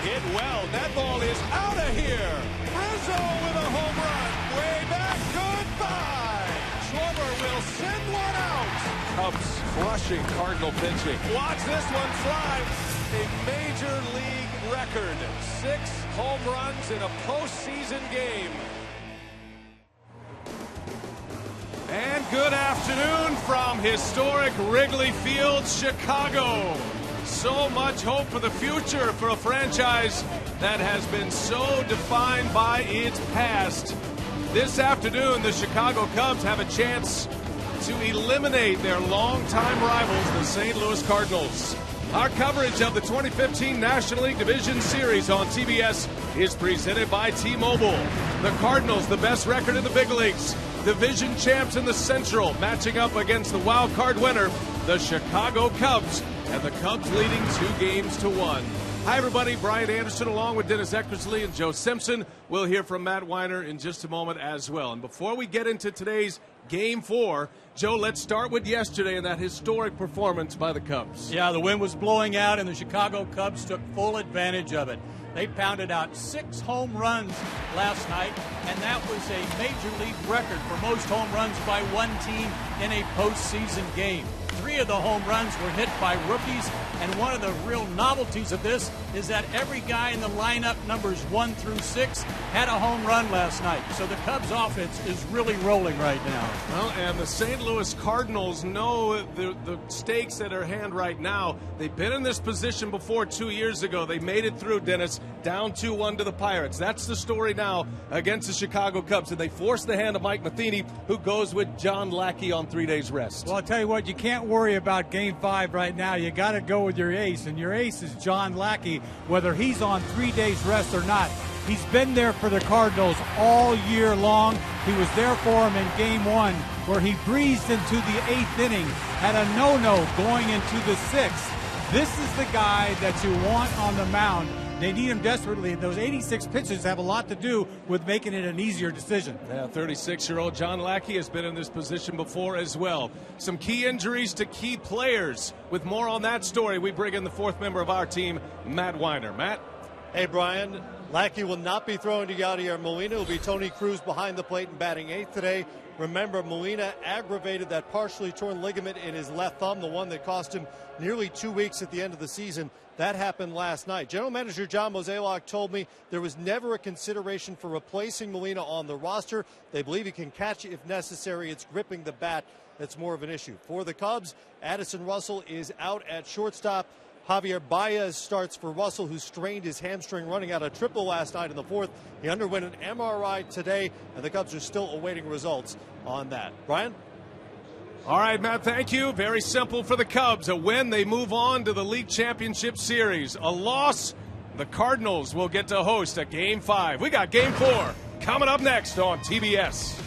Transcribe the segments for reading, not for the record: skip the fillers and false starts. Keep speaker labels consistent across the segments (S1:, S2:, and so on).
S1: hit well. That ball is out of here. Rizzo with a home run. Way back. Goodbye. Schwarber will send one out. Cubs crushing Cardinal pitching. Watch this one fly. A major league record. 6 home runs in a postseason game. And good afternoon from historic Wrigley Field, Chicago. So much hope for the future for a franchise that has been so defined by its past. This afternoon, the Chicago Cubs have a chance to eliminate their longtime rivals, the St. Louis Cardinals. Our coverage of the 2015 National League Division Series on TBS is presented by T-Mobile. The Cardinals, the best record in the big leagues. Division champs in the Central, matching up against the wild card winner, the Chicago Cubs, and the Cubs leading 2-1. Hi, everybody. Brian Anderson along with Dennis Eckersley and Joe Simpson. We'll hear from Matt Weiner in just a moment as well. And before we get into today's Game 4, Joe, let's start with yesterday and that historic performance by the Cubs.
S2: Yeah, the wind was blowing out, and the Chicago Cubs took full advantage of it. They pounded out 6 home runs last night, and that was a major league record for most home runs by one team in a postseason game. 3 of the home runs were hit by rookies, and one of the real novelties of this is that every guy in the lineup, numbers 1 through 6, had a home run last night. So the Cubs offense is really rolling right now.
S1: Well, and the St. Louis Cardinals know the stakes at their hand right now. They've been in this position before 2 years ago. They made it through, Dennis, down 2-1 to the Pirates. That's the story now against the Chicago Cubs. And they forced the hand of Mike Matheny, who goes with John Lackey on 3 days rest.
S3: Well, I'll tell you what, you can't worry about Game 5 right now. You got to go with your ace, and your ace is John Lackey, whether he's on 3 days rest or not. He's been there for the Cardinals all year long. He was there for him in Game 1, where he breezed into the 8th inning, had a no-no going into the 6th. This is the guy that you want on the mound. They need him desperately. Those 86 pitches have a lot to do with making it an easier decision.
S1: Yeah, 36-year-old John Lackey has been in this position before as well. Some key injuries to key players. With more on that story, we bring in the 4th member of our team, Matt Weiner. Matt?
S4: Hey, Brian. Lackey will not be throwing to Yadier Molina. It will be Tony Cruz behind the plate and batting 8th today. Remember, Molina aggravated that partially torn ligament in his left thumb, the one that cost him nearly 2 weeks at the end of the season. That happened last night. General Manager John Mozeliak told me there was never a consideration for replacing Molina on the roster. They believe he can catch if necessary. It's gripping the bat that's more of an issue. For the Cubs, Addison Russell is out at shortstop. Javier Baez starts for Russell, who strained his hamstring running out a triple last night in the 4th. He underwent an MRI today, and the Cubs are still awaiting results on that. Brian?
S1: All right, Matt, thank you. Very simple for the Cubs. A win, they move on to the League Championship Series. A loss, the Cardinals will get to host a Game 5. We got Game 4 coming up next on TBS.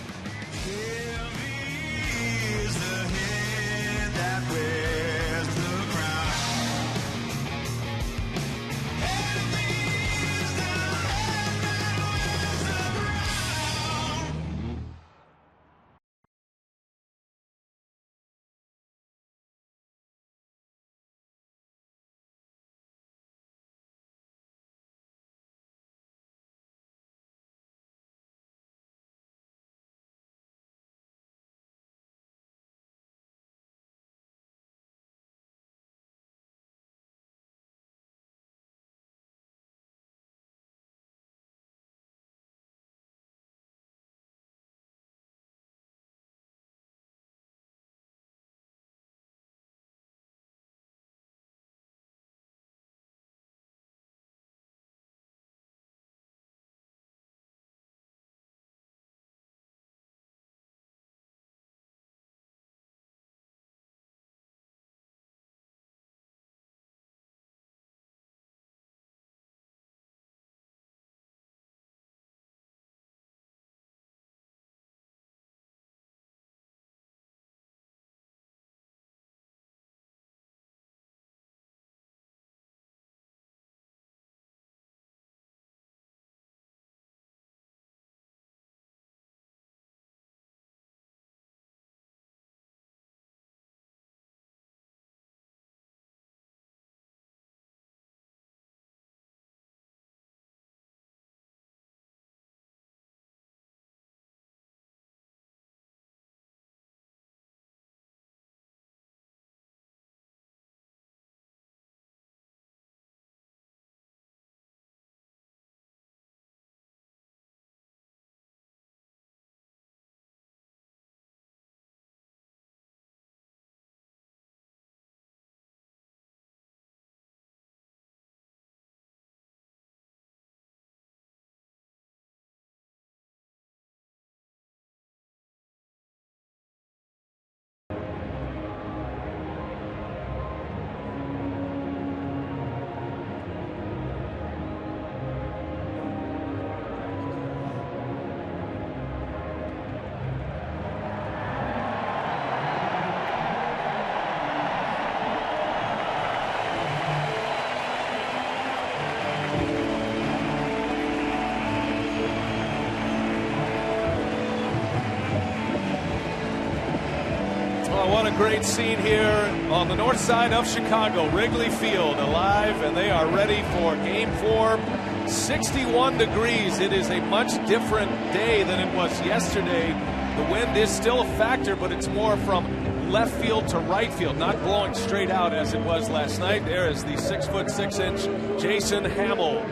S1: Well, what a great scene here on the north side of Chicago. Wrigley Field alive, and they are ready for Game 4. 61 degrees. It is a much different day than it was yesterday. The wind is still a factor, but it's more from left field to right field, not blowing straight out as it was last night. There is the 6'6" Jason Hamill,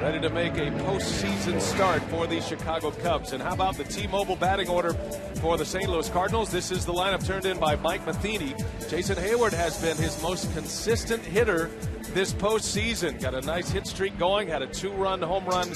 S1: ready to make a postseason start for the Chicago Cubs. And how about the T-Mobile batting order for the St. Louis Cardinals? This is the lineup turned in by Mike Matheny. Jason Hayward has been his most consistent hitter this postseason. Got a nice hit streak going, had a 2-run home run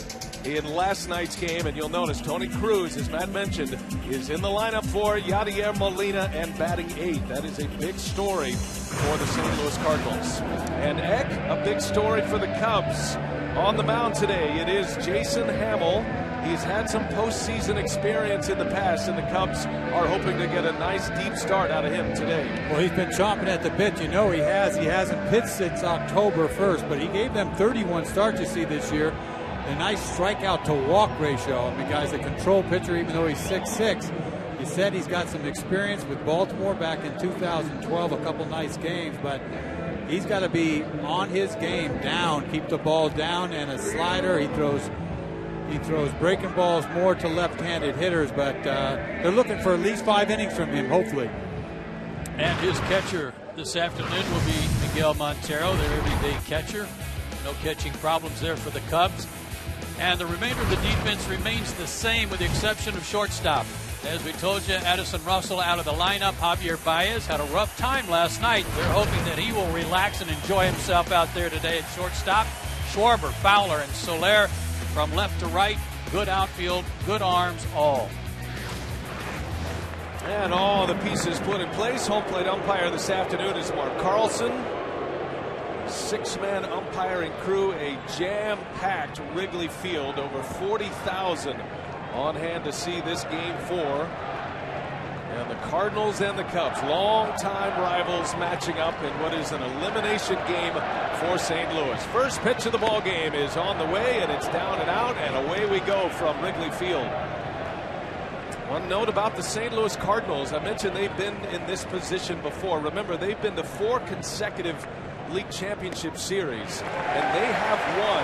S1: in last night's game. And you'll notice Tony Cruz, as Matt mentioned, is in the lineup for Yadier Molina and batting 8. That is a big story for the St. Louis Cardinals. And Eck, a big story for the Cubs. On the mound today, it is Jason Hamill. He's had some postseason experience in the past, and the Cubs are hoping to get a nice deep start out of him today.
S3: Well, he's been chomping at the bit. You know he has. He hasn't pitched since October 1st, but he gave them 31 starts, you see, this year. A nice strikeout to walk ratio. I mean, guy's a control pitcher, even though he's 6'6". He said he's got some experience with Baltimore back in 2012, a couple nice games, but he's got to be on his game, down, keep the ball down, and a slider. He throws breaking balls more to left-handed hitters, but they're looking for at least 5 innings from him, hopefully.
S2: And his catcher this afternoon will be Miguel Montero, their everyday catcher. No catching problems there for the Cubs. And the remainder of the defense remains the same with the exception of shortstop. As we told you, Addison Russell out of the lineup. Javier Baez had a rough time last night. They're hoping that he will relax and enjoy himself out there today at shortstop. Schwarber, Fowler, and Soler from left to right. Good outfield, good arms, all.
S1: And all the pieces put in place. Home plate umpire this afternoon is Mark Carlson. 6-man umpiring crew, a jam-packed Wrigley Field, over 40,000 on hand to see this Game 4. And the Cardinals and the Cubs, long-time rivals, matching up in what is an elimination game for St. Louis. First pitch of the ball game is on the way, and it's down and out, and away we go from Wrigley Field. One note about the St. Louis Cardinals, I mentioned they've been in this position before. Remember, they've been to 4 consecutive League Championship Series, and they have won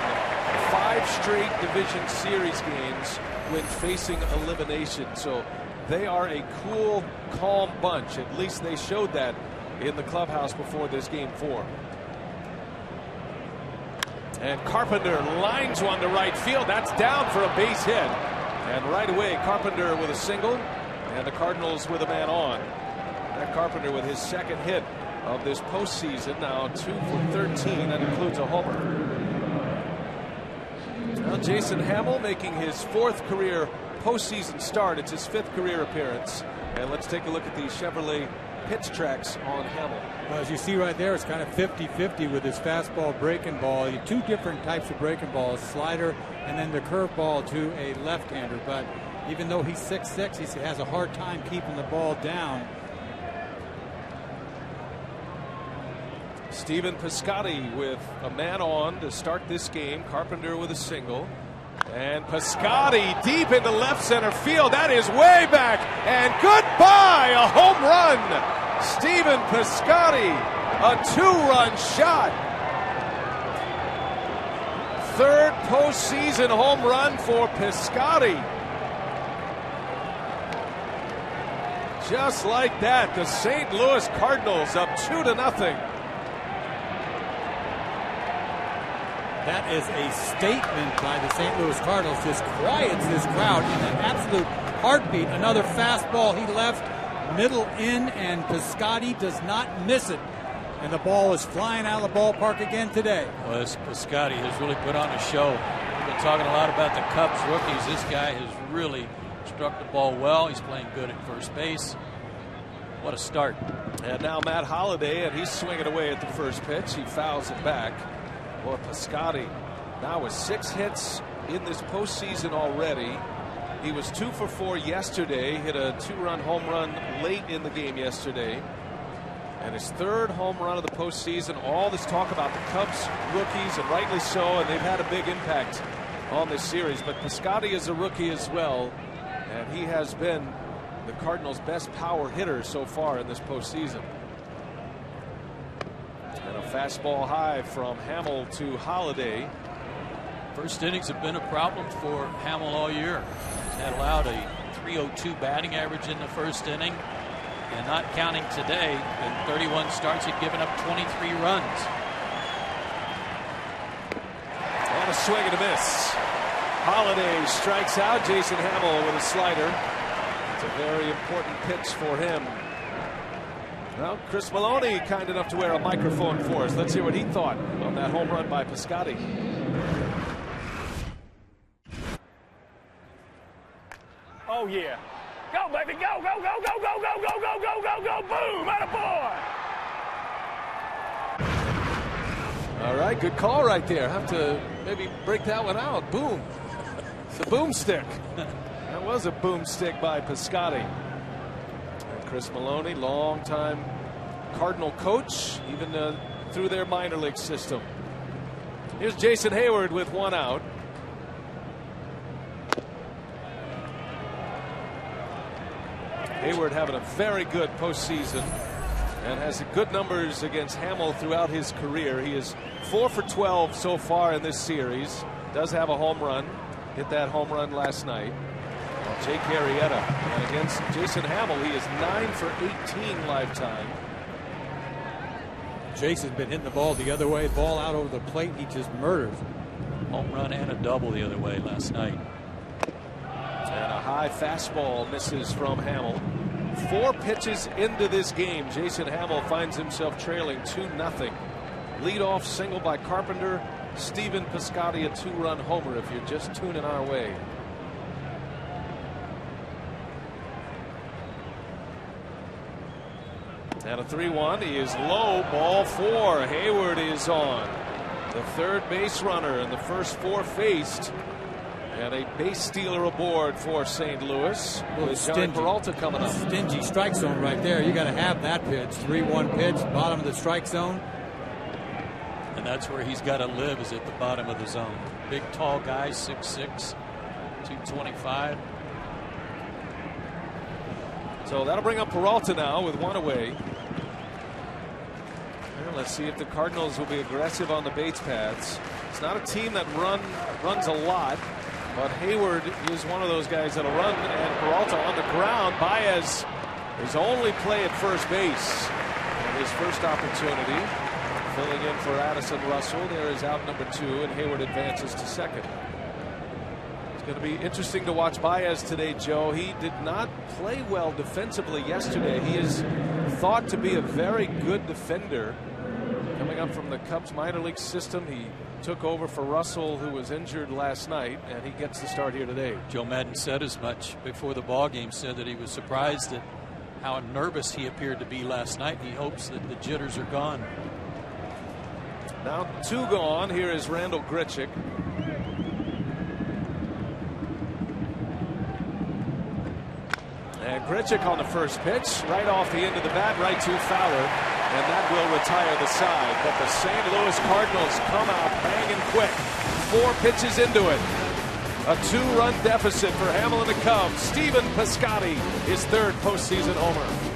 S1: 5 straight Division Series games when facing elimination. So they are a cool, calm bunch. At least they showed that in the clubhouse before this Game 4. And Carpenter lines one to right field. That's down for a base hit. And right away, Carpenter with a single, and the Cardinals with a man on. Matt Carpenter with his second hit of this postseason, now 2 for 13. That includes a homer. Now Jason Hamill making his 4th career postseason start. It's his 5th career appearance. And let's take a look at the Chevrolet pitch tracks on Hamill.
S3: Well, as you see right there, it's kind of 50-50 with his fastball breaking ball. 2 different types of breaking balls, slider and then the curveball to a left-hander. But even though he's 6'6", he has a hard time keeping the ball down.
S1: Stephen Piscotty with a man on to start this game. Carpenter with a single. And Piscotty deep into left center field. That is way back. And goodbye, a home run. Stephen Piscotty, a 2-run shot. 3rd postseason home run for Piscotty. Just like that, the St. Louis Cardinals up 2-0.
S3: That is a statement by the St. Louis Cardinals. Just quiets this crowd in an absolute heartbeat. Another fastball he left middle in, and Piscotty does not miss it. And the ball is flying out of the ballpark again today.
S2: Well, this Piscotty has really put on a show. We've been talking a lot about the Cubs rookies. This guy has really struck the ball well. He's playing good at first base. What a start.
S1: And now Matt Holliday, and he's swinging away at the first pitch. He fouls it back. Well, Piscotty now with 6 hits in this postseason already. He was 2 for 4 yesterday, hit a 2-run home run late in the game yesterday. And his 3rd home run of the postseason. All this talk about the Cubs rookies, and rightly so, and they've had a big impact on this series. But Piscotty is a rookie as well, and he has been the Cardinals' best power hitter so far in this postseason. And a fastball high from Hamill to Holiday.
S2: First innings have been a problem for Hamill all year. He's had allowed a .302 batting average in the first inning, and not counting today, in 31 starts, he'd given up 23 runs.
S1: And a swing and a miss. Holiday strikes out Jason Hamill with a slider. It's a very important pitch for him. Well, Chris Maloney kind enough to wear a microphone for us. Let's hear what he thought on that home run by Piscotty.
S5: Oh yeah. Go, baby, go, go, go, go, go, go, go, go, go, go, go, boom, attaboy!
S1: All right, good call right there. Have to maybe break that one out. Boom. The boomstick. That was a boomstick by Piscotty. And Chris Maloney, longtime Cardinal coach, even through their minor league system. Here's Jason Hayward with one out. Hayward having a very good postseason and has good numbers against Hamill throughout his career. He is 4 for 12 so far in this series. Does have a home run. Hit that home run last night. Jake Arrieta. And against Jason Hamill, he is 9 for 18 lifetime.
S3: Jason's been hitting the ball the other way. Ball out over the plate. He just murders.
S2: Home run and a double the other way last night.
S1: And a high fastball misses from Hamill. 4 pitches into this game, Jason Hamill finds himself trailing 2-0. Leadoff single by Carpenter. Stephen Piscotty a 2-run homer if you're just tuning our way. And a 3-1. He is low, ball 4. Hayward is on. The third base runner in the first 4 faced. And a base stealer aboard for St. Louis. With Johnny Peralta coming up.
S3: Stingy strike zone right there. You got to have that pitch. 3-1 pitch, bottom of the strike zone.
S2: And that's where he's got to live, is at the bottom of the zone. Big, tall guy, 6'6", 225.
S1: So that'll bring up Peralta now with one away. Well, let's see if the Cardinals will be aggressive on the base paths. It's not a team that runs a lot, but Hayward is one of those guys that'll run, and Peralta on the ground. Baez, his only play at first base, and his first opportunity. Filling in for Addison Russell. There is out number 2, and Hayward advances to second. It's going to be interesting to watch Baez today, Joe. He did not play well defensively yesterday. He is thought to be a very good defender. Coming up from the Cubs minor league system, he took over for Russell, who was injured last night, and he gets the start here today.
S2: Joe Madden said as much before the ball game, said that he was surprised at how nervous he appeared to be last night. He hopes that the jitters are gone.
S1: Now 2 gone. Here is Randall Grichuk. And Grichuk on the first pitch, right off the end of the bat, right to Fowler, and that will retire the side. But the St. Louis Cardinals come out banging quick. 4 pitches into it. A 2-run deficit for Hamill and the Cubs. Stephen Piscotty, his 3rd postseason homer.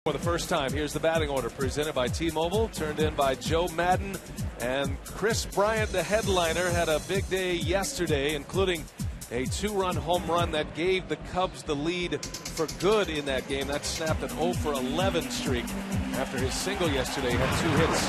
S1: For the first time, here's the batting order presented by T-Mobile, turned in by Joe Madden. And Chris Bryant, the headliner, had a big day yesterday, including a 2-run home run that gave the Cubs the lead for good in that game. That snapped an 0-for-11 streak after his single yesterday. Had 2 hits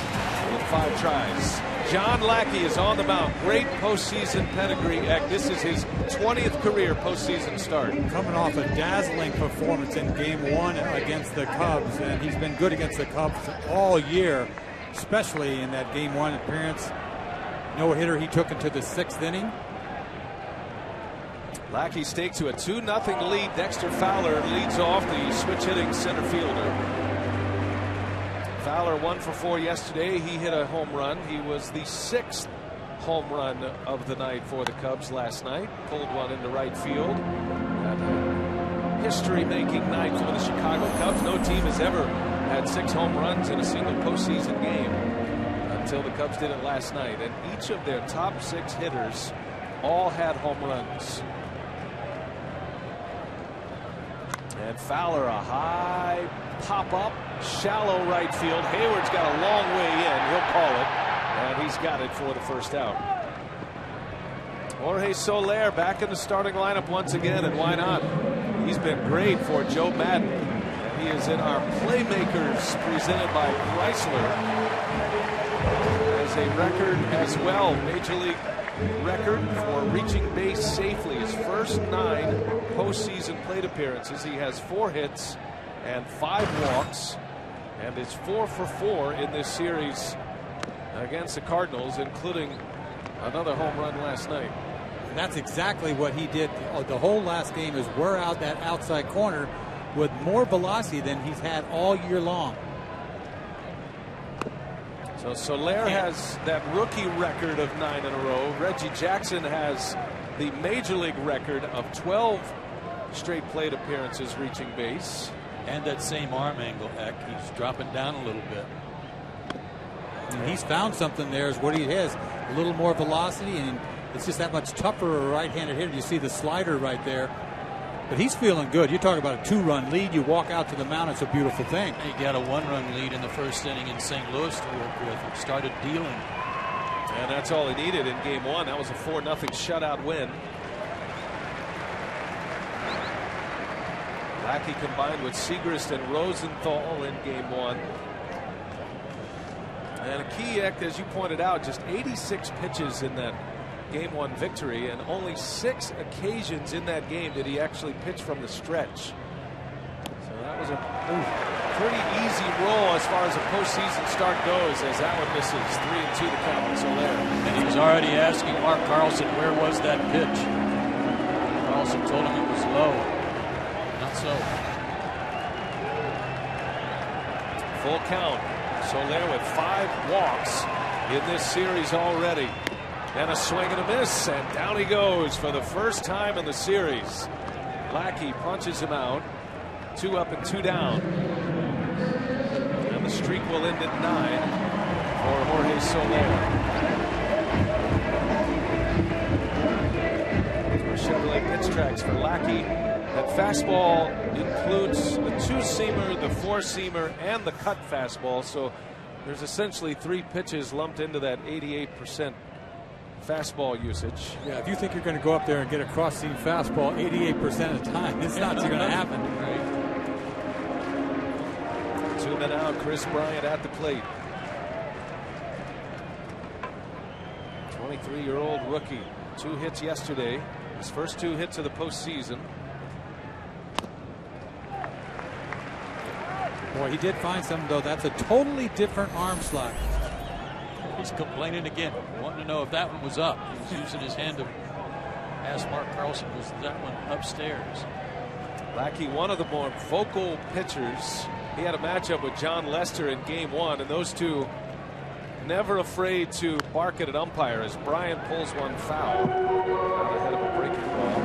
S1: in 5 tries. John Lackey is on the mound. Great postseason pedigree. This is his 20th career postseason start.
S3: Coming off a dazzling performance in Game 1 against the Cubs, and he's been good against the Cubs all year, especially in that Game 1 appearance. No-hitter he took into the 6th inning.
S1: Lackey staked to a 2-0 lead. Dexter Fowler leads off, the switch-hitting center fielder. Fowler 1 for 4 yesterday. He hit a home run. He was the 6th home run of the night for the Cubs last night. Pulled one into right field. History-making night for the Chicago Cubs. No team has ever had 6 home runs in a single postseason game until the Cubs did it last night. And each of their top 6 hitters all had home runs. And Fowler, a high pop-up, shallow right field. Hayward's got a long way in. He'll call it. And he's got it for the first out. Jorge Soler back in the starting lineup once again, and why not? He's been great for Joe Madden. He is in our Playmakers presented by Chrysler. Has a record as well, Major League record for reaching base safely. His first 9 postseason plate appearances. He has 4 hits and 5 walks, and is 4 for 4 in this series against the Cardinals, including another home run last night.
S3: And that's exactly what he did the whole last game, is wear out that outside corner with more velocity than he's had all year long.
S1: So Soler has that rookie record of 9 in a row. Reggie Jackson has the Major League record of 12 straight plate appearances reaching base.
S2: And that same arm angle, Eck. He's dropping down a little bit.
S3: And he's found something there, is what he has. A little more velocity, and it's just that much tougher a right-handed hitter. You see the slider right there. But he's feeling good. You talk about a 2-run lead. You walk out to the mound. It's a beautiful thing.
S2: He got a 1-run lead in the first inning in St. Louis to work with. It started dealing.
S1: And that's all he needed in Game 1. That was a 4-0 shutout win. Lackey combined with Siegrist and Rosenthal in Game 1. And a key act, as you pointed out, just 86 pitches in that Game 1 victory, and only 6 occasions in that game did he actually pitch from the stretch. So that was a pretty easy roll as far as a postseason start goes, as that one misses. 3-2 to count with Soler.
S2: And he was already asking Mark Carlson, where was that pitch? Carlson told him it was low. Not so.
S1: Full count. Soler with 5 walks in this series already. And a swing and a miss, and down he goes for the first time in the series. Lackey punches him out. 2 up and 2 down. And the streak will end at 9 for Jorge Soler. Chevrolet pitch tracks for Lackey. That fastball includes the 2-seamer, the 4-seamer, and the cut fastball. So there's essentially 3 pitches lumped into that 88% fastball usage.
S3: Yeah, if you think you're going to go up there and get a cross-seam fastball 88% of the time, it's not going to happen.
S1: Right. 2 men out. Chris Bryant at the plate. 23-year-old rookie. 2 hits yesterday. His first 2 hits of the postseason.
S3: Boy, he did find something, though. That's a totally different arm slot.
S2: He's complaining again, wanting to know if that one was up. He was using his hand to ask Mark Carlson, was that one upstairs?
S1: Lackey, one of the more vocal pitchers. He had a matchup with John Lester in Game 1, and those two never afraid to bark at an umpire as Bryant pulls one foul out ahead of a breaking ball.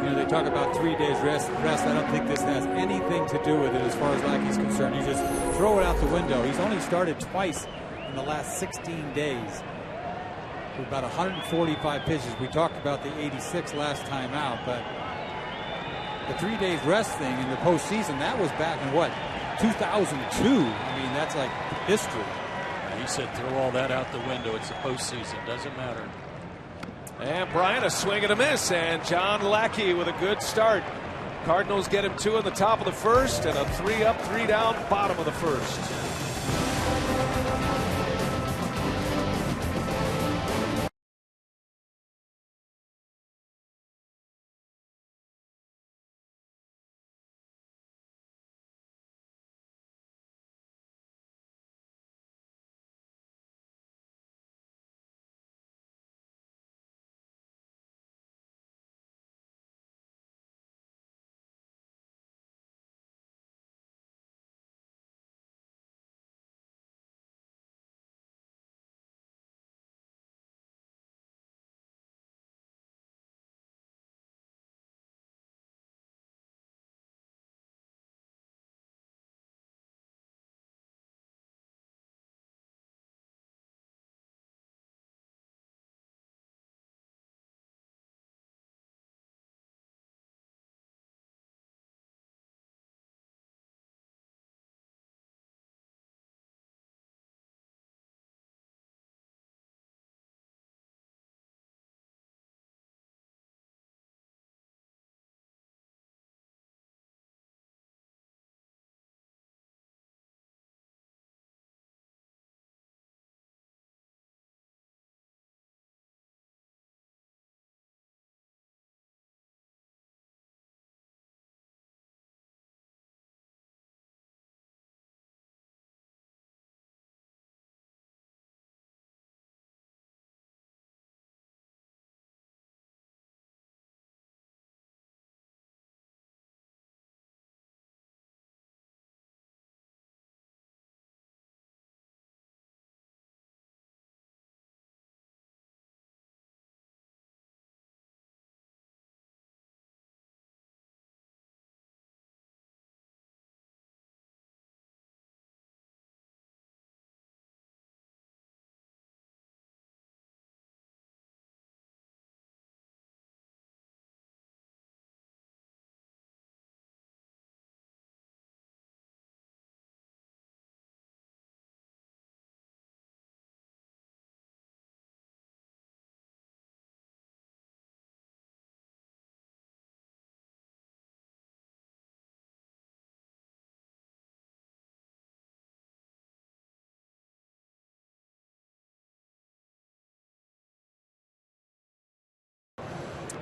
S3: You know, they talk about 3 days rest. I don't think this has anything to do with it as far as Lackey's concerned. You just throw it out the window. He's only started twice in the last 16 days. With about 145 pitches. We talked about the 86 last time out, but the 3 days rest thing in the postseason, that was back in what, 2002. I mean, that's like history.
S2: He said throw all that out the window. It's the postseason. Doesn't matter.
S1: And Bryant, a swing and a miss, and John Lackey with a good start. Cardinals get him 2 in the top of the first, and a 3 up, 3 down, bottom of the first.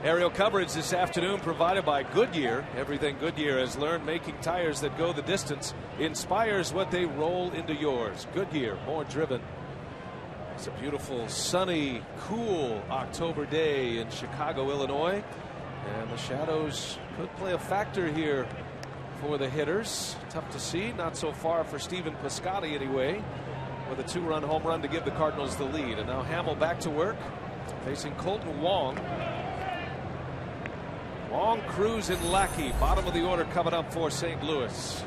S1: Aerial coverage this afternoon provided by Goodyear. Everything Goodyear has learned making tires that go the distance inspires what they roll into yours. Goodyear, more driven. It's a beautiful, sunny, cool October day in Chicago, Illinois. And the shadows could play a factor here for the hitters. Tough to see. Not so far for Stephen Piscotty anyway, with a 2-run home run to give the Cardinals the lead. And now Hamill back to work, facing Colton Wong. Wong, Cruz, and Lackey, bottom of the order coming up for St. Louis.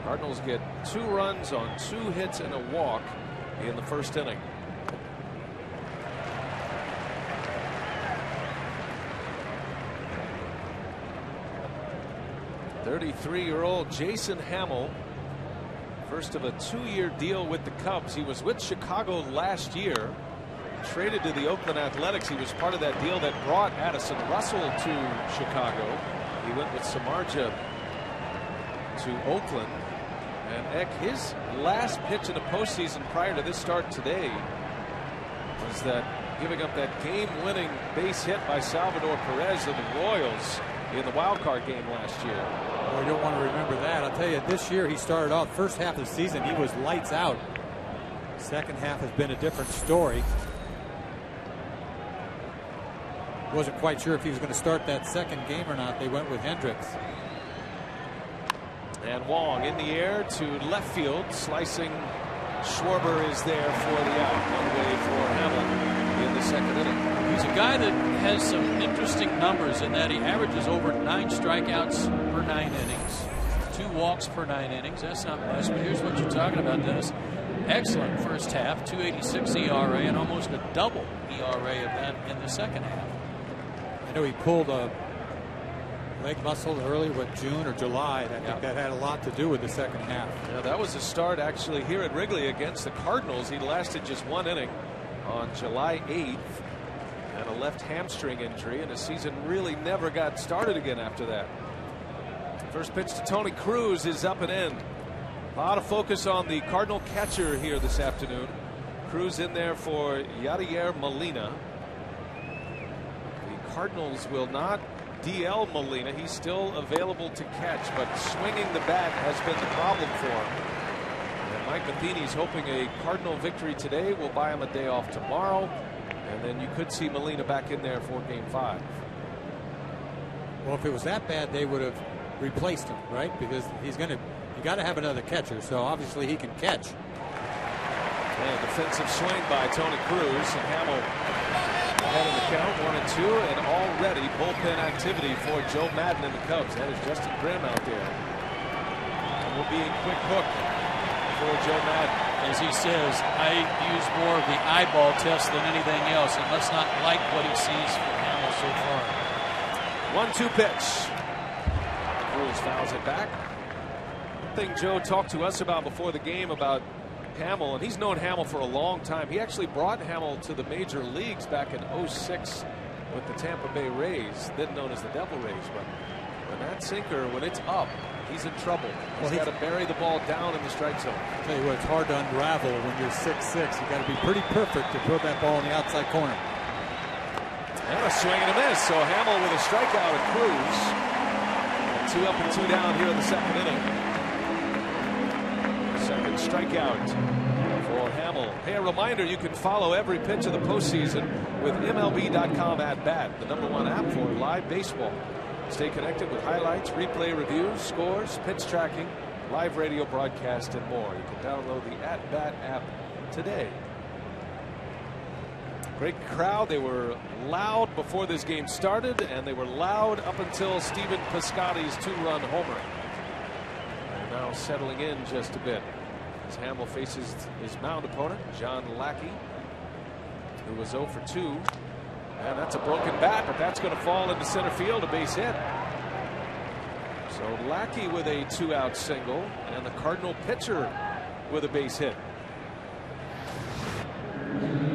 S1: Cardinals get 2 runs on 2 hits and a walk in the first inning. .33-year-old Jason Hamill, first of a 2-year deal with the Cubs. He was with Chicago last year. Traded to the Oakland Athletics. He was part of that deal that brought Addison Russell to Chicago. He went with Samardzija to Oakland. And Eck, his last pitch in the postseason prior to this start today was that giving up that game-winning base hit by Salvador Perez of the Royals in the wild card game last year.
S3: Oh, you don't want to remember that. I'll tell you, this year he started off first half of the season. He was lights out. Second half has been a different story. Wasn't quite sure if he was going to start that second game or not. They went with Hendricks.
S1: And Wong in the air to left field, slicing. Schwarber is there for the out. One way for Hamill in the second inning.
S2: He's a guy that has some interesting numbers in that he averages over 9 strikeouts per 9 innings, 2 walks per 9 innings. That's not much, but here's what you're talking about, Dennis. Excellent first half, 2.86 ERA, and almost a double ERA of that in the second half.
S3: I know he pulled a leg muscle early, June or July. I think that had a lot to do with the second half.
S1: Yeah, that was a start actually here at Wrigley against the Cardinals. He lasted just 1 inning on July 8th and a left hamstring injury, and his season really never got started again after that. First pitch to Tony Cruz is up and in. A lot of focus on the Cardinal catcher here this afternoon. Cruz in there for Yadier Molina. The Cardinals will not DL Molina. He's still available to catch, but swinging the bat has been the problem for him. And Mike Matheny's hoping a Cardinal victory today will buy him a day off tomorrow, and then you could see Molina back in there for Game 5.
S3: Well, if it was that bad, they would have replaced him, right? Because you got to have another catcher, so obviously he can catch.
S1: And defensive swing by Tony Cruz, and Hamill ahead of the count, 1-2, and already bullpen activity for Joe Madden and the Cubs. That is Justin Grimm out there. And will be a quick hook for Joe Madden.
S2: As he says, I use more of the eyeball test than anything else. He must not like what he sees from Hamill so far.
S1: 1-2 pitch. Cruz fouls it back. One thing Joe talked to us about before the game about Hamill, and he's known Hamill for a long time. He actually brought Hamill to the major leagues back in '06 with the Tampa Bay Rays, then known as the Devil Rays. But when that sinker, when it's up, he's in trouble. He's got to bury the ball down in the strike zone.
S3: I'll tell you what, it's hard to unravel when you're 6'6". You got to be pretty perfect to put that ball in the outside corner.
S1: And a swing and a miss. So Hamill with a strikeout at Cruz. 2 up and 2 down here in the second inning. Second strikeout for Hamill. Hey, a reminder, you can follow every pitch of the postseason with MLB.com at bat, the #1 app for live baseball. Stay connected with highlights, replay reviews, scores, pitch tracking, live radio broadcast, and more. You can download the At Bat app today. Great crowd. They were loud before this game started, and they were loud up until Stephen Piscotty's 2-run homer. And now settling in just a bit as Hamill faces his mound opponent, John Lackey, who was 0 for 2. And that's a broken bat, but that's going to fall into center field, a base hit. So Lackey with a 2-out single, and the Cardinal pitcher with a base hit.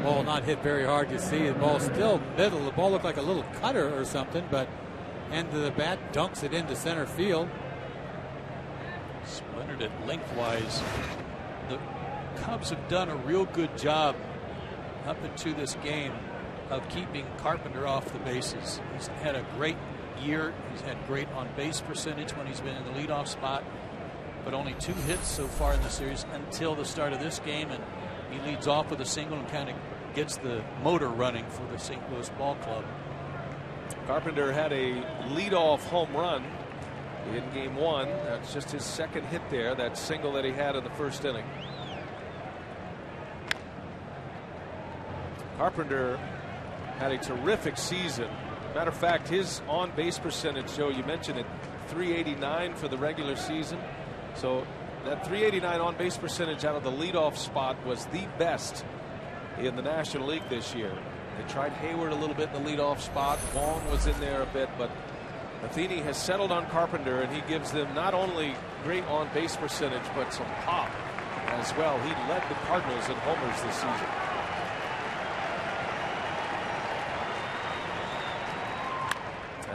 S3: Ball not hit very hard. You see the ball still middle. The ball looked like a little cutter or something, but end of the bat dunks it into center field.
S2: Splintered it lengthwise. The Cubs have done a real good job up into this game of keeping Carpenter off the bases. He's had a great year. He's had great on-base percentage when he's been in the leadoff spot, but only 2 hits so far in the series until the start of this game, and he leads off with a single and kind of gets the motor running for the St. Louis Ball Club.
S1: Carpenter had a leadoff home run in Game 1. That's just his second hit there, that single that he had in the first inning. Carpenter had a terrific season. Matter of fact, his on-base percentage, Joe, you mentioned it, 389 for the regular season. So that 389 on-base percentage out of the leadoff spot was the best in the National League this year. They tried Hayward a little bit in the leadoff spot. Wong was in there a bit, but Matheny has settled on Carpenter, and he gives them not only great on-base percentage, but some pop as well. He led the Cardinals in homers this season.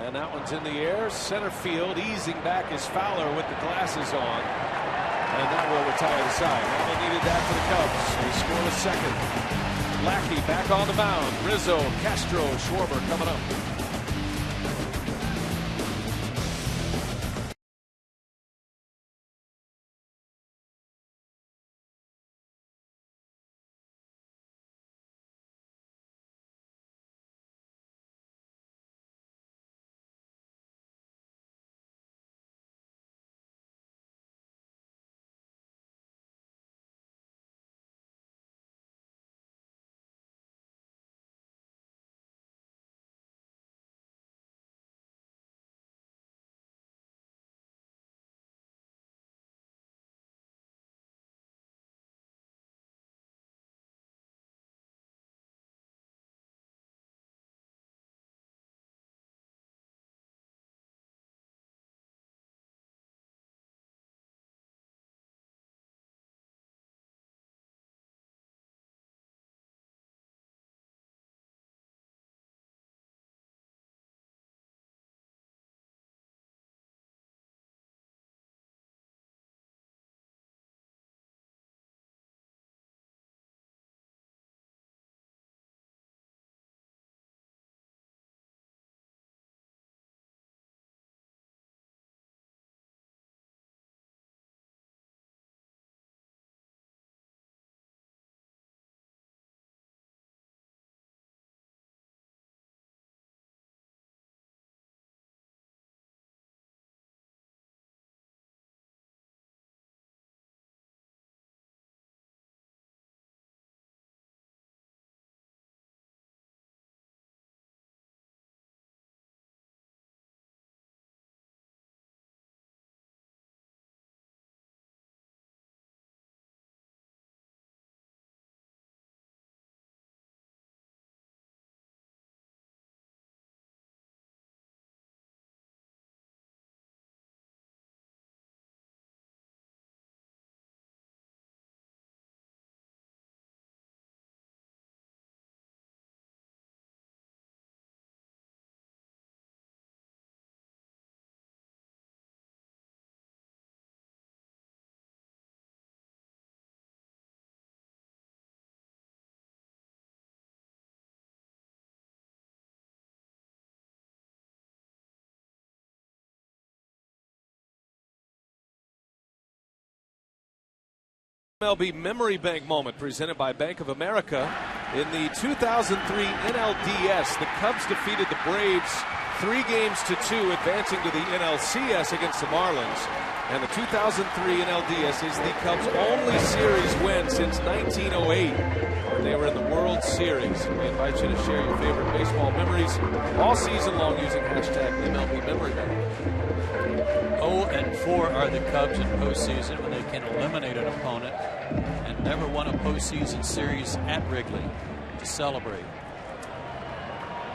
S1: And that one's in the air. Center field, easing back is Fowler with the glasses on. And that will retire the side. Hamill needed that for the Cubs. They score a second. Lackey back on the mound. Rizzo, Castro, Schwarber coming up. MLB Memory Bank moment presented by Bank of America. In the 2003 NLDS, the Cubs defeated the Braves 3-2, advancing to the NLCS against the Marlins. And the 2003 NLDS is the Cubs' only series win since 1908. They were in the World Series. We invite you to share your favorite baseball memories all season long using hashtag MLB Memory Bank.
S2: 0-4 are the Cubs in postseason when they can eliminate an opponent, and never won a postseason series at Wrigley to celebrate.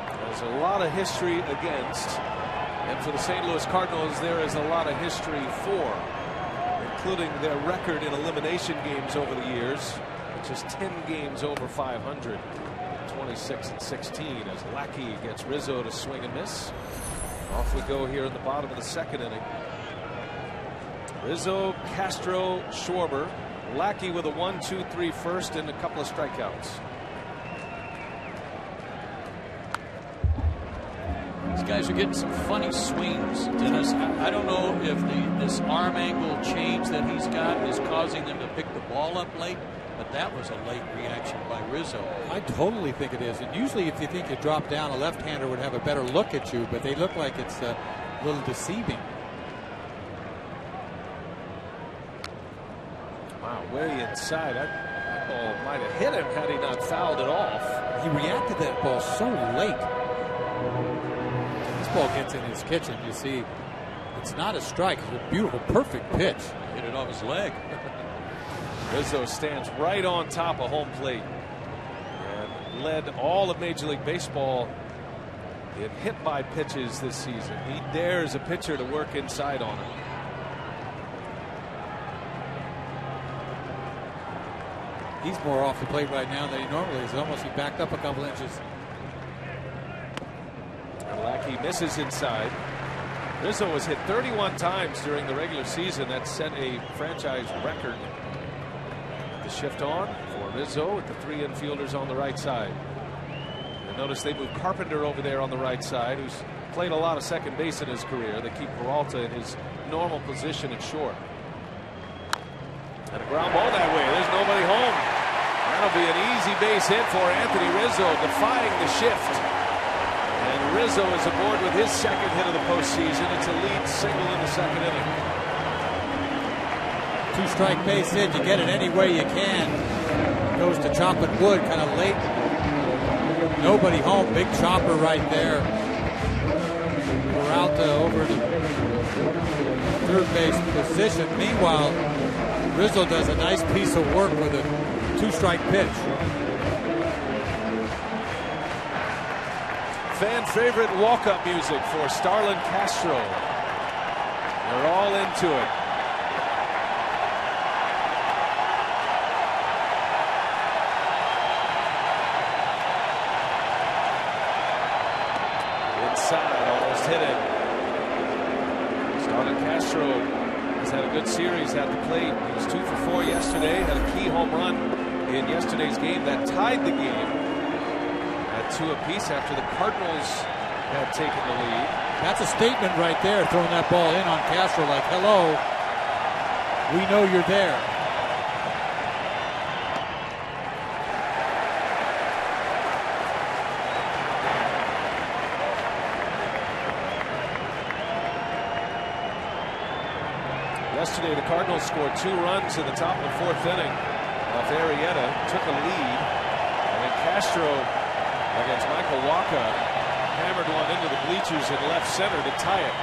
S1: There's a lot of history against, and for the St. Louis Cardinals there is a lot of history for, including their record in elimination games over the years, which is 10 games over 500, 26-16, as Lackey gets Rizzo to swing and miss. Off we go here in the bottom of the second inning. Rizzo, Castro, Schwarber, Lackey with a 1-2-3 first and a couple of strikeouts.
S2: These guys are getting some funny swings, Dennis. I don't know if this arm angle change that he's got is causing them to pick the ball up late, but that was a late reaction by Rizzo.
S3: I totally think it is. And usually if you think you drop down, a left-hander would have a better look at you, but they look like it's a little deceiving.
S1: Wow, way inside. That ball might have hit him had he not fouled it off.
S3: He reacted to that ball so late. This ball gets in his kitchen. You see, it's not a strike. It's a beautiful, perfect pitch.
S2: Hit it off his leg.
S1: Rizzo stands right on top of home plate and led all of Major League Baseball in hit by pitches this season. He dares a pitcher to work inside on him.
S3: He's more off the plate right now than he normally is. Almost he backed up a couple inches.
S1: Lackey misses inside. Rizzo was hit 31 times during the regular season. That set a franchise record. The shift on for Rizzo with the 3 infielders on the right side. And notice they moved Carpenter over there on the right side, who's played a lot of second base in his career. They keep Peralta in his normal position at short. And a ground ball that way. There's nobody home. That'll be an easy base hit for Anthony Rizzo, defying the shift. And Rizzo is aboard with his second hit of the postseason. It's a lead single in the second inning.
S3: 2-strike base hit. You get it any way you can. Goes to chopping wood kind of late. Nobody home. Big chopper right there. Peralta over to third base position. Meanwhile, Rizzo does a nice piece of work with a 2-strike pitch.
S1: Fan favorite walk-up music for Starlin Castro. They're all into it. Inside, almost hit it. Starlin Castro has had a good series at the plate. He was 2 for 4 yesterday. Had a key home run in yesterday's game that tied the game at 2 apiece after the Cardinals had taken the lead.
S3: That's a statement right there, throwing that ball in on Castro like, hello, we know you're there.
S1: Yesterday, the Cardinals scored 2 runs in the top of the 4th inning off Arrieta, took a lead, and then Castro against Michael Wacha hammered one into the bleachers in left center to tie it.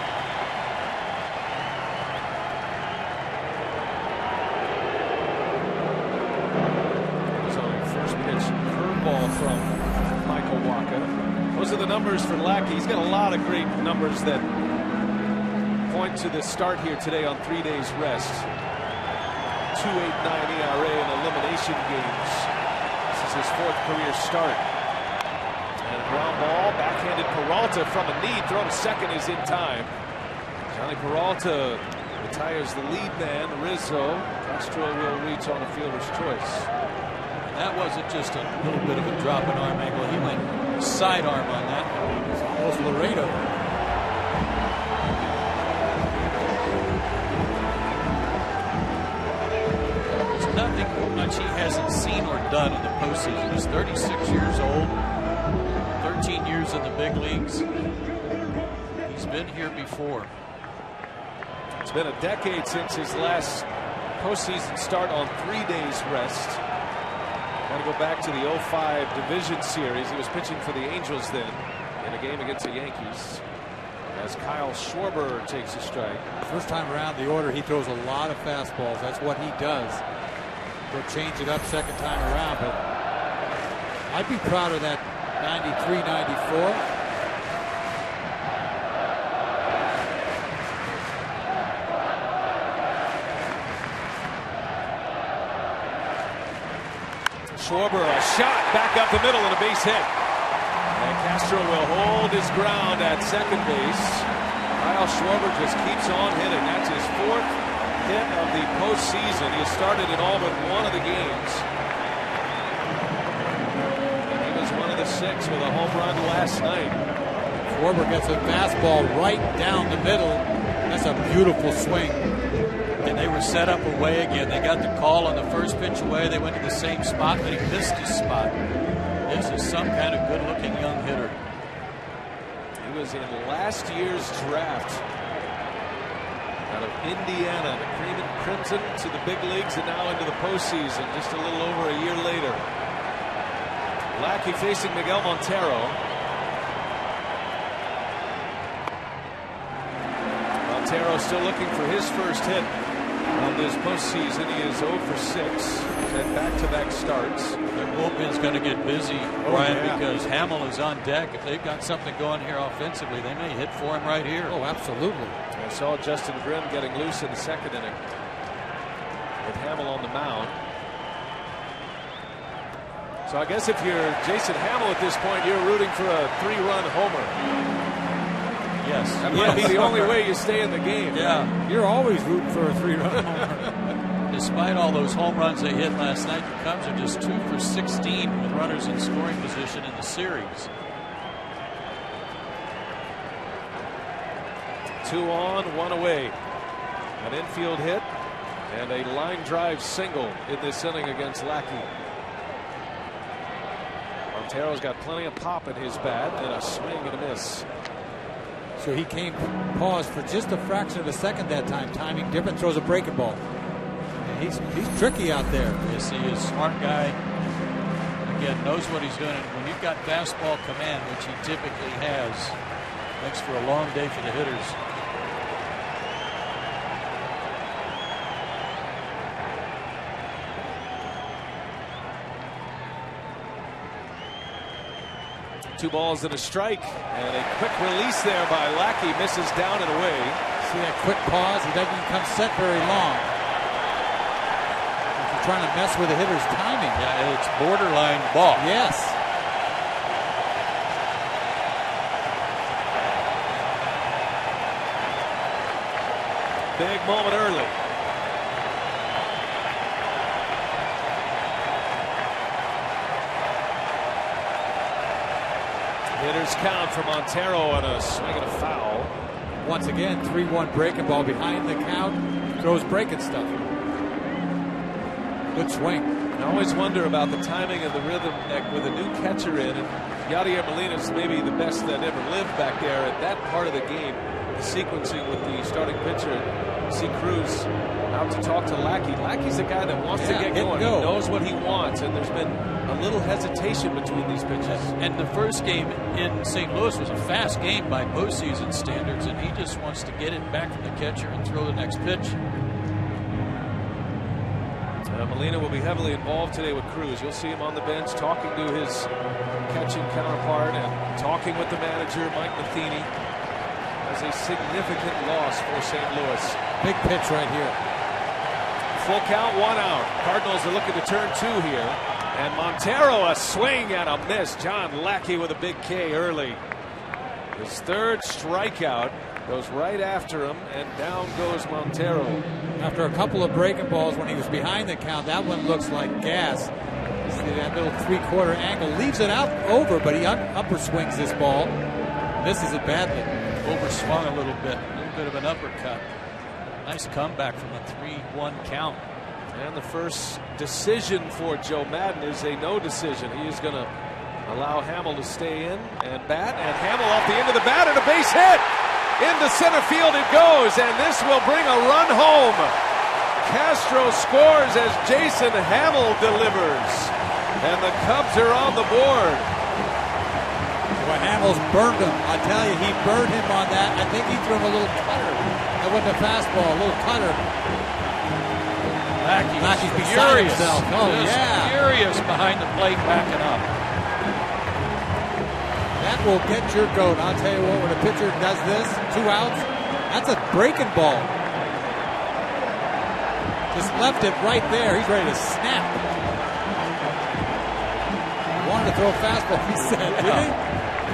S1: It was on a first pitch curveball from Michael Wacha. Those are the numbers for Lackey. He's got a lot of great numbers that point to the start here today on 3 days rest. 2.89 ERA in elimination games. This is his 4th career start. And a ground ball, backhanded Peralta from a knee. Throw to second is in time. Johnny Peralta retires the lead man, Rizzo. Castro will reach on a fielder's choice.
S2: That wasn't just a little bit of a drop in arm angle. He went sidearm on that.
S3: Almost Laredo.
S2: There's nothing hasn't seen or done in the postseason. He's 36 years old, 13 years in the big leagues. He's been here before.
S1: It's been a decade since his last postseason start on 3 days rest. Got to go back to the 05 division series. He was pitching for the Angels then in a game against the Yankees. As Kyle Schwarber takes a strike.
S3: First time around the order, he throws a lot of fastballs. That's what he does. He'll change it up second time around, but I'd be proud of that 93, 94.
S1: Schwarber, a shot back up the middle and a base hit. And Castro will hold his ground at second base. Kyle Schwarber just keeps on hitting. That's his 4th hit of the postseason. He has started in all but one of the games. And he was one of the 6 with a home run last night.
S3: Schwarber gets a fastball right down the middle. That's a beautiful swing.
S2: And they were set up away again. They got the call on the first pitch away. They went to the same spot, but he missed his spot. This is some kind of good-looking young hitter.
S1: He was in last year's draft out of Indiana. The Cream and Crimson to the big leagues and now into the postseason just a little over a year later. Lackey facing Miguel Montero. Montero still looking for his first hit of this postseason. He is 0 for 6. Had back-to-back starts.
S2: Their bullpen's going to get busy, Brian, because Hamill is on deck. If they've got something going here offensively, they may hit for him right here.
S3: Oh, absolutely.
S1: I saw Justin Grimm getting loose in the second inning with Hamill on the mound. So I guess if you're Jason Hamill at this point, you're rooting for a 3-run homer.
S2: Yes.
S1: That might be the only way you stay in the game.
S2: Yeah.
S3: You're always rooting for a 3-run homer.
S2: Despite all those home runs they hit last night, the Cubs are just 2 for 16 with runners in scoring position in the series.
S1: 2 on, 1 away. An infield hit and a line drive single in this inning against Lackey. Montero's got plenty of pop in his bat and a swing and a miss.
S3: So he came paused for just a fraction of a second that time. Timing different, throws a breaking ball. He's tricky out there.
S2: Yes, he is. Smart guy. Again, knows what he's doing. When you've got fastball command, which he typically has, makes for a long day for the hitters.
S1: Two balls and a strike, and a quick release there by Lackey. Misses down and away.
S3: See that quick pause? He doesn't come set very long. Trying to mess with the hitter's timing.
S2: Yeah, it's borderline ball.
S3: Yes.
S1: Big moment early. Hitters count for Montero on a swing and a foul.
S3: Once again, 3-1 breaking ball behind the count. Throws breaking stuff. Good swing.
S1: I always wonder about the timing and the rhythm with a new catcher in. And Yadier Molina's maybe the best that ever lived back there at that part of the game. The sequencing with the starting pitcher. You see Cruz out to talk to Lackey. Lackey's the guy that wants to get going. He knows what he wants, and there's been a little hesitation between these pitches.
S2: And the first game in St. Louis was a fast game by postseason standards, and he just wants to get it back from the catcher and throw the next pitch.
S1: Molina will be heavily involved today with Cruz. You'll see him on the bench talking to his catching counterpart and talking with the manager, Mike Matheny. As a significant loss for St. Louis.
S3: Big pitch right here.
S1: Full count, 1 out. Cardinals are looking to turn 2 here. And Montero, a swing and a miss. John Lackey with a big K early. His 3rd strikeout. Goes right after him, and down goes Montero.
S3: After a couple of breaking balls when he was behind the count, that one looks like gas. See that little 3/4 angle. Leaves it out over, but he upper swings this ball. Misses it badly.
S2: Overswung a little bit of an uppercut. Nice comeback from a 3-1 count.
S1: And the first decision for Joe Madden is a no decision. He is going to allow Hamill to stay in and bat. And Hamill off the end of the bat and a base hit. Into center field it goes. And this will bring a run home. Castro scores as Jason Hamill delivers. And the Cubs are on the board.
S3: Well, Hamill's burned him. I tell you, he burned him on that. I think he threw him a little cutter. That wasn't a fastball, a little cutter.
S2: Lackey's
S3: beside himself. Oh,
S2: just
S3: yeah.
S2: furious behind the plate, backing up.
S3: That will get your goat. I'll tell you what, when a pitcher does this, 2 outs, that's a breaking ball. Just left it right there. He's ready to snap. Wanted to throw a fastball, he said, did he?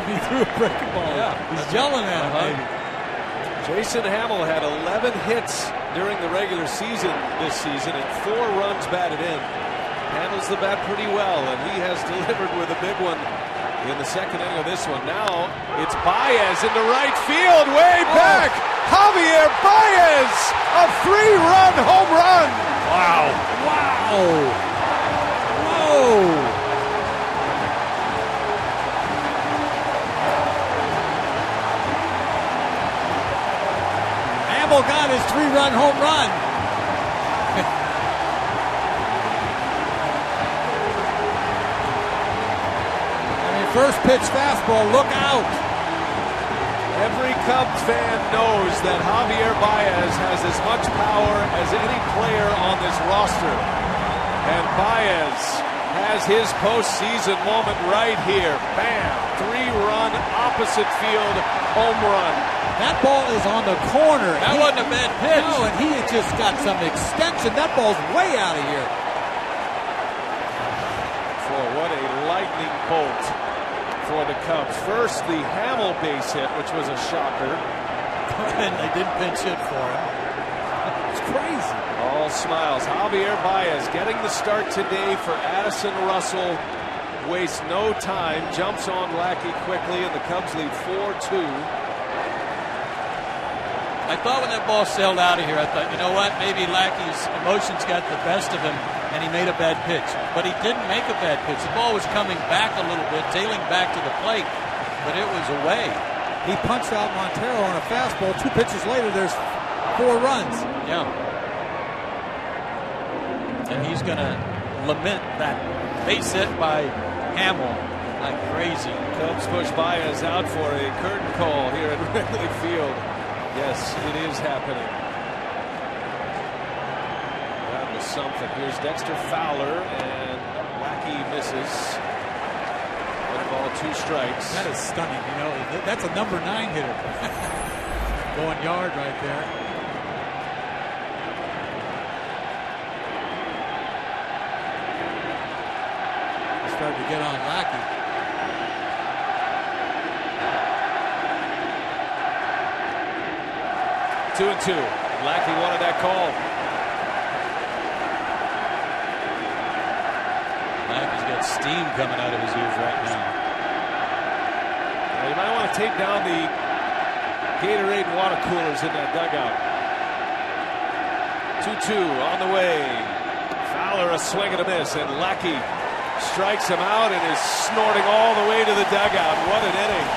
S3: He threw a breaking ball.
S1: Yeah.
S3: He's yelling at him, maybe.
S1: Jason Hamill had 11 hits during the regular season this season and 4 runs batted in. Handles the bat pretty well, and he has delivered with a big one in the second inning of this one. Now it's Baez into right field, way back. Javier Baez, a 3-run home run.
S2: Wow.
S3: Wow. Whoa. Hamill got his 3-run home run. First pitch fastball, look out.
S1: Every Cubs fan knows that Javier Baez has as much power as any player on this roster. And Baez has his postseason moment right here. Bam! 3-run opposite field home run.
S3: That ball is on the corner.
S2: That wasn't a bad pitch.
S3: No, and he had just got some extension. That ball's way out of here.
S1: For what a lightning bolt for the Cubs. First, the Hamill base hit, which was a shocker.
S3: And they didn't pinch hit for him. It's crazy.
S1: All smiles. Javier Baez getting the start today for Addison Russell. Wastes no time. Jumps on Lackey quickly, and the Cubs lead 4-2.
S2: I thought when that ball sailed out of here, I thought, you know what, maybe Lackey's emotions got the best of him and he made a bad pitch. But he didn't make a bad pitch. The ball was coming back a little bit, tailing back to the plate, but it was away.
S3: He punched out Montero on a fastball. 2 pitches later, there's 4 runs.
S2: Yeah. And he's going to lament that base hit by Hamill like crazy.
S1: Cubs push Baez out for a curtain call here at Wrigley Field. Yes, it is happening. That was something. Here's Dexter Fowler, and Lackey misses. 1 ball, 2 strikes.
S3: That is stunning. You know, that's a number 9 hitter. Going yard right there. Started to get on Lackey.
S1: 2-2. Lackey wanted that call.
S2: Lackey's got steam coming out of his ears right now.
S1: Well, you might want to take down the Gatorade water coolers in that dugout. 2-2 on the way. Fowler a swing and a miss, and Lackey strikes him out and is snorting all the way to the dugout. What an inning.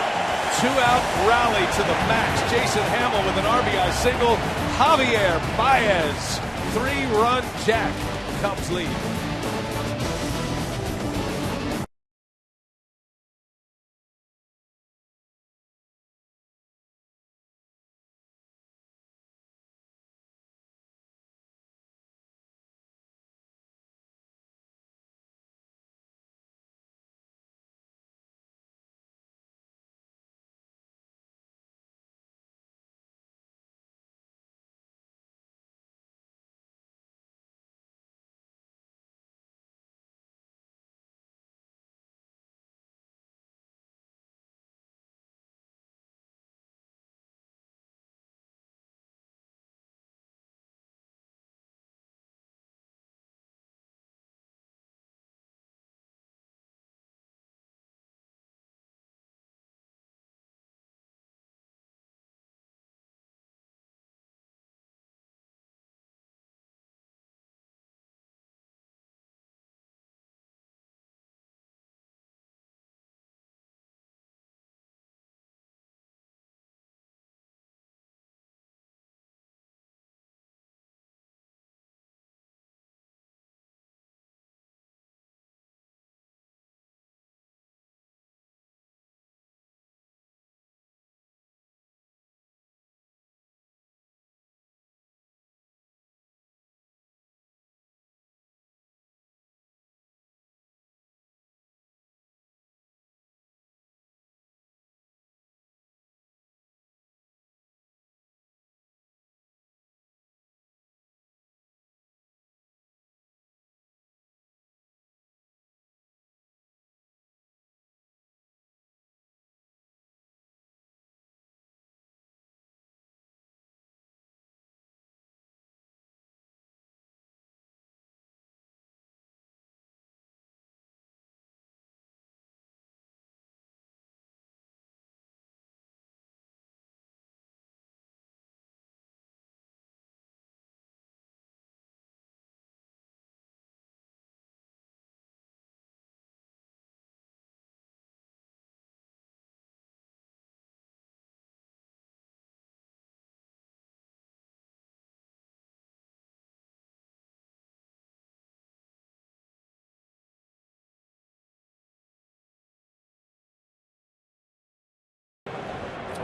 S1: 2-out rally to the max. Jason Hamill with an RBI single. Javier Baez, 3-run jack. Cubs lead.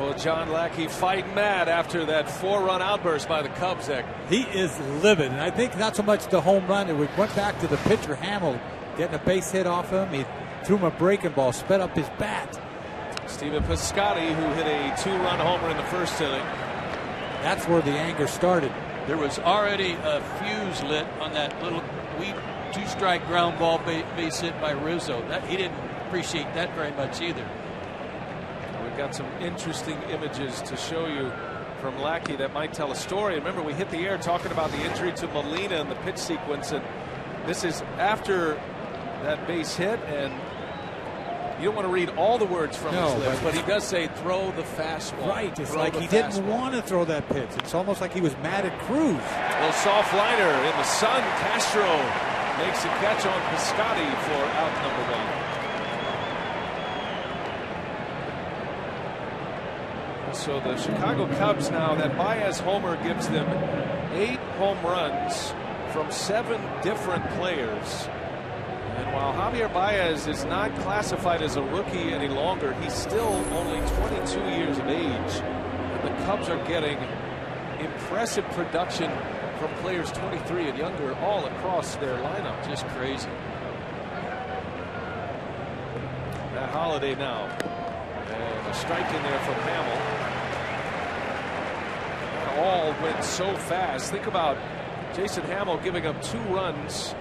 S1: Oh, John Lackey fighting mad after that 4-run outburst by the Cubs.
S3: He is livid, and I think not so much the home run. It went back to the pitcher Hamill getting a base hit off him. He threw him a breaking ball, sped up his bat.
S1: Steven Piscotty, who hit a 2-run homer in the first inning.
S3: That's where the anger started.
S2: There was already a fuse lit on that little weak 2-strike ground ball base hit by Rizzo. He didn't appreciate that very much either.
S1: We've got some interesting images to show you from Lackey that might tell a story. Remember, we hit the air talking about the injury to Molina in the pitch sequence, and this is after that base hit, and you don't want to read all the words from his lips, but he does say throw the fastball.
S3: Right, it's like he didn't want to throw that pitch. It's almost like he was mad at Cruz.
S1: A little soft liner in the sun. Castro makes a catch on Piscotty for out number 1. So the Chicago Cubs now, that Baez homer gives them 8 home runs from 7 different players. And while Javier Baez is not classified as a rookie any longer, he's still only 22 years of age. And the Cubs are getting impressive production from players 23 and younger all across their lineup.
S2: Just crazy.
S1: Matt Holliday now. And a strike in there from Hamill. That all went so fast. Think about Jason Hamill giving up 2 runs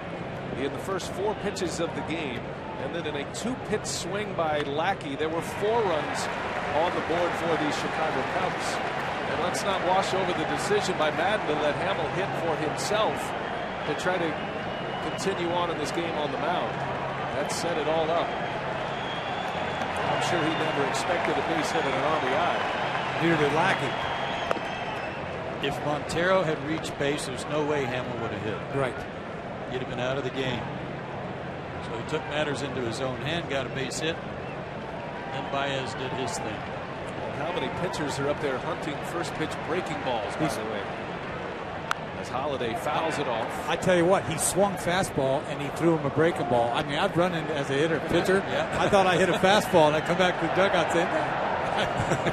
S1: in the first 4 pitches of the game, and then in a 2-pitch swing by Lackey, there were 4 runs on the board for the Chicago Cubs. And let's not wash over the decision by Madden to let Hamill hit for himself to try to continue on in this game on the mound. That set it all up. I'm sure he never expected a base hit and an RBI.
S3: Neither did Lackey.
S2: If Montero had reached base, there's no way Hamill would have hit.
S3: Right.
S2: He'd have been out of the game. So he took matters into his own hand, got a base hit, and Baez did his thing.
S1: Well, how many pitchers are up there hunting first pitch breaking balls, by the way? As Holliday fouls it off.
S3: I tell you what, he swung fastball and he threw him a breaking ball. I mean, I've run in as a hitter, pitcher.
S2: Yeah.
S3: I thought I hit a fastball, and I come back to the dugout saying,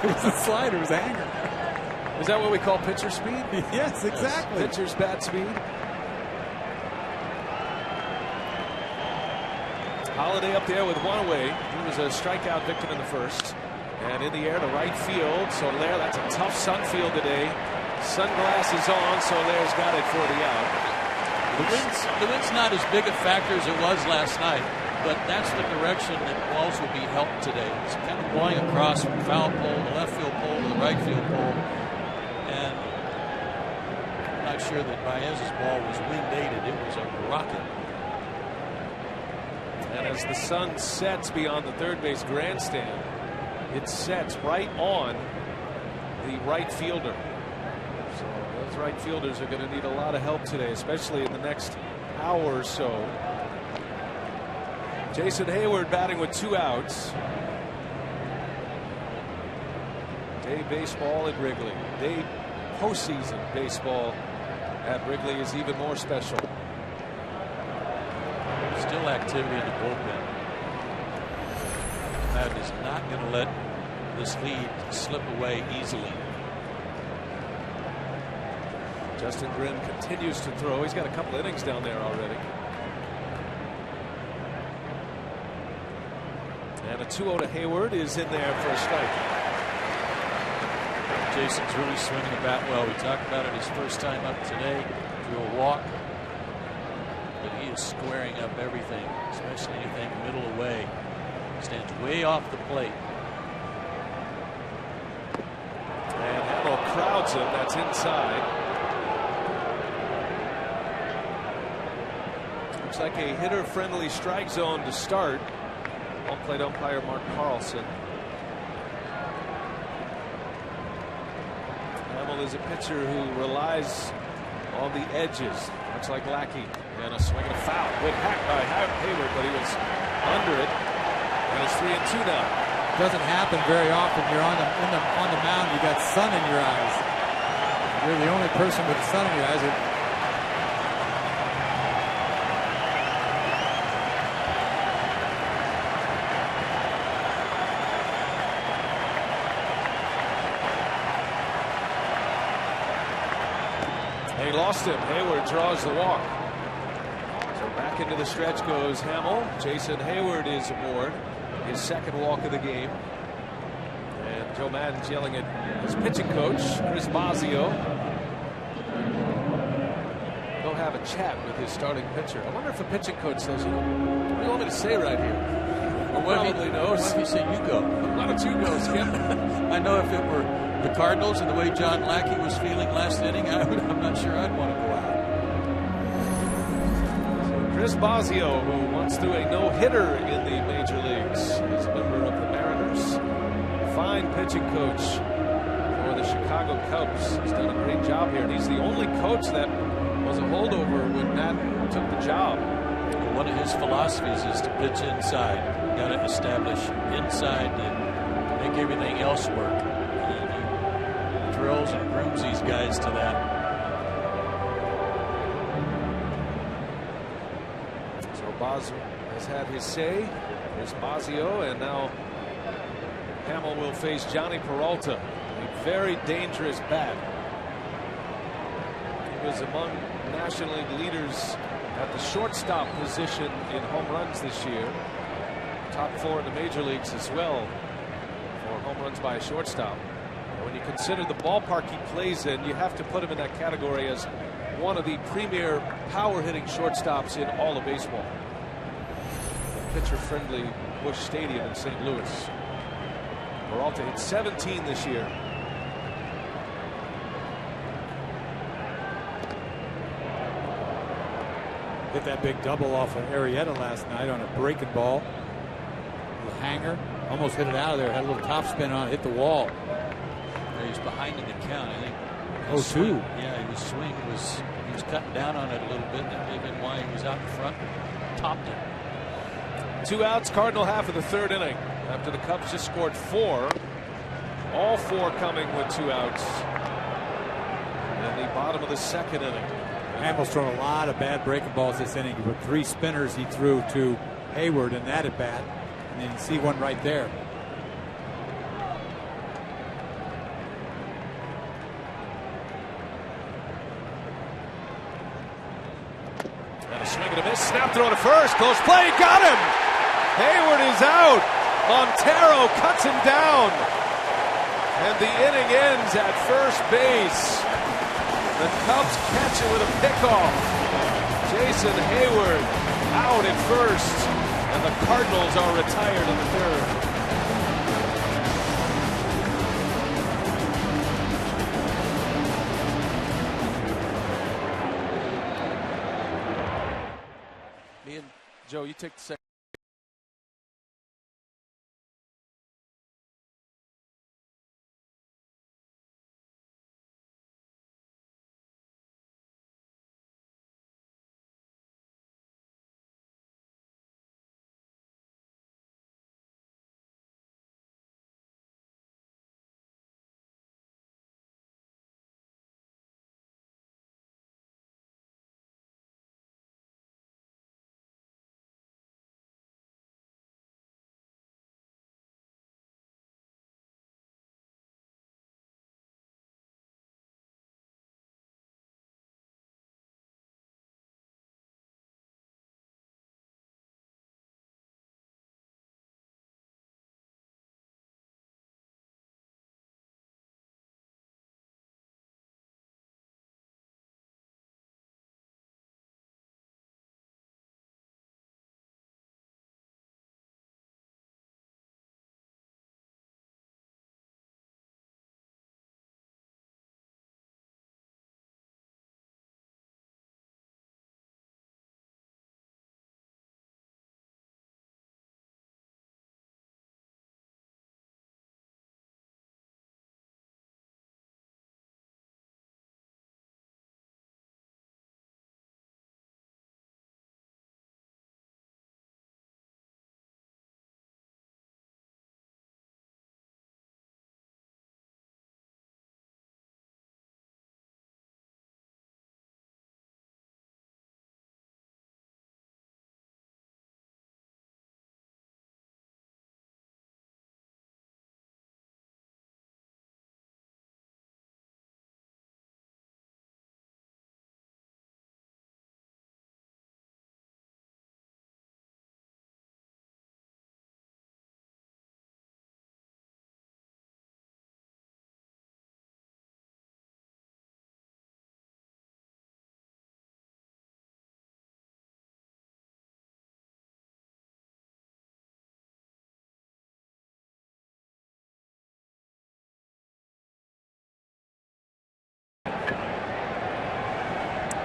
S3: it was a slider, it was anger.
S1: Is that what we call pitcher speed?
S3: Yes, exactly.
S1: Pitcher's bat speed. Holliday up there with 1 away. He was a strikeout victim in the first. And in the air to right field. Soler, that's a tough sun field today. Sunglasses on. Soler's got it for the out.
S2: The wind's not as big a factor as it was last night, but that's the direction that balls will be helped today. It's kind of blowing across from foul pole, the left field pole to the right field pole. And I'm not sure that Baez's ball was wind aided. It was a rocket.
S1: And as the sun sets beyond the third base grandstand, it sets right on the right fielder. So those right fielders are going to need a lot of help today, especially in the next hour or so. Jason Hayward batting with 2 outs. Day baseball at Wrigley. Day postseason baseball at Wrigley is even more special.
S2: Still activity in the bullpen. Madden is not going to let this lead slip away easily.
S1: Justin Grin continues to throw. He's got a couple innings down there already. And a 2-0 to Hayward is in there for a strike.
S2: Jason's really swinging the bat well. We talked about it his first time up today. Drew a walk. But he is squaring up everything, especially anything middle away. Stands way off the plate.
S1: And Hamill crowds him. That's inside. Looks like a hitter-friendly strike zone to start. Home-plate umpire Mark Carlson. Hamill is a pitcher who relies on the edges, much like Lackey. And a swing and a foul. Good hack by Hayward, but he was under it. And it's 3-2 now.
S3: Doesn't happen very often. You're on the mound. You got sun in your eyes. You're the only person with sun in your eyes.
S1: lost him. Hayward draws the walk. So back into the stretch goes Hamill. Jason Hayward is aboard. His second walk of the game. And Joe Maddon's yelling at his pitching coach, Chris Bosio. He'll have a chat with his starting pitcher. I wonder if the pitching coach says, what do you want me to say right here? Or probably knows.
S2: What if you say you go?
S1: Why don't you go, Skip?
S2: I know if it were the Cardinals and the way John Lackey was feeling last inning, I'm not sure I'd want to go out.
S1: So Chris Bosio, who once threw a no-hitter in the major leagues, is a member of the Mariners. Fine pitching coach for the Chicago Cubs. He's done a great job here, and he's the only coach that was a holdover when Madden took the job.
S2: One of his philosophies is to pitch inside. You got to establish inside to make everything else work. He drills and grooms these guys to that.
S1: So Bosio has had his say. There's Bosio, and now Hamill will face Johnny Peralta, a very dangerous bat. He was among National League leaders at the shortstop position in home runs this year. Top 4 in the major leagues as well for home runs by a shortstop. And when you consider the ballpark he plays in, you have to put him in that category as one of the premier power hitting shortstops in all of baseball. Pitcher friendly Busch Stadium in St. Louis. Peralta hit 17 this year.
S3: Hit that big double off of Arrieta last night on a breaking ball. The hanger. Almost hit it out of there. Had a little top spin on it. Hit the wall.
S2: Yeah, he's behind in the count. I think.
S3: Two.
S2: Yeah, he was cutting down on it a little bit. That may have been why he was out in front. Topped it.
S1: 2 outs, Cardinal half of the 3rd inning. After the Cubs just scored 4. All 4 coming with 2 outs. In the bottom of the 2nd inning.
S3: Hamill's thrown a lot of bad breaking balls this inning. With 3 spinners he threw to Hayward in that at bat. And then you see one right there.
S1: And a swing and a miss. Snap throw to first. Close play. Got him. Hayward is out. Montero cuts him down. And the inning ends at first base. The Cubs catch it with a pickoff. Jason Hayward out at first. And the Cardinals are retired in the 3rd. Me and Joe, you take the second.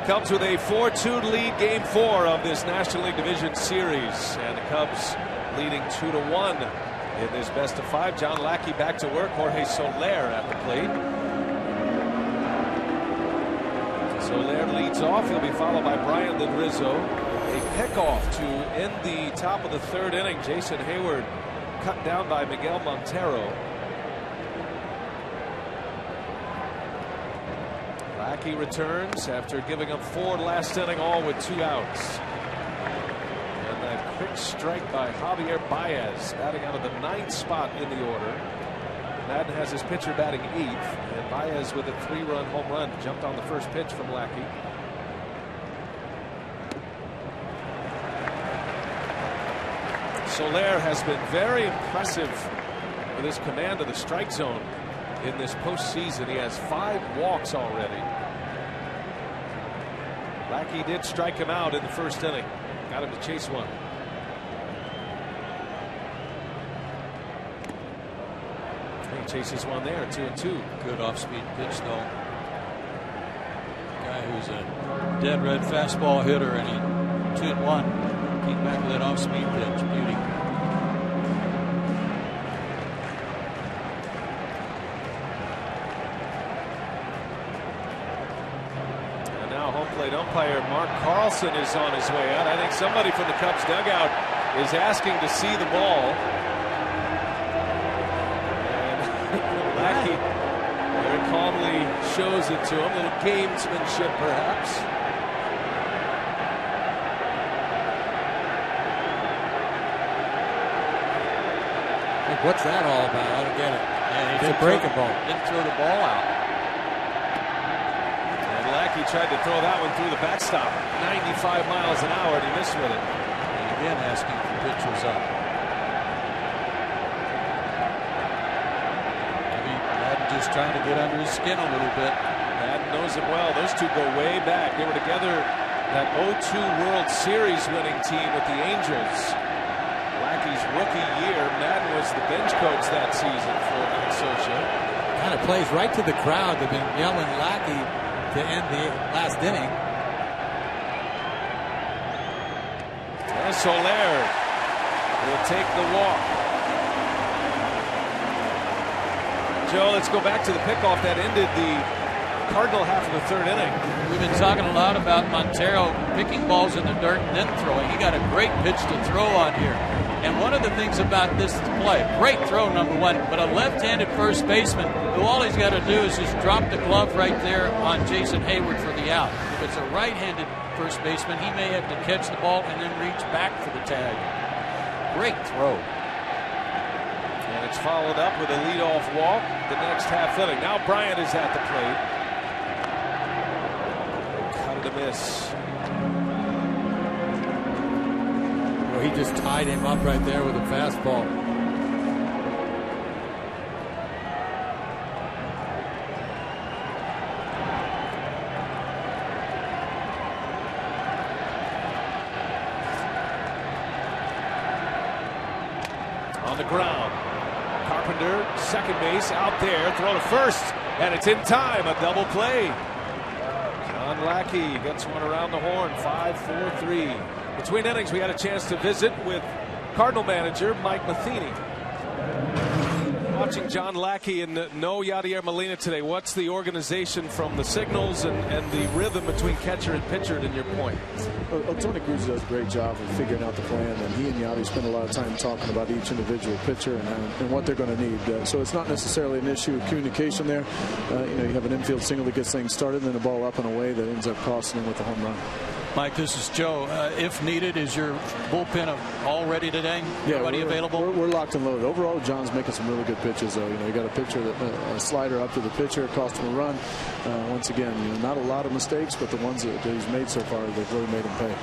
S1: Cubs with a 4-2 lead, game 4 of this National League Division Series, and the Cubs leading 2-1 in this best of 5. John Lackey back to work. Jorge Soler at the plate. Soler leads off. He'll be followed by Bryant then Rizzo. A pickoff to end the top of the 3rd inning. Jason Hayward cut down by Miguel Montero. Lackey returns after giving up 4 last inning, all with 2 outs. And that quick strike by Javier Baez, batting out of the 9th spot in the order. Madden has his pitcher batting 8th, and Baez with a 3-run home run jumped on the first pitch from Lackey. Soler has been very impressive with his command of the strike zone in this postseason. He has 5 walks already. Lackey did strike him out in the 1st inning. Got him to chase one. He chases one there, 2-2.
S2: Good off-speed pitch, though. Guy who's a dead red fastball hitter, and he 2-1. Came back with that off-speed pitch. Beauty.
S1: And now home plate umpire Mark Carlson is on his way out. I think somebody from the Cubs dugout is asking to see the ball. Lackey very calmly shows it to him. A little gamesmanship, perhaps.
S3: What's that all about? I don't get it.
S2: Yeah,
S3: it's a breaking ball.
S2: Didn't throw the ball out.
S1: And Lackey tried to throw that one through the backstop. 95 miles an hour, and he missed with it.
S2: And again, asking for pitchers up. Just trying to get under his skin a little bit.
S1: Madden knows it well. Those two go way back. They were together that 0-2 World Series winning team with the Angels. Lackey's rookie year. Madden was the bench coach that season for Minnesota.
S3: Kind of plays right to the crowd. They've been yelling Lackey to end the last inning.
S1: And Soler will take the walk. Joe, let's go back to the pickoff that ended the Cardinal half of the 3rd inning.
S2: We've been talking a lot about Montero picking balls in the dirt and then throwing. He got a great pitch to throw on here. And one of the things about this play, great throw, number 1, but a left-handed first baseman who all he's got to do is just drop the glove right there on Jason Hayward for the out. If it's a right-handed first baseman, he may have to catch the ball and then reach back for the tag. Great throw.
S1: And it's followed up with a leadoff walk the next half inning. Now Bryant is at the plate. Cut it a miss.
S3: Well, he just tied him up right there with a fastball.
S1: On the ground. Carpenter, second base, out there, throw to first, and it's in time, a double play. John Lackey gets one around the horn, 5-4-3. Between innings, we had a chance to visit with Cardinal manager Mike Matheny. Watching John Lackey and no Yadier Molina today, what's the organization from the signals and the rhythm between catcher and pitcher, in your point?
S6: Well, Tony Cruz does a great job of figuring out the plan, and he and Yadi spend a lot of time talking about each individual pitcher and what they're going to need. So it's not necessarily an issue of communication there. You have an infield single that gets things started, and then a ball up and away that ends up costing him with a home run.
S2: Mike, this is Joe. If needed, is your bullpen all ready today?
S6: Yeah,
S2: everybody available?
S6: We're locked and loaded. Overall, John's making some really good pitches, though. You got a pitcher, a slider up to the pitcher, cost him a run. Once again, not a lot of mistakes, but the ones that he's made so far, they've really made him pay.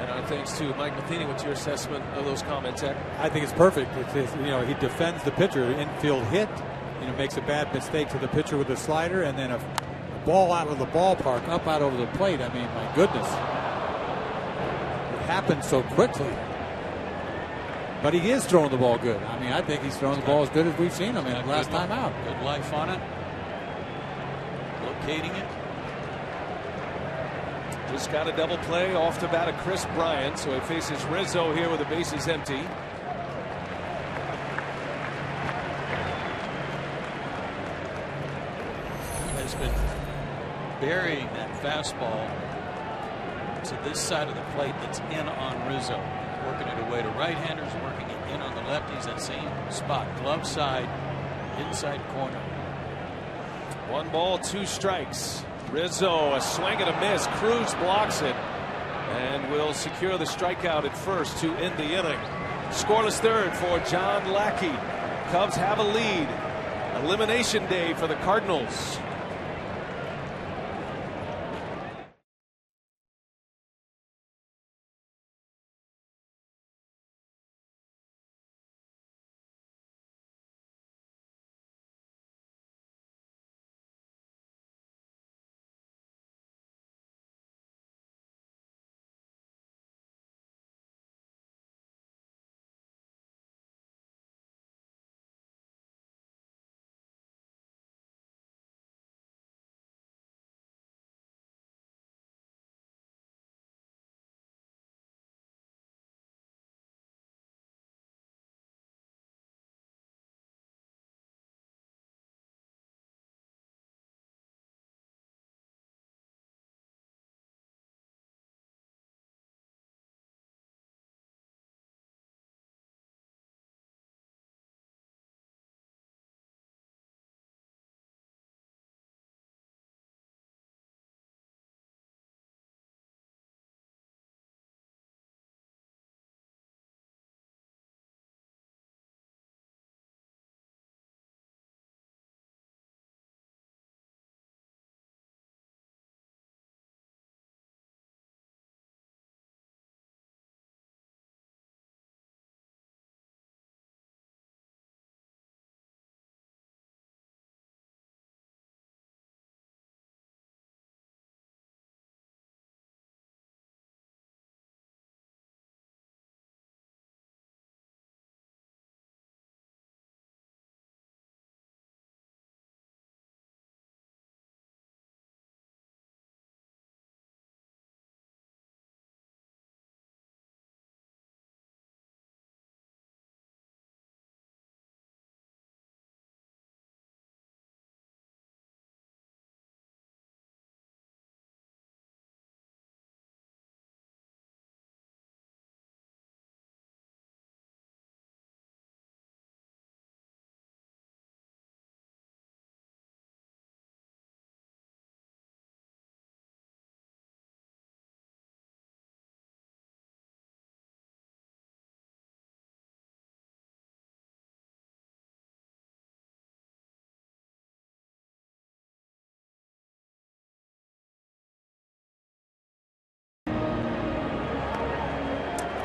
S1: And our thanks to Mike Matheny. What's your assessment of those comments, Ed?
S3: I think it's perfect. He defends the pitcher, infield hit, makes a bad mistake to the pitcher with a slider, and then a ball out of the ballpark, up out over the plate. I mean, my goodness. It happened so quickly. But he is throwing the ball good. I mean, I think he's throwing the ball as good as we've seen him in last time out.
S2: Good life on it. Locating it.
S1: Just got a double play off the bat of Chris Bryant, so he faces Rizzo here with the bases empty.
S2: Has been burying that fastball to this side of the plate that's in on Rizzo. Working it away to right-handers, working it in on the lefties. That same spot, glove side, inside corner.
S1: 1 ball, 2 strikes. Rizzo, a swing and a miss. Cruz blocks it and will secure the strikeout at first to end the inning. Scoreless third for John Lackey. Cubs have a lead. Elimination day for the Cardinals.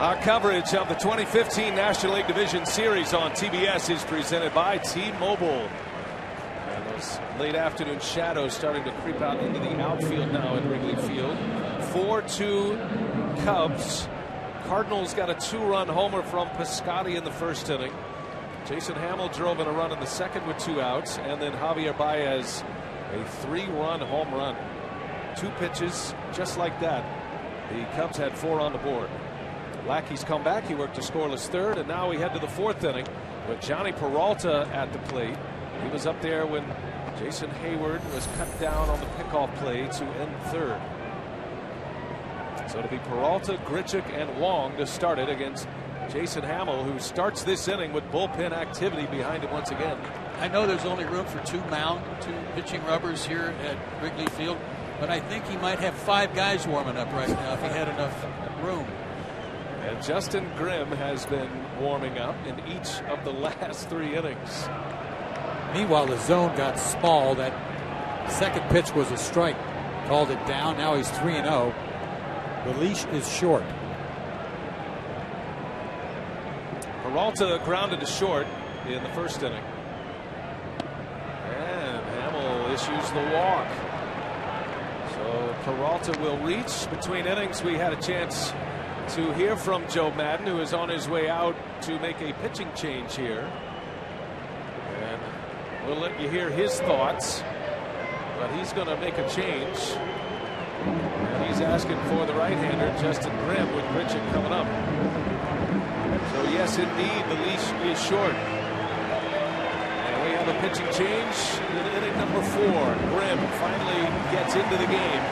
S1: Our coverage of the 2015 National League Division Series on TBS is presented by T-Mobile. And those late afternoon shadows starting to creep out into the outfield now at Wrigley Field. 4-2 Cubs. Cardinals got a 2-run homer from Piscotty in the first inning. Jason Hamill drove in a run in the second with 2 outs, and then Javier Baez a 3-run home run. 2 pitches just like that. The Cubs had 4 on the board. Lackey's come back. He worked a scoreless third, and now we head to the 4th inning with Johnny Peralta at the plate. He was up there when Jason Hayward was cut down on the pickoff play to end third. So it'll be Peralta, Grichuk, and Wong to start it against Jason Hamill, who starts this inning with bullpen activity behind him once again.
S2: I know there's only room for 2 pitching rubbers here at Wrigley Field, but I think he might have 5 guys warming up right now if he had enough room.
S1: And Justin Grimm has been warming up in each of the last 3 innings.
S3: Meanwhile, the zone got small. That second pitch was a strike. Called it down. Now he's 3-0. The leash is short.
S1: Peralta grounded to short in the first inning. And Hamill issues the walk. So Peralta will reach. Between innings, we had a chance to hear from Joe Madden, who is on his way out to make a pitching change here. And we'll let you hear his thoughts. But he's going to make a change. And he's asking for the right-hander, Justin Grimm, with Grichuk coming up. So yes, indeed, the leash is short. And we have a pitching change in inning number 4. Grimm finally gets into the game.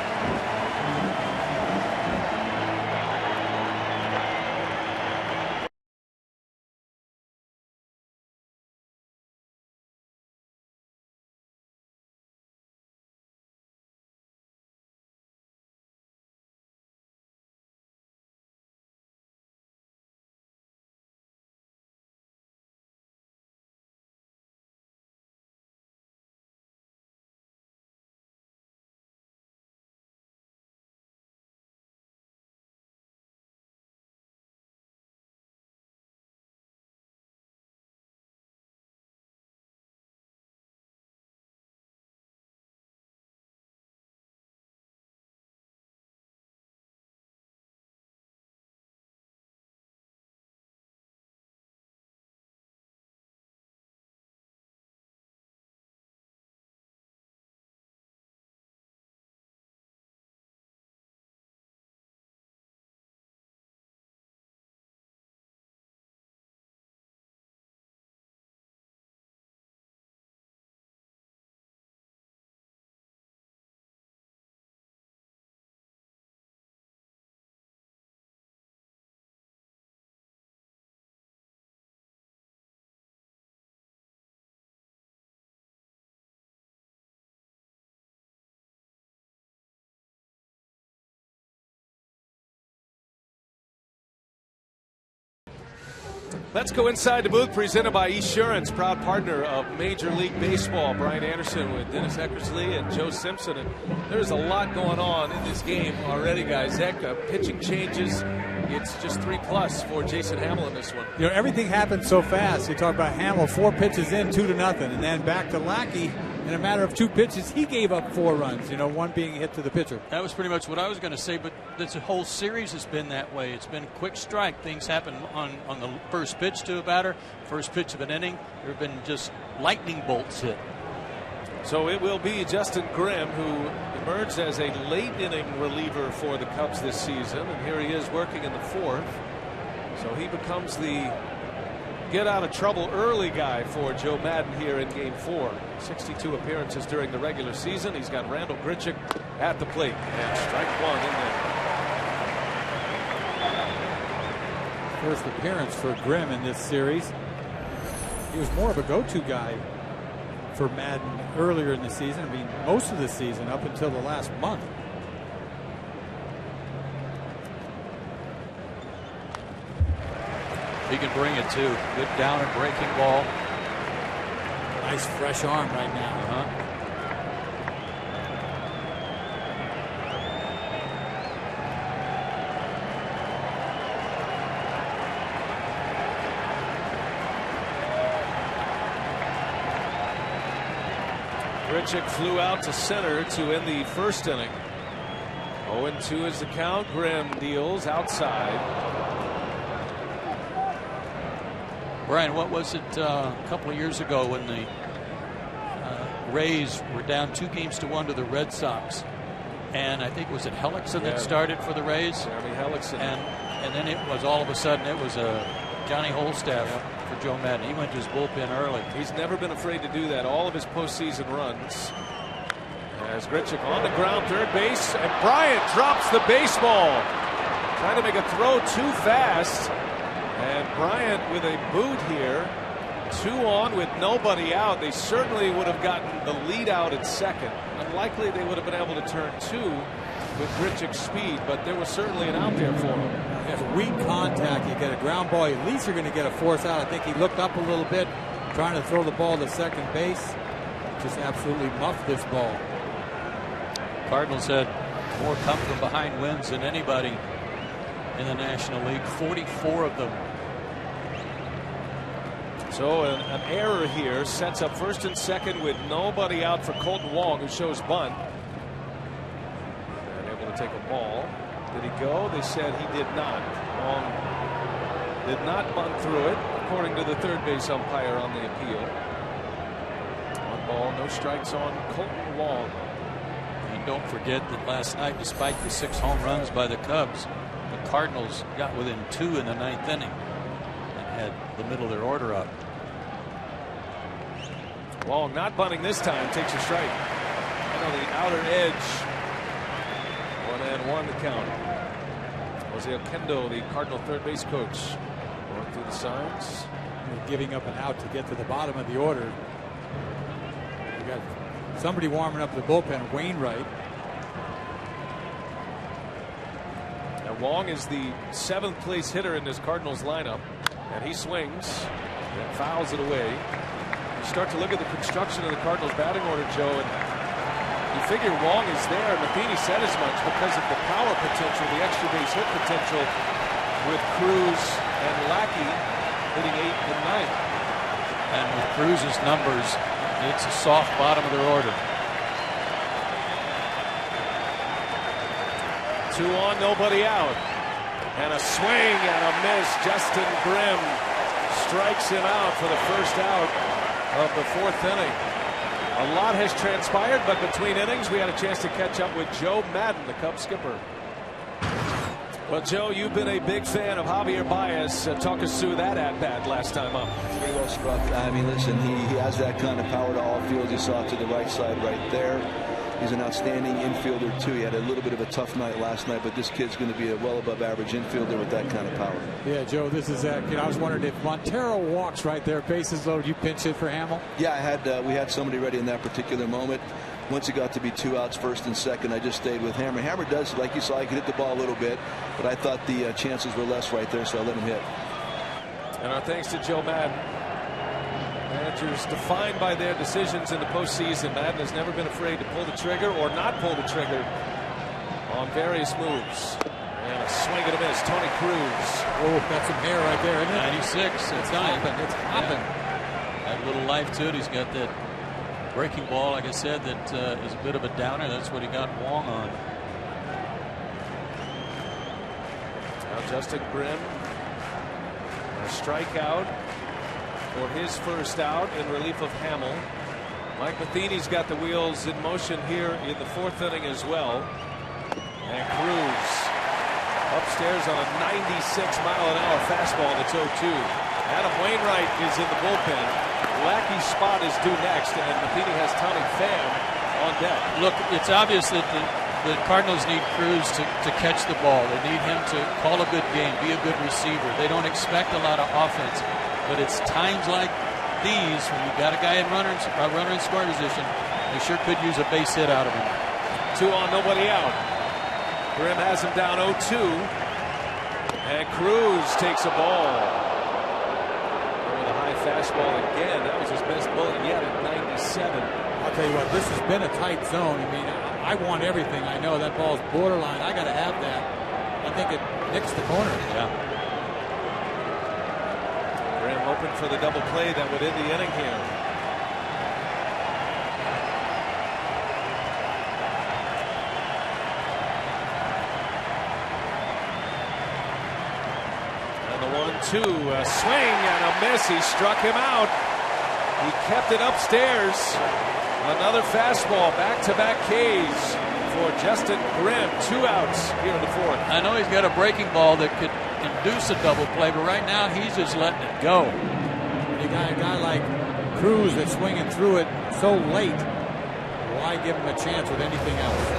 S1: Let's go inside the booth, presented by Esurance, proud partner of Major League Baseball. Brian Anderson with Dennis Eckersley and Joe Simpson. And there's a lot going on in this game already, guys. Heck, pitching changes. It's just 3+ for Jason Hamill in this one.
S3: You know, everything happened so fast. You talk about Hamill, 4 pitches in, 2-0, and then back to Lackey. In a matter of 2 pitches, he gave up 4 runs, you know, 1 being hit to the pitcher.
S2: That was pretty much what I was going to say, but this whole series has been that way. It's been quick strike. Things happen on the first pitch to a batter, first pitch of an inning. There have been just lightning bolts hit.
S1: So it will be Justin Grimm, who emerged as a late inning reliever for the Cubs this season, and here he is working in the 4th. So he becomes the get out of trouble early guy for Joe Madden here in game 4. 62 appearances during the regular season. He's got Randall Grichuk at the plate, and strike 1 in there.
S3: First appearance for Grimm in this series. He was more of a go-to guy for Madden earlier in the season. I mean, most of the season up until the last month.
S2: He can bring it too. Good down and breaking ball.
S3: Nice fresh arm right now.
S1: Grichuk flew out to center to end the first inning. 0-2 is the count. Grimm deals outside.
S2: Brian, what was it a couple of years ago when the Rays were down 2-1 to the Red Sox, and I think was it Hellickson that started for the Rays?
S1: Jeremy Hellickson.
S2: And then it was all of a sudden it was Johnny Holstaff for Joe Madden. He went to his bullpen early.
S1: He's never been afraid to do that. All of his postseason runs. As Grichuk on the ground, third base, and Bryant drops the baseball. Trying to make a throw too fast. And Bryant with a boot here. 2 on with nobody out. They certainly would have gotten the lead out at second. Unlikely they would have been able to turn 2 with Grichuk's speed, but there was certainly an out there for him.
S3: If weak contact, you get a ground ball, at least you're going to get a force out. I think he looked up a little bit, trying to throw the ball to second base. Just absolutely muffed this ball.
S2: Cardinals had more come from behind wins than anybody in the National League, 44 of them.
S1: So an error here sets up first and second with nobody out for Colton Wong, who shows bunt. And able to take a ball. Did he go? They said he did not. Wong did not bunt through it, according to the third base umpire on the appeal. 1 ball, no strikes on Colton Wong.
S2: He And don't forget that last night, despite the 6 home runs by the Cubs, the Cardinals got within 2 in the 9th inning and had the middle of their order up.
S1: Wong not bunting this time, takes a strike. And on the outer edge, 1-1 the count. Jose Oquendo, the Cardinal third base coach, going through the signs.
S3: They're giving up an out to get to the bottom of the order. You got somebody warming up the bullpen, Wainwright.
S1: Now Wong is the 7th place hitter in this Cardinals lineup, and he swings and fouls it away. You start to look at the construction of the Cardinals batting order, Joe, and you figure Wong is there. Matheny said as much because of the power potential, the extra base hit potential with Cruz and Lackey hitting 8th and 9th.
S2: And with Cruz's numbers, it's a soft bottom of their order.
S1: 2 on, nobody out. And a swing and a miss. Justin Grimm strikes him out for the first out of the 4th inning. A lot has transpired, but between innings, we had a chance to catch up with Joe Madden, the Cubs skipper. Well, Joe, you've been a big fan of Javier Baez. Talk us through that at-bat last time up.
S7: Very well struck. I mean, listen, he has that kind of power to all fields. You saw it to the right side right there. He's an outstanding infielder, too. He had a little bit of a tough night last night, but this kid's going to be a well above average infielder with that kind of power.
S3: Yeah, Joe, this is I was wondering if Montero walks right there, bases loaded, you pinch it for Hamill?
S7: Yeah, we had somebody ready in that particular moment. Once it got to be 2 outs, 1st and 2nd, I just stayed with Hammer. Hammer does, like you saw, he could hit the ball a little bit, but I thought the chances were less right there, so I let him hit.
S1: And our thanks to Joe Madden. Managers defined by their decisions in the postseason. Madden has never been afraid to pull the trigger or not pull the trigger on various moves. And a swing and a miss. Tony Cruz.
S3: Oh, that's some hair right there, isn't it?
S2: 96. It's hopping. It's hopping. Had a little life to it. He's got that breaking ball, like I said, that is a bit of a downer. That's what he got Wong on.
S1: Now Justin Grimm, a strikeout for his first out in relief of Hamill. Mike Matheny's got the wheels in motion here in the 4th inning as well. And Cruz upstairs on a 96-mile-an-hour fastball that's 0-2. Adam Wainwright is in the bullpen. Lackey's spot is due next, and Matheny has Tommy Pham on deck.
S2: Look, it's obvious that the Cardinals need Cruz to catch the ball. They need him to call a good game, be a good receiver. They don't expect a lot of offense, but it's times like these when you've got a guy in runner in scoring position, they sure could use a base hit out of him.
S1: 2 on, nobody out. Grimm has him down 0-2, and Cruz takes a ball. Fastball again. That was his best bullet yet at 97.
S3: I'll tell you what, this has been a tight zone. I mean, I want everything. I know that ball's borderline. I got to have that. I think it nicks the corner.
S2: Yeah.
S1: Graham open for the double play that would end the inning here. And the 1-2, a swing and a miss. He struck him out. He kept it upstairs. Another fastball, back-to-back Ks for Justin Grimm. 2 outs here in the 4th.
S2: I know he's got a breaking ball that could induce a double play, but right now he's just letting it go.
S3: You got a guy like Cruz that's swinging through it so late. Why give him a chance with anything else?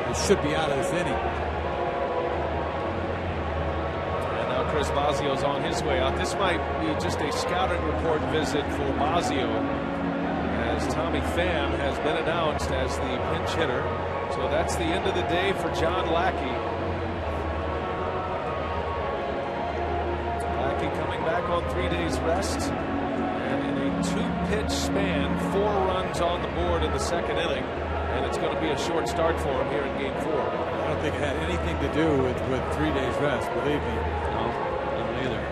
S3: He should be out of this inning.
S1: And now Chris Basio's on his way out. This might be just a scouting report visit for Basio, as Tommy Pham has been announced as the pinch hitter. So that's the end of the day for John Lackey. Lackey coming back on 3 days rest. And in a 2-pitch span, 4 runs on the board in the 2nd inning. And it's going to be a short start for him here in Game 4.
S3: I don't think it had anything to do with 3 days rest, believe me.
S2: No, I don't either.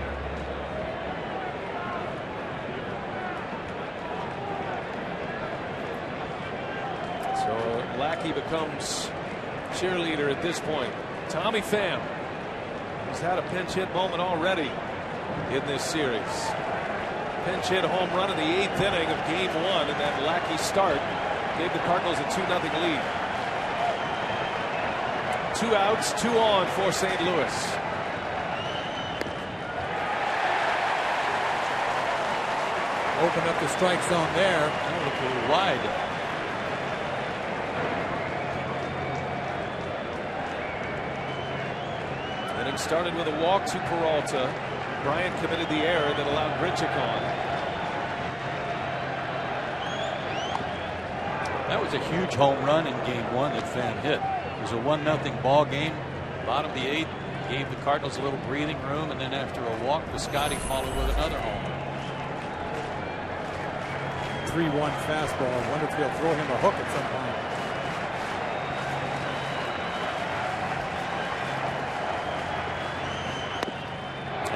S1: So Lackey becomes cheerleader at this point. Tommy Pham has had a pinch hit moment already in this series. Pinch hit home run in the 8th inning of Game 1, and that Lackey start gave the Cardinals a 2-0 lead. 2 outs, 2 on for St. Louis.
S3: Open up the strike zone there.
S2: That looked a little wide.
S1: Inning started with a walk to Peralta. Bryant committed the error that allowed Grichuk on.
S2: That was a huge home run in Game 1 that Fan hit. It was a 1-0 ball game. Bottom of the 8th, gave the Cardinals a little breathing room, and then after a walk, Piscotty followed with another home run.
S3: 3-1 fastball. I wonder if he'll throw him a hook at some point.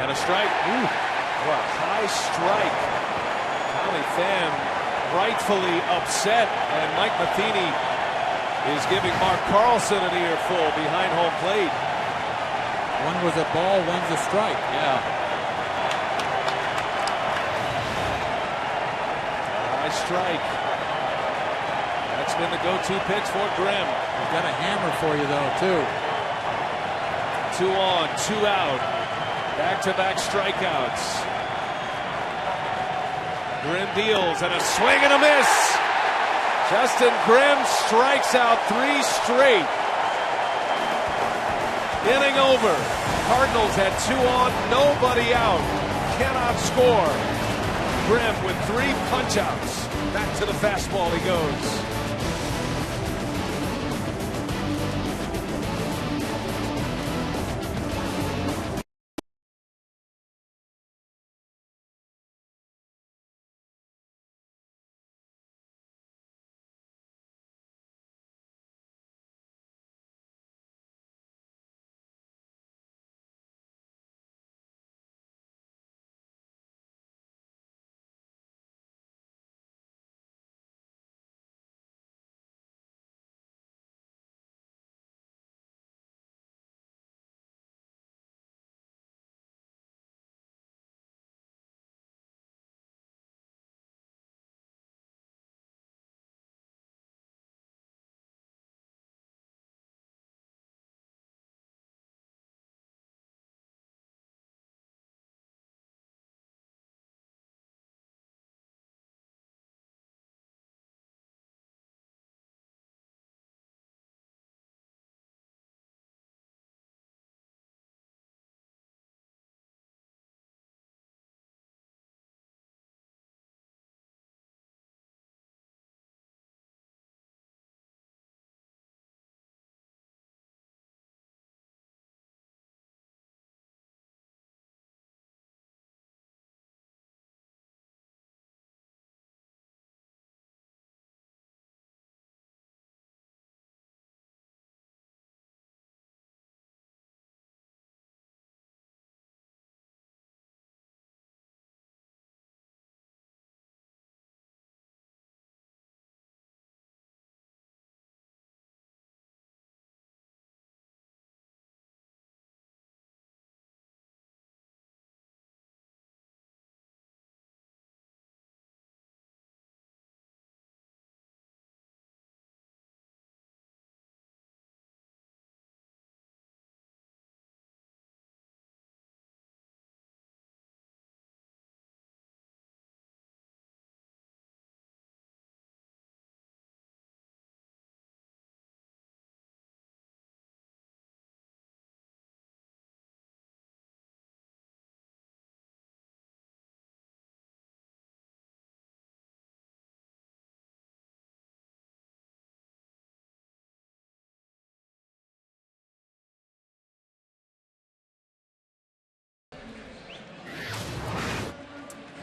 S1: And a strike. Ooh, what a high strike. Tommy Pham rightfully upset, and Mike Matheny is giving Mark Carlson an earful behind home plate.
S3: One was a ball, one's a strike.
S2: Yeah.
S1: Strike. That's been the go-to pitch for Grimm.
S3: He's got a hammer for you though too.
S1: 2 on, 2 out. Back-to-back strikeouts. Grimm deals and a swing and a miss. Justin Grimm strikes out 3 straight. Inning over. Cardinals had 2 on, nobody out. Cannot score. Grimm with 3 punch-outs. Back to the fastball he goes.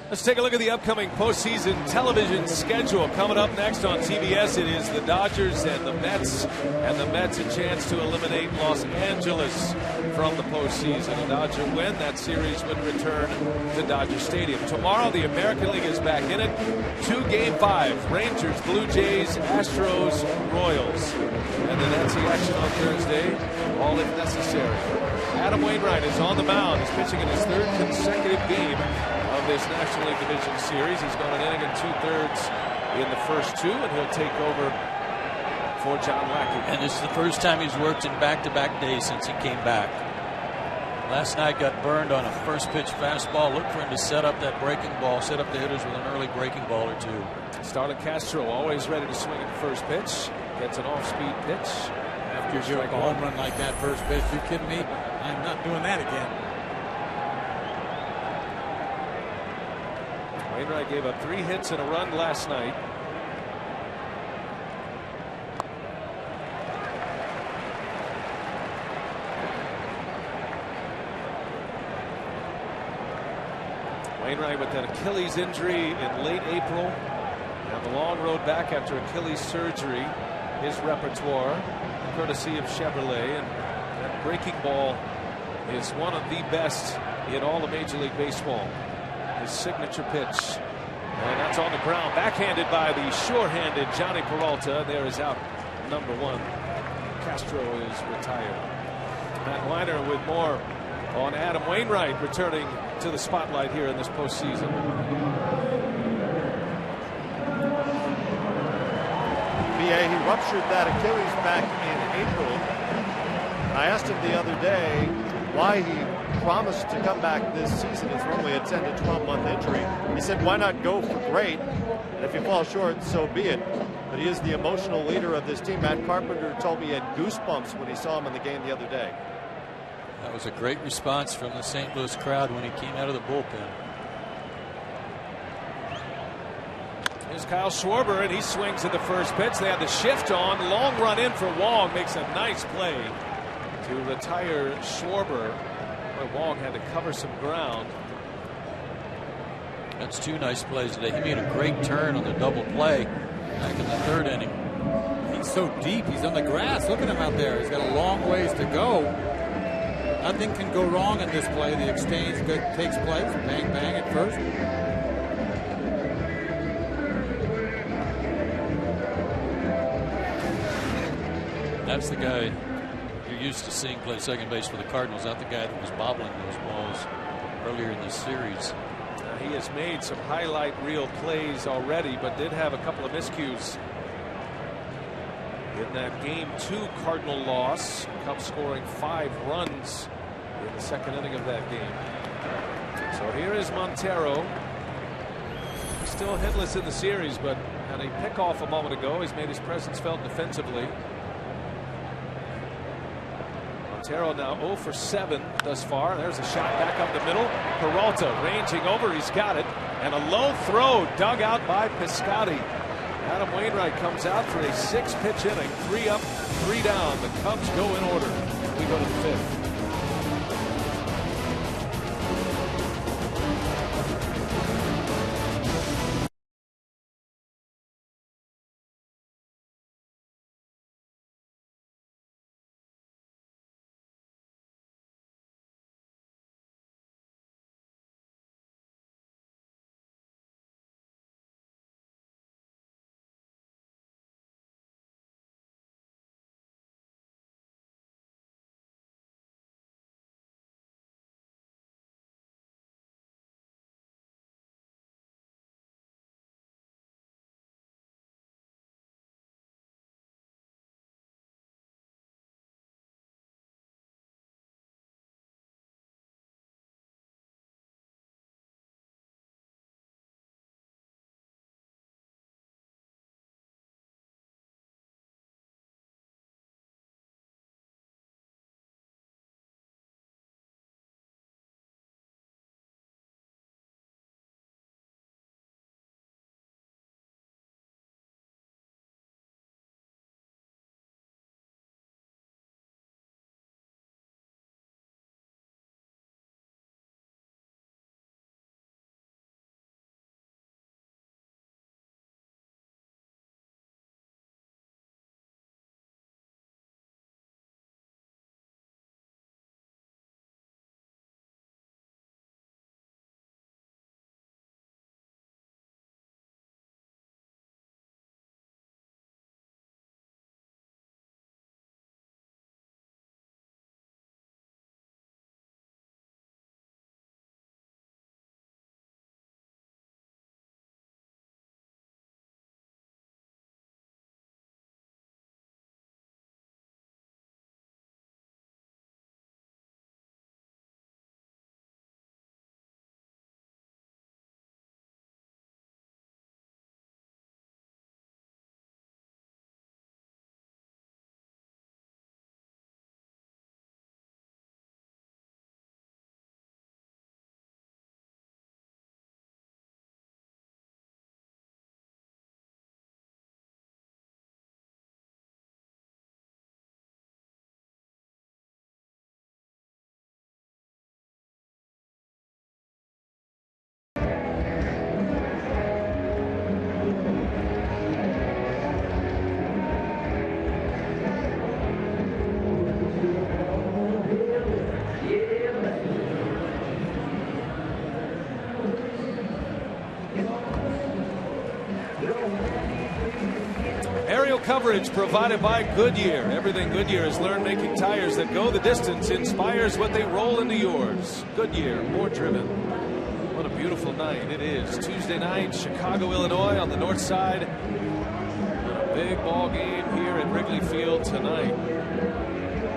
S1: Let's take a look at the upcoming postseason television schedule. Coming up next on TBS, it is the Dodgers and the Mets. And the Mets a chance to eliminate Los Angeles from the postseason. A Dodger win, that series would return to Dodger Stadium. Tomorrow, the American League is back in it. 2 Game 5, Rangers, Blue Jays, Astros, Royals. And then that's the action on Thursday, all if necessary. Adam Wainwright is on the mound. He's pitching in his 3rd consecutive game of this National League Division Series. He's gone an inning and 2/3 in the first 2, and he'll take over for John Lackey.
S2: And this is the first time he's worked in back-to-back days since he came back. Last night got burned on a first pitch fastball. Look for him to set up that breaking ball, set up the hitters with an early breaking ball or two.
S1: Starlin Castro always ready to swing at the first pitch. Gets an off-speed pitch.
S3: After you give a home run like that first pitch, you kidding me? I'm not doing that again.
S1: Wainwright gave up 3 hits and a run last night. Wainwright with that Achilles injury in late April. Now the long road back after Achilles surgery. His repertoire, courtesy of Chevrolet, and that breaking ball is one of the best in all of Major League Baseball. His signature pitch, and that's on the ground, backhanded by the sure-handed Johnny Peralta. There is out number 1. Castro is retired. Matt Weiner with more on Adam Wainwright returning to the spotlight here in this postseason.
S4: He ruptured that Achilles back in April. I asked him the other day why he promised to come back this season. It's normally a 10 to 12 month injury. He said, why not go for great? And if you fall short, so be it. But he is the emotional leader of this team. Matt Carpenter told me he had goosebumps when he saw him in the game the other day.
S2: That was a great response from the St. Louis crowd when he came out of the bullpen.
S1: Here's Kyle Schwarber, and he swings at the first pitch. They have the shift on. Long run in for Wong. Makes a nice play to retire Schwarber. Boy, Wong had to cover some ground.
S2: That's 2 nice plays today. He made a great turn on the double play back in the 3rd inning.
S3: He's so deep. He's on the grass. Look at him out there. He's got a long ways to go. Nothing can go wrong in this play. The exchange takes place. Bang, bang at first.
S2: That's the guy you're used to seeing play second base for the Cardinals, not the guy that was bobbling those balls earlier in this series.
S1: He has made some highlight reel plays already, but did have a couple of miscues in that Game 2 Cardinal loss. Cubs scoring 5 runs in the 2nd inning of that game. So here is Montero. He's still hitless in the series, but had a pickoff a moment ago. He's made his presence felt defensively. Montero now 0 for 7 thus far. There's a shot back up the middle. Peralta ranging over. He's got it. And a low throw dug out by Piscotty. Adam Wainwright comes out for a 6-pitch inning. 3 up, 3 down. The Cubs go in order. We go to the 5th. coverage provided by Goodyear. Everything Goodyear has learned making tires that go the distance inspires what they roll into yours. Goodyear, more driven. What a beautiful night it is. Tuesday night, Chicago, Illinois on the north side. A big ball game here at Wrigley Field tonight.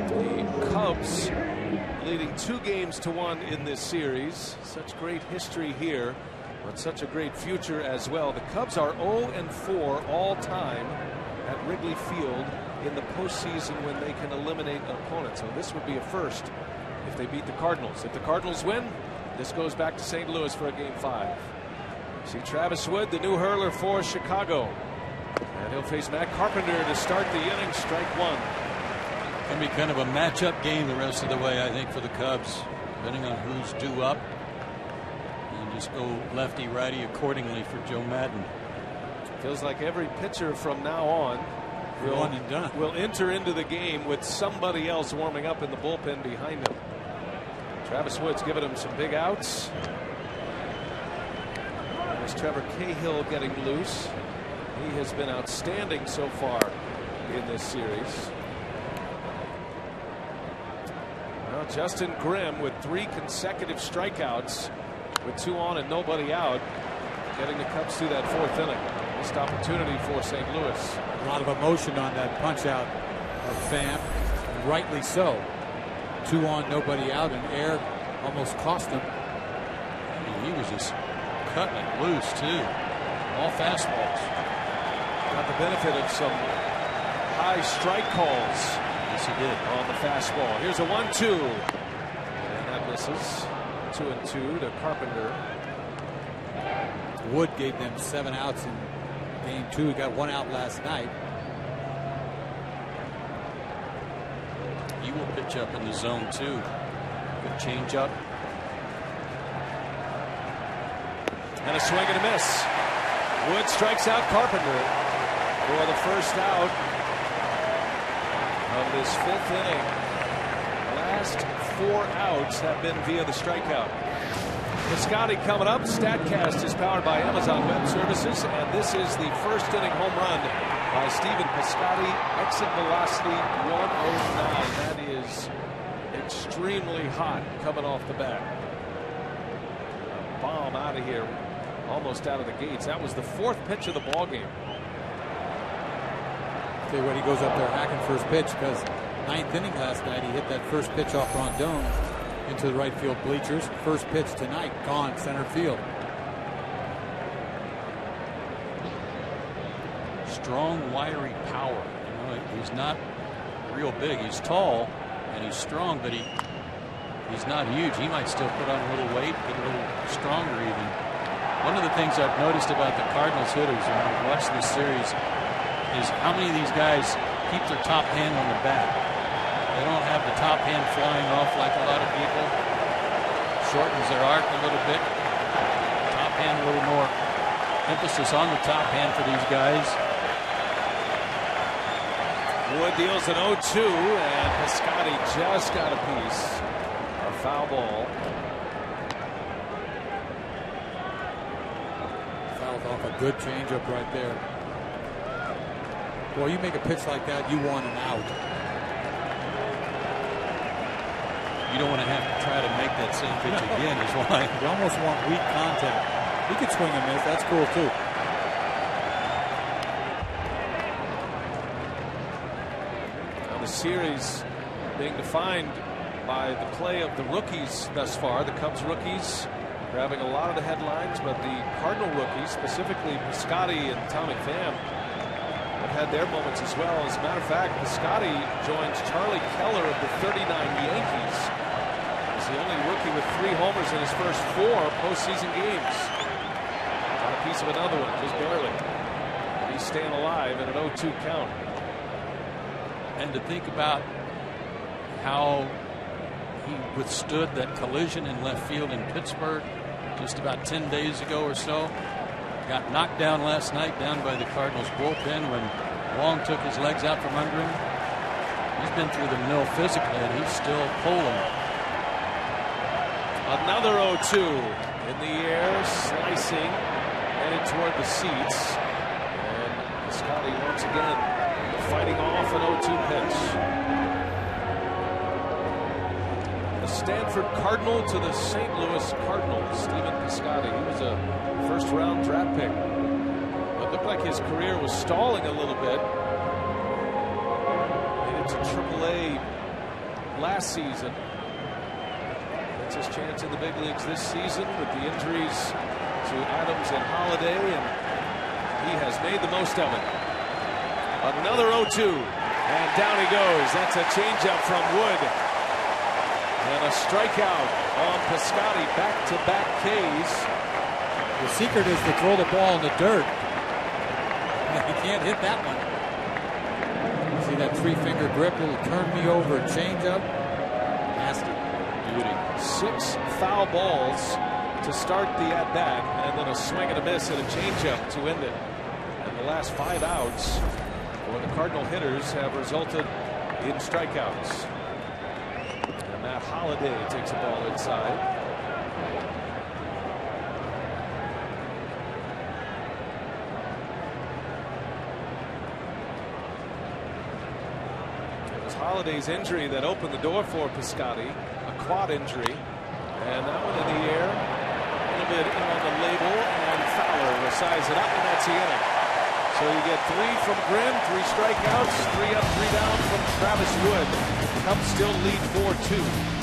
S1: The Cubs leading 2-1 in this series. Such great history here, but such a great future as well. The Cubs are 0-4 all time at Wrigley Field in the postseason when they can eliminate an opponent. So this would be a first if they beat the Cardinals. If the Cardinals win, this goes back to St. Louis for a Game 5. See Travis Wood, the new hurler for Chicago. And he'll face Matt Carpenter to start the inning. Strike one.
S2: Can be kind of a matchup game the rest of the way, I think, for the Cubs, depending on who's due up. And just go lefty righty accordingly for Joe Madden.
S1: Feels like every pitcher from now on will enter into the game with somebody else warming up in the bullpen behind him. Travis Wood's giving him some big outs. There's Trevor Cahill getting loose. He has been outstanding so far in this series. Well, Justin Grimm with 3 consecutive strikeouts with 2 on and nobody out, getting the Cubs through that 4th inning. Missed opportunity for St. Louis.
S3: A lot of emotion on that punch out of Pham, and rightly so. 2 on, nobody out, and air almost cost him.
S2: He was just cutting it loose too. All fastballs.
S1: Got the benefit of some high strike calls.
S2: Yes, he did.
S1: On the fastball. Here's a 1-2. And that misses. 2-2 to Carpenter.
S3: Wood gave them 7 outs in Game 2. He got 1 out last night.
S2: He will pitch up in the zone too. Good change up.
S1: And a swing and a miss. Wood strikes out Carpenter for the first out of this 5th inning. Last 4 outs have been via the strikeout. Piscotty coming up. StatCast is powered by Amazon Web Services, and this is the first inning home run by Stephen Piscotty. Exit velocity 109. That is extremely hot coming off the bat. Bomb out of here, almost out of the gates. That was the 4th pitch of the ball game.
S3: Tell you what, he goes up there hacking first pitch, because 9th inning last night he hit that first pitch off Rondon into the right field bleachers. First pitch tonight, gone center field.
S2: Strong, wiry power. You know, he's not real big. He's tall and he's strong, but he's not huge. He might still put on a little weight, get a little stronger even. One of the things I've noticed about the Cardinals hitters when I've watched this series is how many of these guys keep their top hand on the bat. They don't have the top hand flying off like a lot of people. Shortens their arc a little bit. Top hand a little more emphasis on the top hand for these guys.
S1: Wood deals an 0-2, and Piscotty just got a piece. A foul ball.
S3: Fouled off a good changeup right there. Boy, you make a pitch like that, you want an out.
S2: You don't want to have to try to make that same pitch again, is why.
S3: You almost want weak contact. He could swing and miss. That's cool too.
S1: Now the series being defined by the play of the rookies thus far. The Cubs rookies grabbing a lot of the headlines, but the Cardinal rookies, specifically Piscotty and Tommy Pham, have had their moments as well. As a matter of fact, Piscotty joins Charlie Keller of the '39 Yankees. He's the only rookie with 3 homers in his first 4 postseason games. Got a piece of another one, just barely. But he's staying alive in an 0-2 count.
S2: And to think about how he withstood that collision in left field in Pittsburgh just about 10 days ago or so. Got knocked down last night, down by the Cardinals bullpen when Wong took his legs out from under him. He's been through the mill physically, and he's still pulling.
S1: Another 0-2 in the air, slicing, headed toward the seats. And Piscotty once again fighting off an 0-2 pitch. The Stanford Cardinal to the St. Louis Cardinals. Stephen Piscotty. He was a first-round draft pick. It looked like his career was stalling a little bit. Made it to AAA last season. That's his chance in the big leagues this season with the injuries to Adams and Holiday, and he has made the most of it. Another 0-2, and down he goes. That's a changeup from Wood. And a strikeout on Piscotty. Back-to-back Ks.
S3: The secret is to throw the ball in the dirt. You can't hit that one. See that three-finger grip, little turn me over changeup. Nasty.
S1: Beauty. 6 foul balls to start the at-bat, and then a swing and a miss and a changeup to end it. And the last 5 outs for the Cardinal hitters have resulted in strikeouts. And Matt Holliday takes a ball inside. Holiday's injury that opened the door for Piscotty, a quad injury, and that one in the air, a little bit in on the label, and Fowler will size it up, and that's the inning. So you get 3 from Grin, 3 strikeouts, 3 up, 3 down from Travis Wood. Cubs still lead 4-2.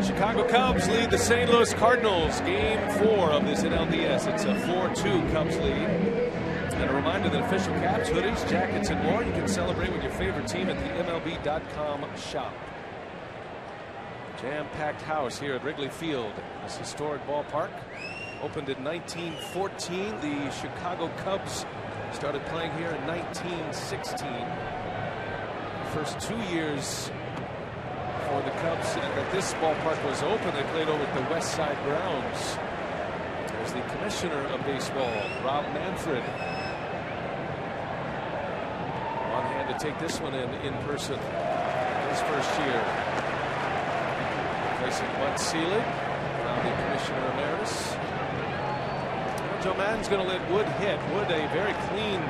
S1: Chicago Cubs lead the St. Louis Cardinals. Game 4 of this NLDS. It's a 4-2 Cubs lead. And a reminder that official caps, hoodies, jackets, and more, you can celebrate with your favorite team at the MLB.com shop. Jam-packed house here at Wrigley Field. This historic ballpark opened in 1914. The Chicago Cubs started playing here in 1916. First 2 years for the Cubs that this ballpark was open, they played over at the West Side grounds. There's the commissioner of baseball, Rob Manfred, on hand to take this one in person his first year. Replacing Bud Selig, the commissioner emeritus. Joe Maddon's going to let Wood hit. Wood a very clean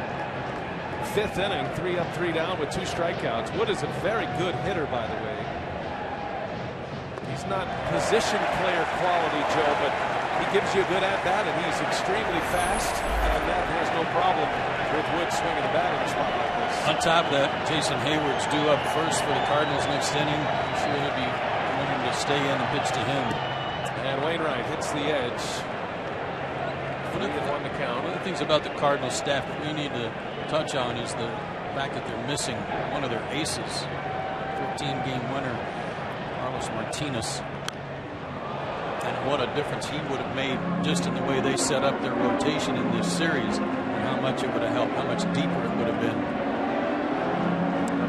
S1: 5th inning, 3 up, 3 down with 2 strikeouts. Wood is a very good hitter, by the way. He's not position player quality, Joe, but he gives you a good at-bat, and he's extremely fast, and that has no problem with Wood swinging the bat in a spot like this.
S2: On top of that, Jason Hayward's due up first for the Cardinals next inning. I'm sure he'll be wanting to stay in and pitch to him.
S1: And Wainwright hits the edge. 3-1 to count.
S2: One of the things about the Cardinals staff that we need to touch on is the fact that they're missing one of their aces. 13-game winner, Carlos Martinez. And what a difference he would have made just in the way they set up their rotation in this series, and how much it would have helped, how much deeper it would have been.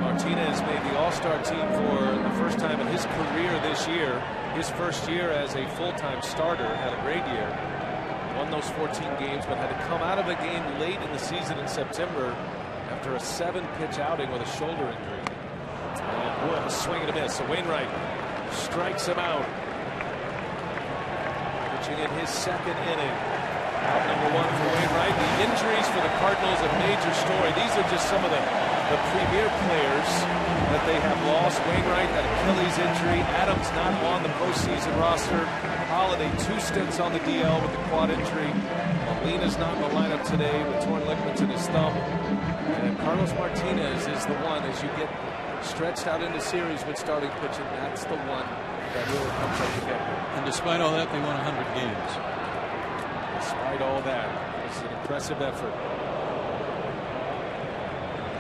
S1: Martinez made the All-Star team for the first time in his career this year. His first year as a full-time starter, had a great year. Won those 14 games, but had to come out of a game late in the season in September after a 7-pitch outing with a shoulder injury. And Wood, a swing and a miss. So Wainwright strikes him out. Pitching in his 2nd inning. Out number 1 for Wainwright. The injuries for the Cardinals, a major story. These are just some of the premier players that they have lost. Wainwright, that Achilles injury. Adams not on the postseason roster. Holiday 2 stints on the DL with the quad injury. Molina's not in the lineup today with torn ligaments in his thumb. And Carlos Martinez is the one, as you get stretched out into series with starting pitching, that's the one that really comes up to get.
S2: And despite all that, they won 100 games.
S1: Despite all that, it's an impressive effort.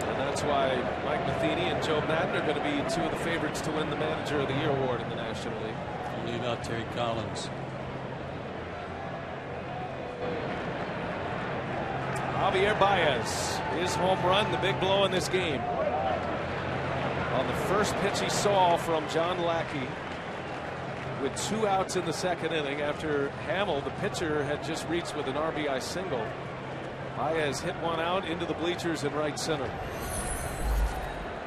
S1: And that's why Mike Matheny and Joe Maddon are going to be 2 of the favorites to win the Manager of the Year award in the National League.
S2: Leave out Terry Collins.
S1: Javier Baez, his home run, the big blow in this game. On the first pitch he saw from John Lackey, with 2 outs in the 2nd inning after Hamill, the pitcher, had just reached with an RBI single. Baez hit one out into the bleachers in right center.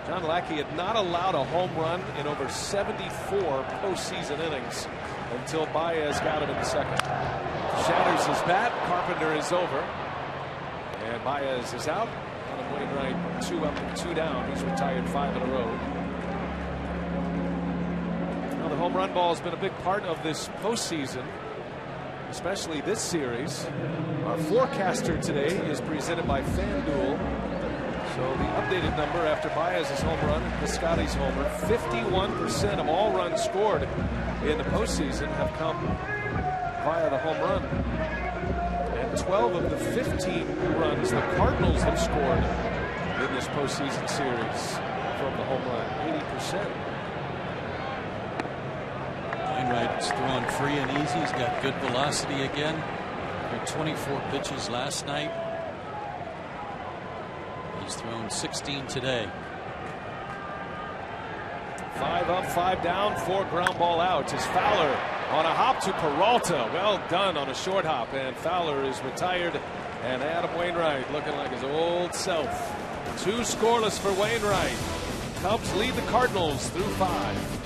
S1: John Lackey had not allowed a home run in over 74 postseason innings until Baez got him in the 2nd. Shatters his bat. Carpenter is over. And Baez is out. Adam Wainwright 2 up and 2 down. He's retired 5 in a row. Now the home run ball has been a big part of this postseason, especially this series. Our forecaster today is presented by FanDuel. So the updated number after Baez's home run and Piscotty's homer, 51% of all runs scored in the postseason have come via the home run. And 12 of the 15 runs the Cardinals have scored in this postseason series from the home run, 80%.
S2: Wainwright's throwing free and easy. He's got good velocity again. There were 24 pitches last night. He's thrown 16 today.
S1: 5 up, 5 down, 4 ground ball outs. As Fowler on a hop to Peralta. Well done on a short hop. And Fowler is retired. And Adam Wainwright looking like his old self. 2 scoreless for Wainwright. Cubs lead the Cardinals through 5.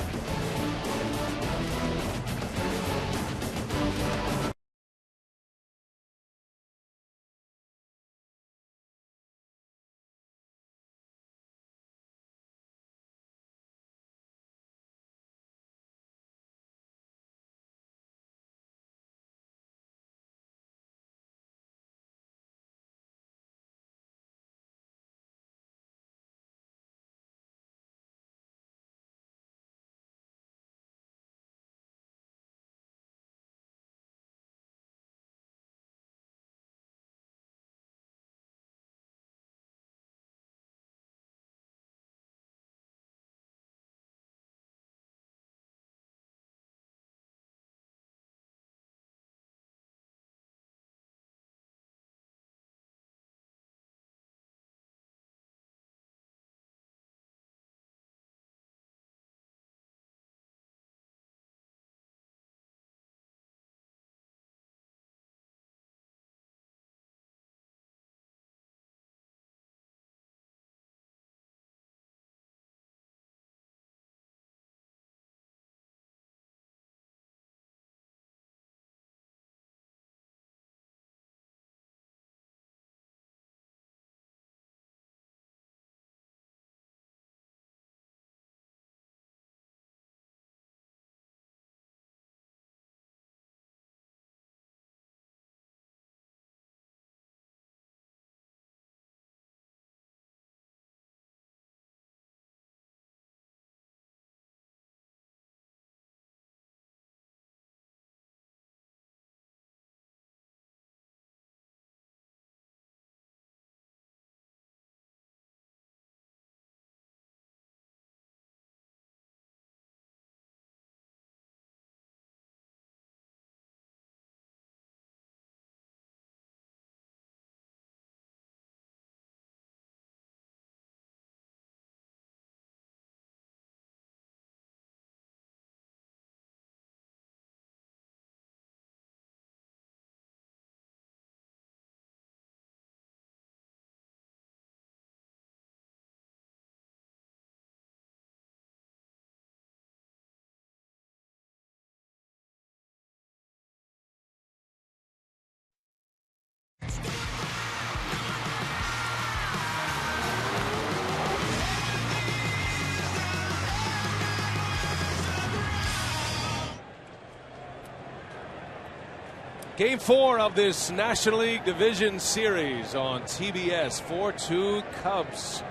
S1: Game 4 of this National League Division Series on TBS. 4-2 Cubs.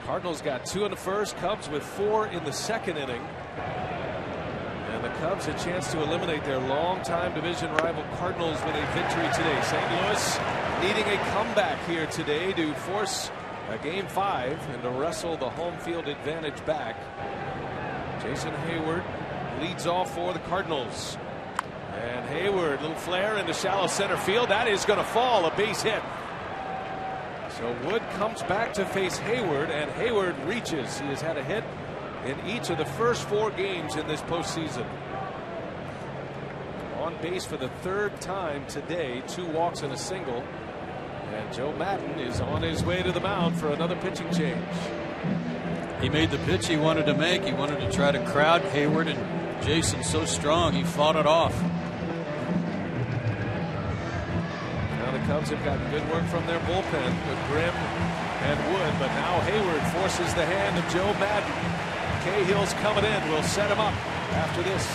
S1: Cardinals got 2 in the first, Cubs with 4 in the second inning. And the Cubs a chance to eliminate their longtime division rival Cardinals with a victory today. St. Louis needing a comeback here today to force a Game 5 and to wrestle the home field advantage back. Jason Hayward leads off for the Cardinals. And Hayward, little flare into shallow center field. That is going to fall, a base hit. So Wood comes back to face Hayward, and Hayward reaches. He has had a hit in each of the first 4 games in this postseason. On base for the 3rd time today, 2 walks and a single. And Joe Maddon is on his way to the mound for another pitching change.
S2: He made the pitch he wanted to make. He wanted to try to crowd Hayward, and Jason's so strong, he fought it off.
S1: Now the Cubs have gotten good work from their bullpen with Grimm and Wood, but now Hayward forces the hand of Joe Maddon. Cahill's coming in. We'll set him up after this.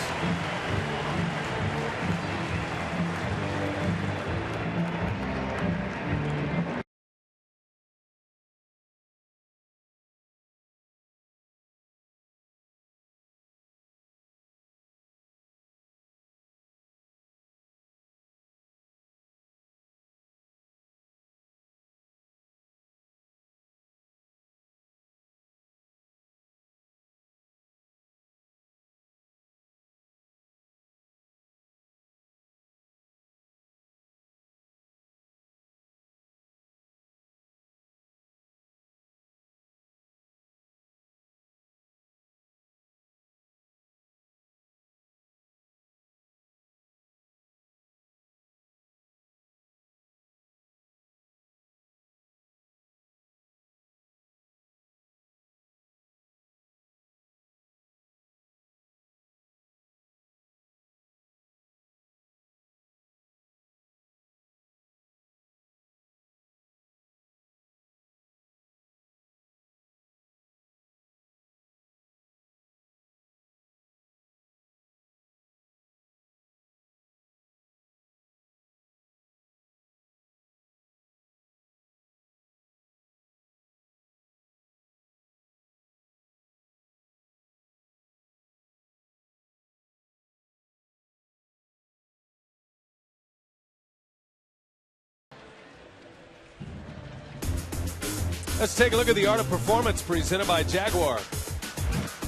S1: Let's take a look at the art of performance presented by Jaguar.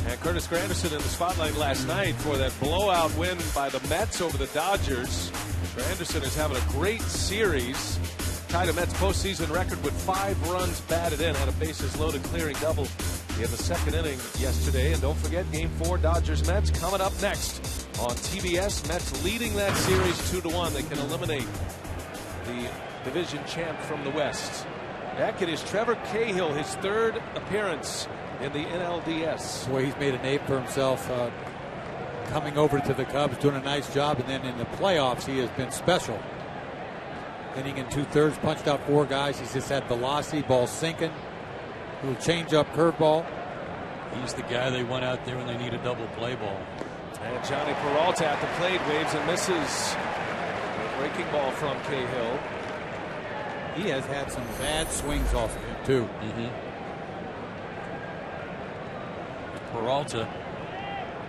S1: And Curtis Granderson in the spotlight last night for that blowout win by the Mets over the Dodgers. Granderson is having a great series. Tied a Mets postseason record with 5 runs batted in. Had a bases loaded clearing double in the second inning yesterday. And don't forget, Game 4 Dodgers-Mets coming up next on TBS. Mets leading that series 2-1. They can eliminate the division champ from the West. Back it is Trevor Cahill, his 3rd appearance in the NLDS.
S3: Boy, he's made a name for himself coming over to the Cubs, doing a nice job, and then in the playoffs he has been special. Inning in 2/3, punched out 4 guys. He's just had velocity, ball sinking, little change-up curveball.
S2: He's the guy they want out there when they need a double play ball.
S1: And Johnny Peralta at the plate, waves and misses. A breaking ball from Cahill.
S3: He has had some bad swings off of him, too.
S2: Peralta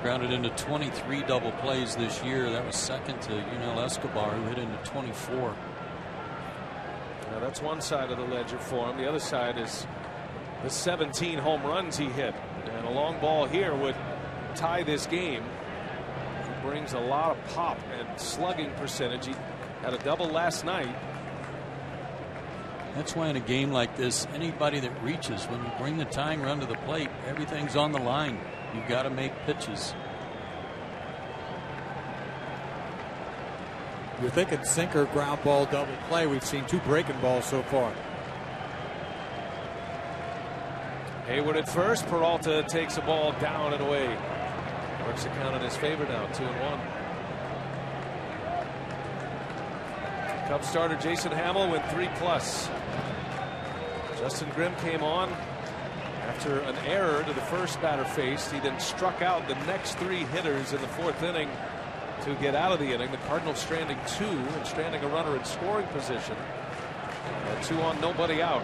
S2: grounded into 23 double plays this year. That was second to Yunel Escobar, who hit into 24.
S1: Now that's one side of the ledger for him. The other side is the 17 home runs he hit. And a long ball here would tie this game. He brings a lot of pop and slugging percentage. He had a double last night.
S2: That's why in a game like this, anybody that reaches, when you bring the tying run to the plate, everything's on the line. You've got to make pitches.
S3: You're thinking sinker, ground ball, double play. We've seen 2 breaking balls so far.
S1: Hayward at first. Peralta takes a ball down and away. Works the count in his favor now, 2-1. Cubs starter Jason Hamill went 3+. Justin Grimm came on after an error to the first batter faced. He then struck out the next 3 hitters in the 4th inning to get out of the inning. The Cardinals stranding 2 and stranding a runner in scoring position. 2 on, nobody out.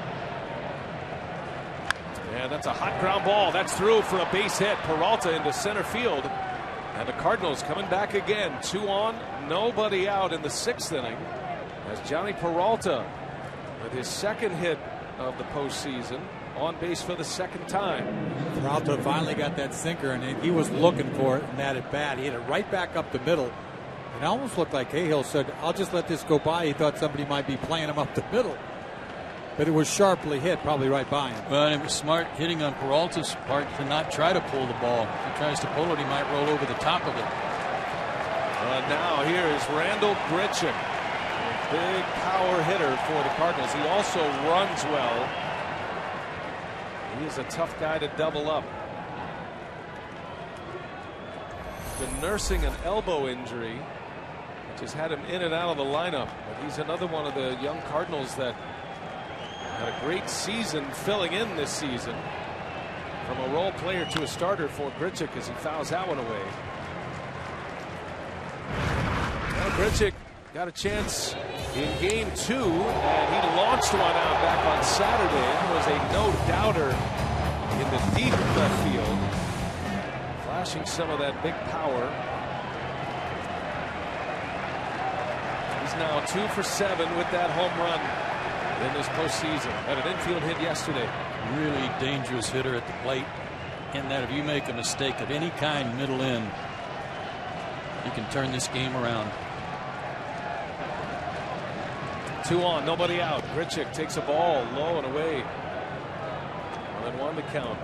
S1: And that's a hot ground ball. That's through for a base hit. Peralta into center field. And the Cardinals coming back again. 2 on, nobody out in the 6th inning. As Johnny Peralta, with his 2nd hit of the postseason, on base for the 2nd time.
S3: Peralta finally got that sinker, and he was looking for it, and that at bat. He hit it right back up the middle. It almost looked like Cahill said, I'll just let this go by. He thought somebody might be playing him up the middle. But it was sharply hit, probably right by him.
S2: Well, it was smart hitting on Peralta's part to not try to pull the ball. If he tries to pull it, he might roll over the top of it.
S1: Now here is Randall Grichuk, a big power hitter for the Cardinals. He also runs well. He is a tough guy to double up. Been nursing an elbow injury, which has had him in and out of the lineup. But he's another one of the young Cardinals that had a great season filling in this season. From a role player to a starter for Grichuk as he fouls that one away. Well, Grichuk got a chance in game 2, and he launched one out back on Saturday. It was a no-doubter in the deep left field, flashing some of that big power. He's now 2 for 7 with that home run in this postseason. Had an infield hit yesterday.
S2: Really dangerous hitter at the plate, in that if you make a mistake of any kind middle in, you can turn this game around.
S1: 2 on, nobody out. Grichuk takes a ball low and away. 1-1 to count.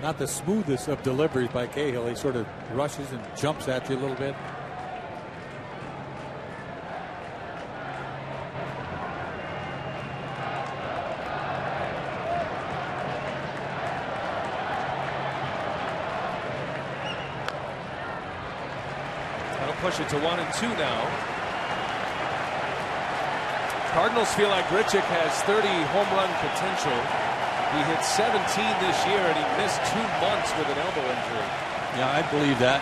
S3: Not the smoothest of deliveries by Cahill. He sort of rushes and jumps at you a little bit.
S1: That'll push it to 1-2 now. Cardinals feel like Grichuk has 30 home run potential. He hit 17 this year, and he missed 2 months with an elbow injury.
S2: Yeah, I believe that.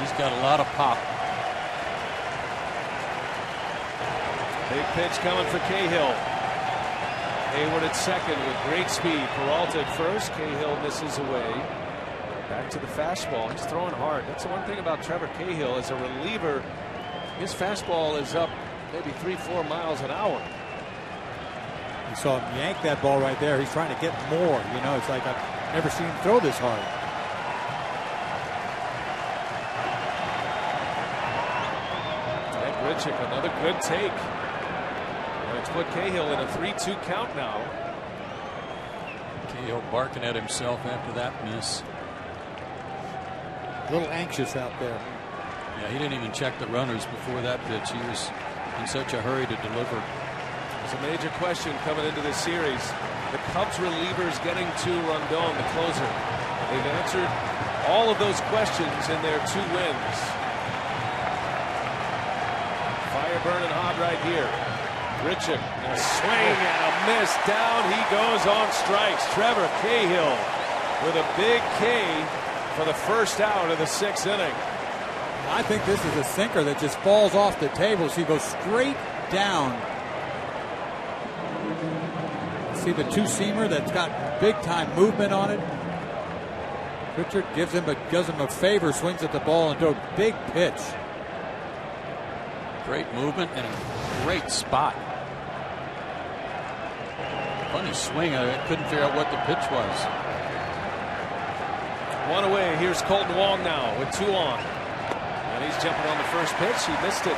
S2: He's got a lot of pop.
S1: Big pitch coming for Cahill. Hayward at second with great speed. Peralta at first. Cahill misses away. Back to the fastball. He's throwing hard. That's the one thing about Trevor Cahill. As a reliever, his fastball is up maybe 3-4 miles an hour.
S3: You saw him yank that ball right there. He's trying to get more. You know, it's like I've never seen him throw this hard.
S1: And Grichuk, another good take. And it's put Cahill in a 3-2 count now.
S2: Cahill barking at himself after that miss.
S3: A little anxious out there.
S2: Yeah, he didn't even check the runners before that pitch. He was in such a hurry to deliver.
S1: It's a major question coming into this series. The Cubs relievers getting to Rondon, the closer. They've answered all of those questions in their 2 wins. Fire burning hot right here. Grichuk, a swing and a miss. Down he goes on strikes. Trevor Cahill with a big K for the first out of the 6th inning.
S3: I think this is a sinker that just falls off the table. She goes straight down. See the two-seamer that's got big-time movement on it. Richard does him a favor, swings at the ball into a big pitch.
S2: Great movement and a great spot. Funny swing. I couldn't figure out what the pitch was.
S1: 1 away. Here's Colton Wong now with 2 on. And he's jumping on the first pitch. He missed it.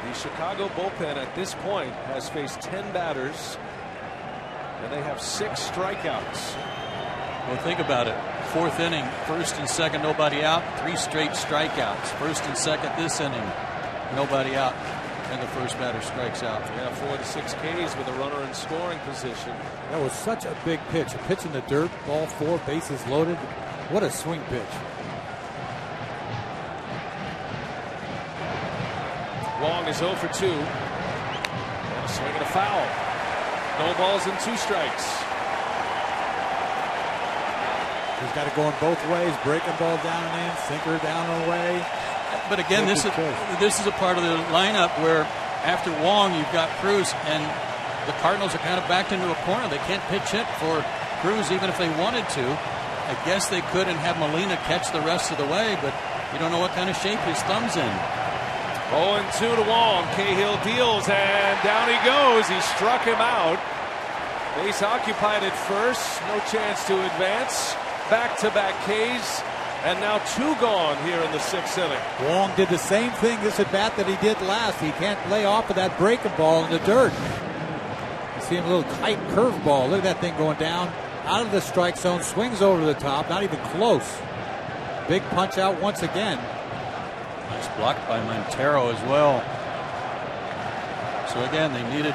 S1: The Chicago bullpen at this point has faced 10 batters, and they have 6 strikeouts.
S2: Well, think about it. 4th inning, 1st and 2nd, nobody out. 3 straight strikeouts. 1st and 2nd this inning, nobody out. And the first batter strikes out.
S1: Yeah, 4 to 6 Ks with a runner in scoring position.
S3: That was such a big pitch. A pitch in the dirt, ball 4, bases loaded. What a swing pitch.
S1: Wong is 0 for 2. And a swing and a foul. No balls and 2 strikes.
S3: He's got to go in both ways, breaking ball down and in, sinker down and away.
S2: But again, this is a part of the lineup where after Wong, you've got Cruz, and the Cardinals are kind of backed into a corner. They can't pitch hit for Cruz even if they wanted to. I guess they could and have Molina catch the rest of the way, but you don't know what kind of shape his thumb's in.
S1: 0-2 to Wong. Cahill deals, and down he goes. He struck him out. Base occupied at first. No chance to advance. Back-to-back Ks. And now 2 gone here in the 6th inning.
S3: Wong did the same thing this at-bat that he did last. He can't lay off of that breaking ball in the dirt. You see him a little tight curveball. Look at that thing going down out of the strike zone. Swings over the top. Not even close. Big punch out once again.
S2: Nice block by Montero as well. So again, they needed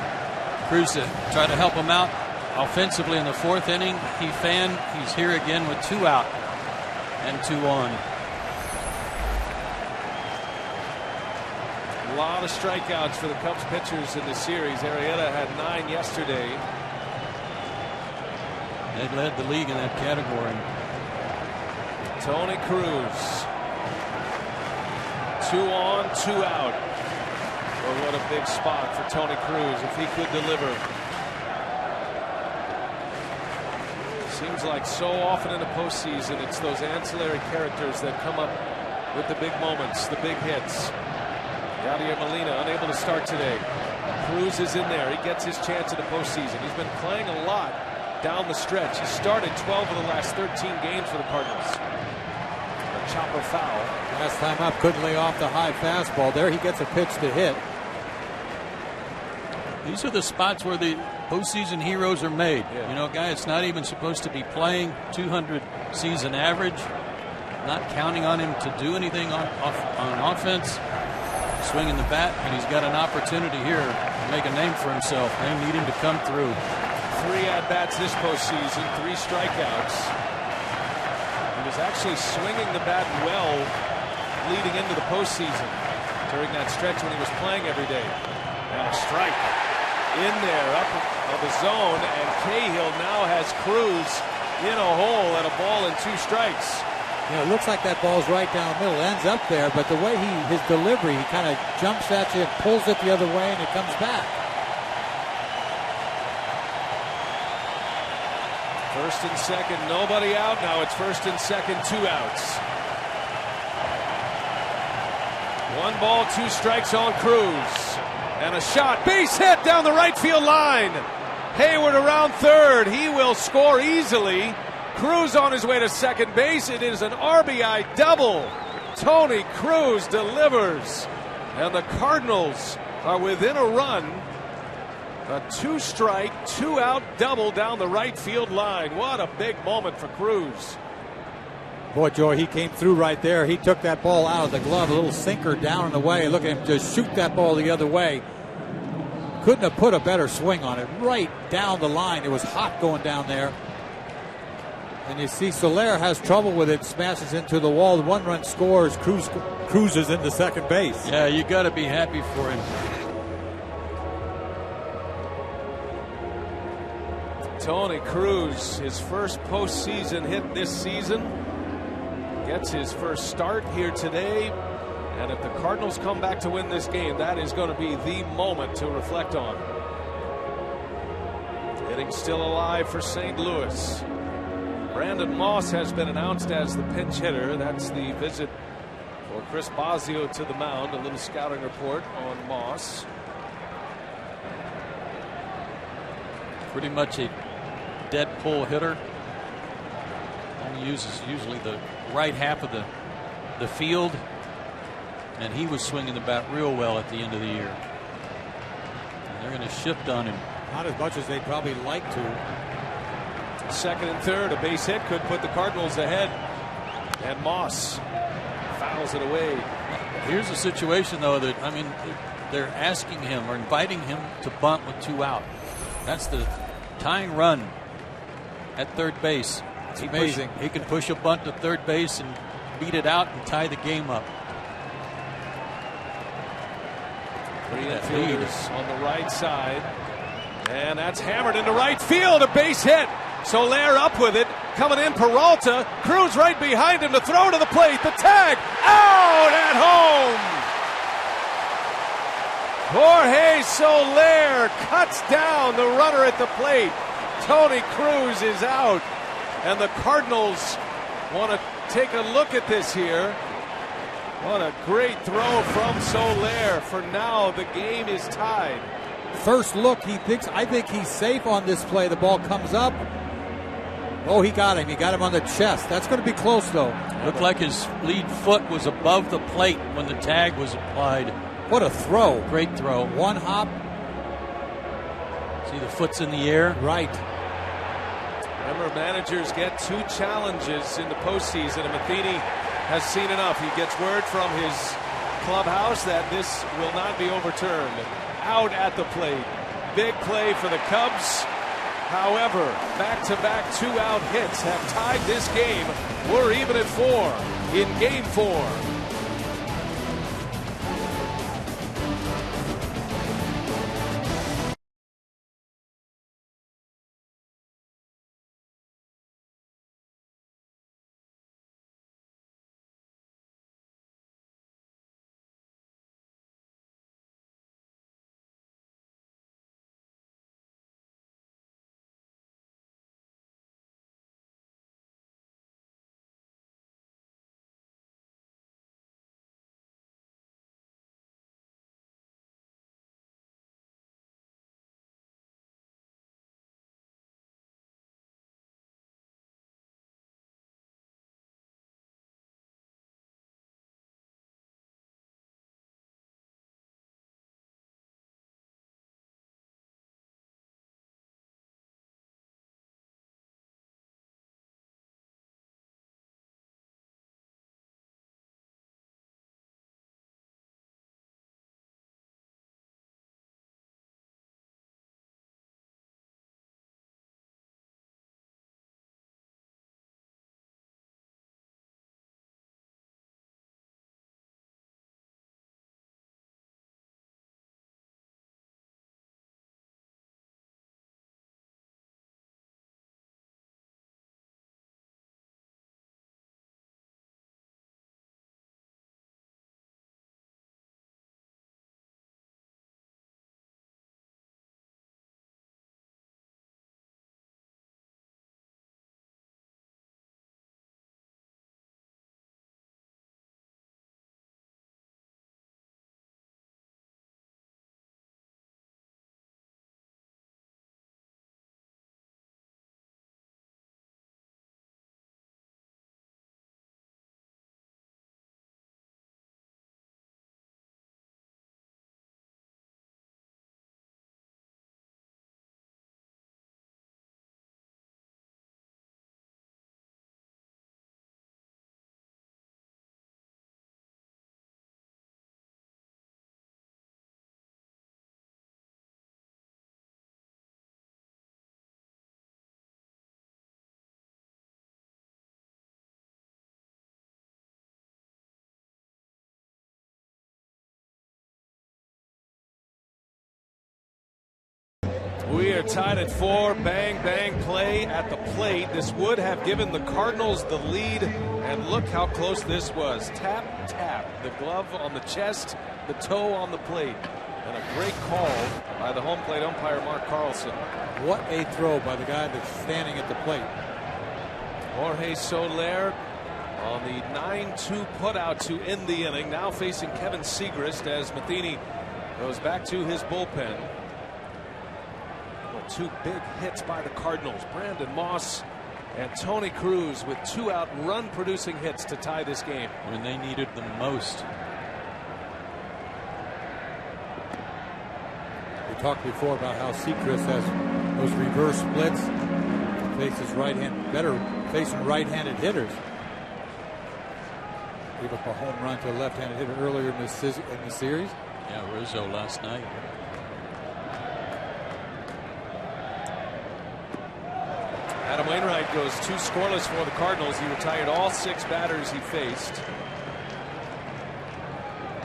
S2: Cruz to try to help him out offensively in the 4th inning. He's here again with 2 out. And 2 on.
S1: A lot of strikeouts for the Cubs pitchers in this series. Arrieta had 9 yesterday.
S2: They led the league in that category.
S1: Tony Cruz. 2 on, 2 out. Well, what a big spot for Tony Cruz if he could deliver. Seems like so often in the postseason, it's those ancillary characters that come up with the big moments, the big hits. Yadier Molina unable to start today. Cruz is in there. He gets his chance in the postseason. He's been playing a lot down the stretch. He started 12 of the last 13 games for the Cardinals. A chopper foul.
S3: Last time up, couldn't lay off the high fastball. There he gets a pitch to hit.
S2: These are the spots where the postseason heroes are made.
S1: Yeah.
S2: You know, a guy that's not even supposed to be playing 200 season average, not counting on him to do anything on offense, swinging the bat, and he's got an opportunity here to make a name for himself. They need him to come through.
S1: 3 at-bats this postseason, 3 strikeouts. He was actually swinging the bat well leading into the postseason during that stretch when he was playing every day. And a strike in there up of the zone, and Cahill now has Cruz in a hole at a ball and 2 strikes.
S3: Yeah, it looks like that ball's right down the middle, ends up there, but the way his delivery, he kind of jumps at you and pulls it the other way, and it comes back.
S1: 1st and 2nd, nobody out. Now it's 1st and 2nd, 2 outs. 1 ball, 2 strikes on Cruz. And a shot, base hit down the right field line. Hayward around 3rd. He will score easily. Cruz on his way to 2nd base. It is an RBI double. Tony Cruz delivers. And the Cardinals are within a run. A 2-strike, 2-out double down the right field line. What a big moment for Cruz.
S3: Boy, Joey, he came through right there. He took that ball out of the glove, a little sinker down and away. Look at him just shoot that ball the other way. Couldn't have put a better swing on it. Right down the line. It was hot going down there. And you see Soler has trouble with it, smashes into the wall. The 1-run scores. Cruz is into 2nd base.
S2: Yeah, you got to be happy for him.
S1: Tony Cruz, his first postseason hit this season. Gets his first start here today. And if the Cardinals come back to win this game, that is going to be the moment to reflect on. Hitting still alive for St. Louis. Brandon Moss has been announced as the pinch hitter. That's the visit for Chris Bosio to the mound. A little scouting report on Moss.
S2: Pretty much a dead pull hitter. Only uses usually the right half of the field. And he was swinging the bat real well at the end of the year. And they're going to shift on him.
S3: Not as much as they'd probably like to.
S1: 2nd and 3rd, a base hit could put the Cardinals ahead. And Moss fouls it away.
S2: Here's a situation, though, that, I mean, they're asking him or inviting him to bunt with 2 out. That's the tying run at 3rd base.
S3: It's amazing.
S2: He can push a bunt to 3rd base and beat it out and tie the game up.
S1: 3 infielders on the right side. And that's hammered into right field. A base hit. Soler up with it. coming in, Peralta. Cruz right behind him to throw to the plate. The tag out at home. Jorge Soler cuts down the runner at the plate. Tony Cruz is out. And the Cardinals want to take a look at this here. What a great throw from Soler. For now, the game is tied.
S3: First look, I think he's safe on this play. The ball comes up. Oh, he got him. He got him on the chest. That's going to be close, though.
S2: Looked like his lead foot was above the plate when the tag was applied.
S3: What a throw.
S2: Great throw.
S3: One hop.
S2: See, the foot's in the air.
S3: Right.
S1: Remember, managers get 2 challenges in the postseason, and Matheny has seen enough. He gets word from his clubhouse that this will not be overturned. Out at the plate. Big play for the Cubs. However, back-to-back 2-out hits have tied this game. We're even at 4 in Game 4. We are tied at 4. Bang, bang play at the plate. This would have given the Cardinals the lead. And look how close this was. Tap, tap. The glove on the chest, the toe on the plate. And a great call by the home plate umpire, Mark Carlson.
S3: What a throw by the guy that's standing at the plate.
S1: Jorge Soler on the 9-2 putout to end the inning. Now facing Kevin Segrist as Matheny goes back to his bullpen. 2 big hits by the Cardinals. Brandon Moss and Tony Cruz with 2-out run-producing hits to tie this game
S2: when they needed them most.
S3: We talked before about how Seacrest has those reverse splits. Faces right-hand, better facing right-handed hitters. Gave up a home run to a left-handed hitter earlier in the series.
S2: Yeah, Rizzo last night.
S1: Adam Wainwright goes 2 scoreless for the Cardinals. He retired all 6 batters he faced.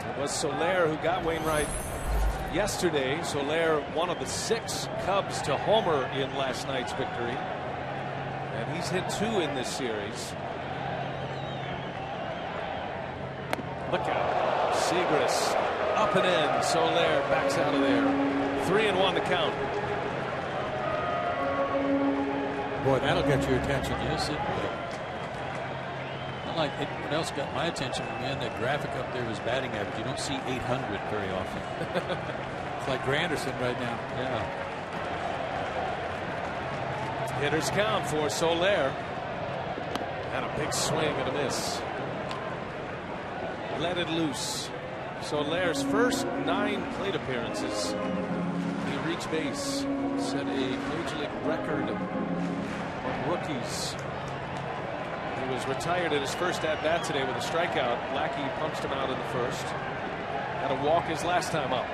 S1: It was Soler who got Wainwright yesterday. Soler, one of the 6 Cubs to homer in last night's victory. and he's hit 2 in this series. Look out. Segras up and in. Soler backs out of there. 3-1 to count.
S3: Boy, that'll get your attention.
S2: Yes, it will. Not like anyone else got my attention. Man, that graphic up there was batting average. You don't see 800 very often.
S3: It's like Granderson right now.
S2: Yeah.
S1: Hitters count for Soler. And a big swing and a miss. Let it loose. Soler's first 9 plate appearances, he reached base. Set a Major League record of rookies. He was retired in his first at-bat today with a strikeout. Lackey punched him out in the first. Had a walk his last time up.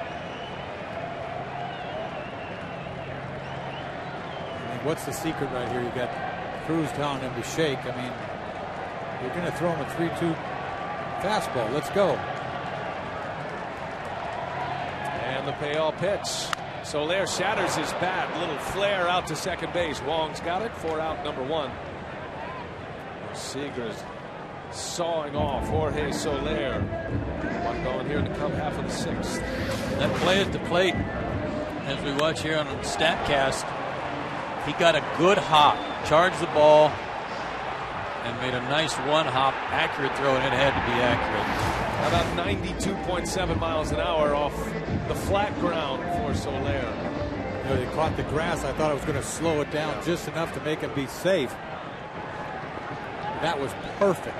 S3: I mean, what's the secret right here? You got Cruz telling him to shake. I mean, you're going to throw him a 3-2 fastball. Let's go.
S1: And the payoff pitch. Soler shatters his bat. Little flare out to second base. Wong's got it. 4 out, number 1. Segras sawing off Jorge Soler. One going here in the come half of the 6th.
S2: That play at the plate, as we watch here on StatCast, he got a good hop, charged the ball, and made a nice one-hop, accurate throw, and it had to be accurate.
S1: About 92.7 miles an hour off the flat ground for Soler.
S3: You know, they caught the grass. I thought it was going to slow it down just enough to make him be safe. That was perfect.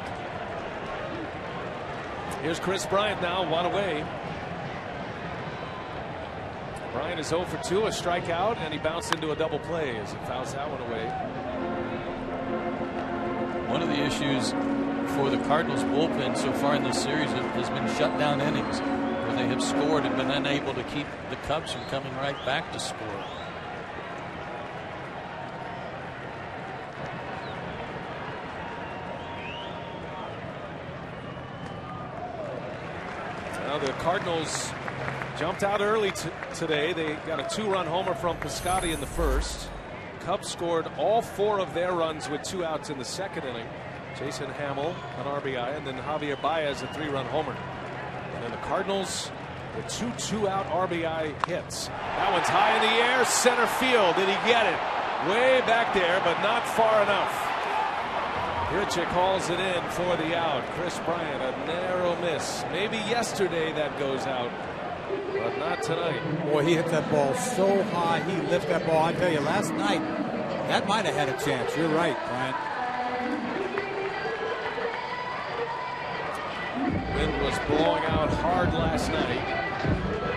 S1: Here's Chris Bryant now, 1 away. Bryant is 0 for 2, a strikeout, and he bounced into a double play as he fouls that one away.
S2: One of the issues for the Cardinals bullpen so far in this series has been shutdown innings, where they have scored and been unable to keep the Cubs from coming right back to score.
S1: Now the Cardinals jumped out early today. They got a 2-run homer from Piscotty in the first. Cubs scored all 4 of their runs with 2 outs in the second inning. Jason Hamill, an RBI, and then Javier Baez, a 3-run homer. And then the Cardinals, the 2 2-out RBI hits. That one's high in the air, center field. Did he get it? Way back there, but not far enough. Rizzo calls it in for the out. Chris Bryant, a narrow miss. Maybe yesterday that goes out, but not tonight.
S3: Boy, he hit that ball so high. He lifted that ball. I tell you, last night, that might have had a chance. You're right, Bryant.
S1: Wind was blowing out hard last night.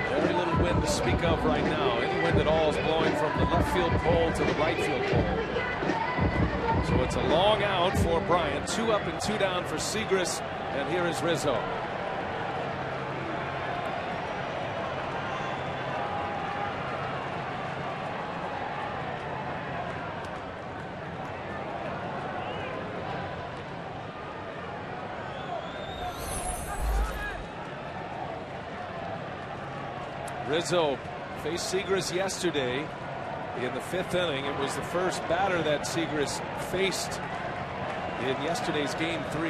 S1: Very little wind to speak of right now. Any wind at all is blowing from the left field pole to the right field pole. So it's a long out for Bryant. 2 up and 2 down for Segras. And here is Rizzo. Rizzo faced Segras yesterday in the 5th inning. It was the first batter that Segras faced in yesterday's game 3.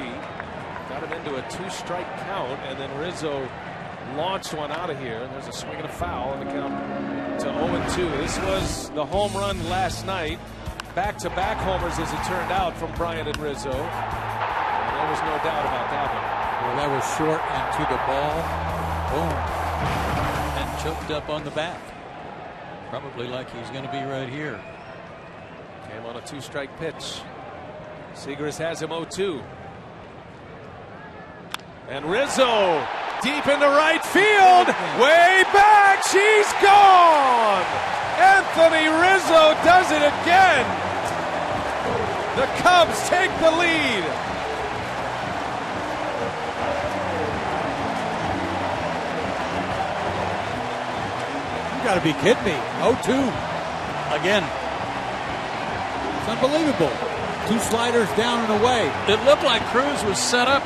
S1: Got him into a 2-strike count, and then Rizzo launched one out of here. There's a swing and a foul, and the count to 0-2. This was the home run last night. Back-to-back homers, as it turned out, from Bryant and Rizzo. And there was no doubt about that one.
S3: Well, that was short and to the ball. Boom.
S2: Choked up on the back, probably like he's going to be right here.
S1: Came on a 2-strike pitch. Segras has him 0-2. And Rizzo deep into right field, way back. She's gone. Anthony Rizzo does it again. The Cubs take the lead.
S3: You got to be kidding me. 0-2. Again. It's unbelievable. 2 sliders down and away.
S2: It looked like Cruz was set up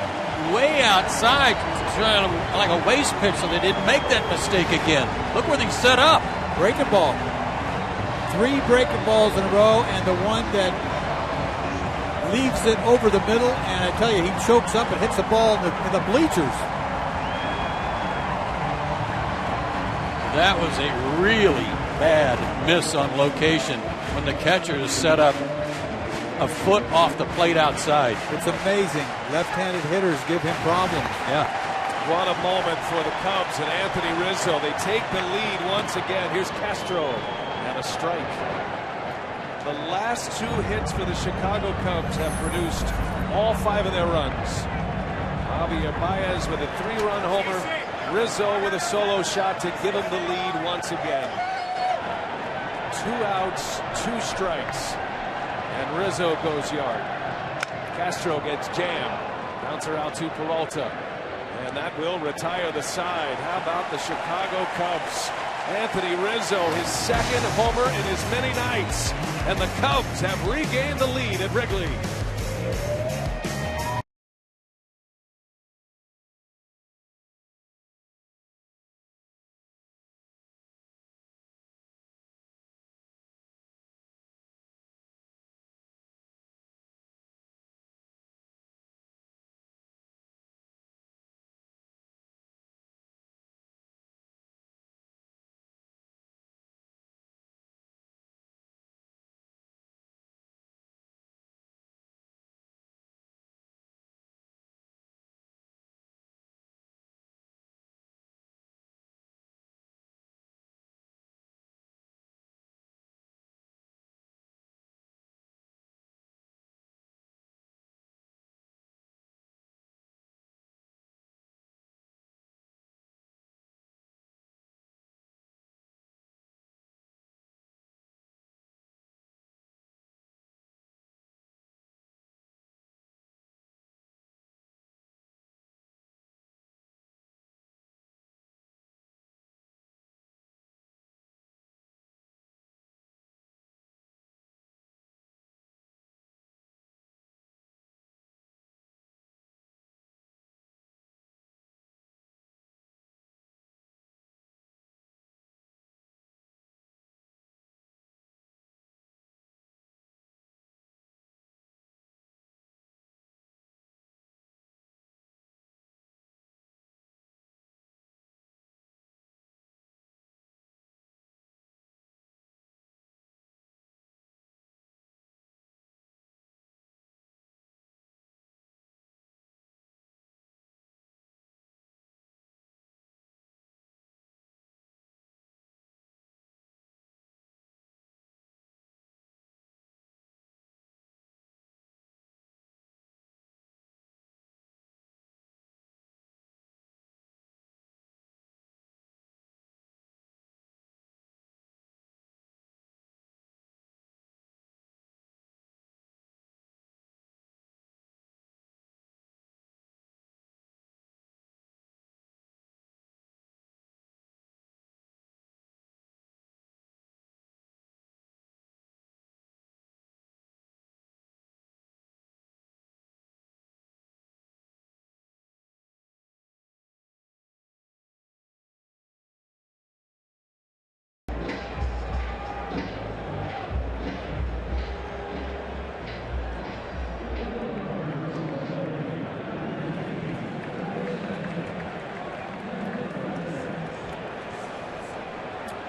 S2: way outside, trying to, like a waste pitch, so they didn't make that mistake again. Look where they set up.
S3: Breaking ball. 3 breaking balls in a row, and the one that leaves it over the middle, and I tell you, he chokes up and hits the ball in the bleachers.
S2: That was a really bad miss on location when the catcher is set up a foot off the plate outside.
S3: It's amazing. Left-handed hitters give him problems.
S2: Yeah.
S1: What a moment for the Cubs and Anthony Rizzo. They take the lead once again. Here's Castro and a strike. The last 2 hits for the Chicago Cubs have produced all 5 of their runs. Javier Baez with a 3-run homer. Rizzo with a solo shot to give him the lead once again. 2 outs, 2 strikes. And Rizzo goes yard. Castro gets jammed. Bouncer out to Peralta. And that will retire the side. How about the Chicago Cubs? Anthony Rizzo, his 2nd homer in as many nights. And the Cubs have regained the lead at Wrigley.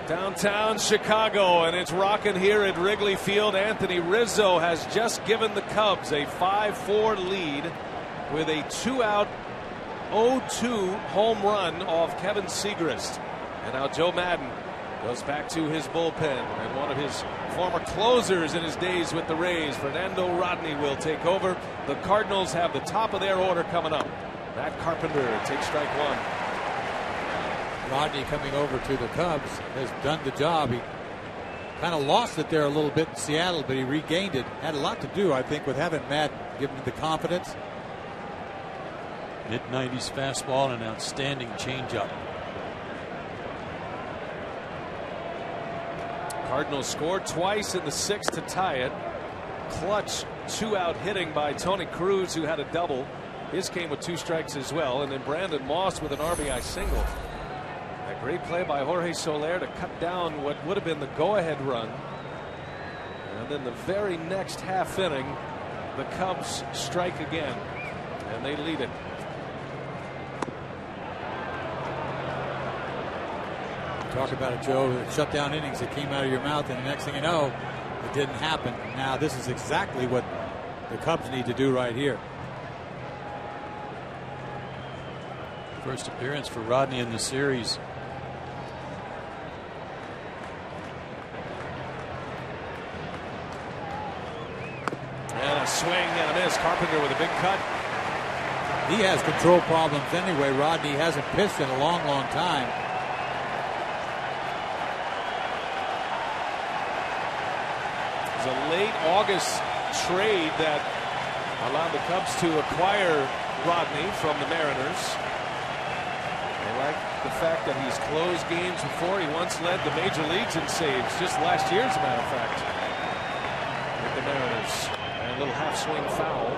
S1: Downtown Chicago, and it's rocking here at Wrigley Field. Anthony Rizzo has just given the Cubs a 5-4 lead with a 2-out 0-2 home run off Kevin Segrist. And now Joe Madden goes back to his bullpen, and one of his former closers in his days with the Rays, Fernando Rodney, will take over. The Cardinals have the top of their order coming up. Matt Carpenter takes strike 1.
S3: Rodney coming over to the Cubs has done the job. He kind of lost it there a little bit in Seattle, but he regained it. Had a lot to do, I think, with having Matt give him the confidence.
S2: Mid-90s fastball and an outstanding changeup.
S1: Cardinals scored twice in the 6th to tie it. Clutch 2-out hitting by Tony Cruz, who had a double. His came with 2 strikes as well. And then Brandon Moss with an RBI single. A great play by Jorge Soler to cut down what would have been the go-ahead run. And then the very next half inning, the Cubs strike again, and they lead it.
S3: Talk about it, Joe. The shutdown innings that came out of your mouth, and the next thing you know, it didn't happen. Now this is exactly what the Cubs need to do right here.
S2: First appearance for Rodney in the series.
S1: And a swing and a miss. Carpenter with a big cut.
S3: He has control problems anyway. Rodney hasn't pitched in a long, long time.
S1: It was a late August trade that allowed the Cubs to acquire Rodney from the Mariners. They like the fact that he's closed games before. He once led the major leagues in saves, just last year, as a matter of fact, with the Mariners. And a little half swing foul.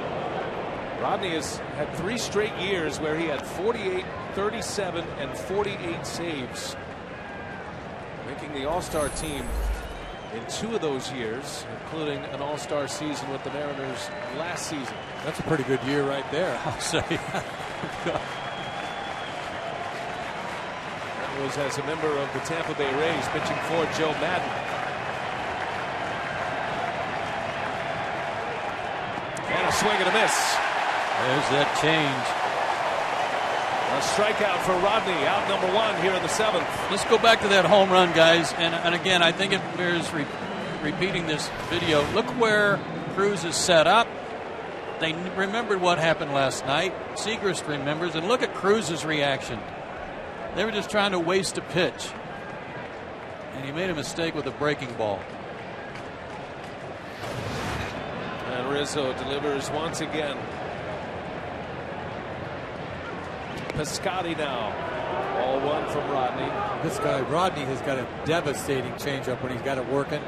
S1: Rodney has had 3 straight years where he had 48, 37, and 48 saves, making the All-Star team in 2 of those years, including an All-Star season with the Mariners last season.
S3: That's a pretty good year right there, I'll say.
S1: That was as a member of the Tampa Bay Rays, pitching for Joe Madden. And a swing and a miss.
S2: There's that change.
S1: A strikeout for Rodney, out number 1 here in the 7th.
S2: Let's go back to that home run, guys. And again, I think it bears repeating this video. Look where Cruz is set up. They remembered what happened last night. Segrist remembers, and look at Cruz's reaction. They were just trying to waste a pitch, and he made a mistake with a breaking ball.
S1: And Rizzo delivers once again. Piscotty now. Ball 1 from Rodney.
S3: This guy, Rodney, has got a devastating changeup when he's got it working.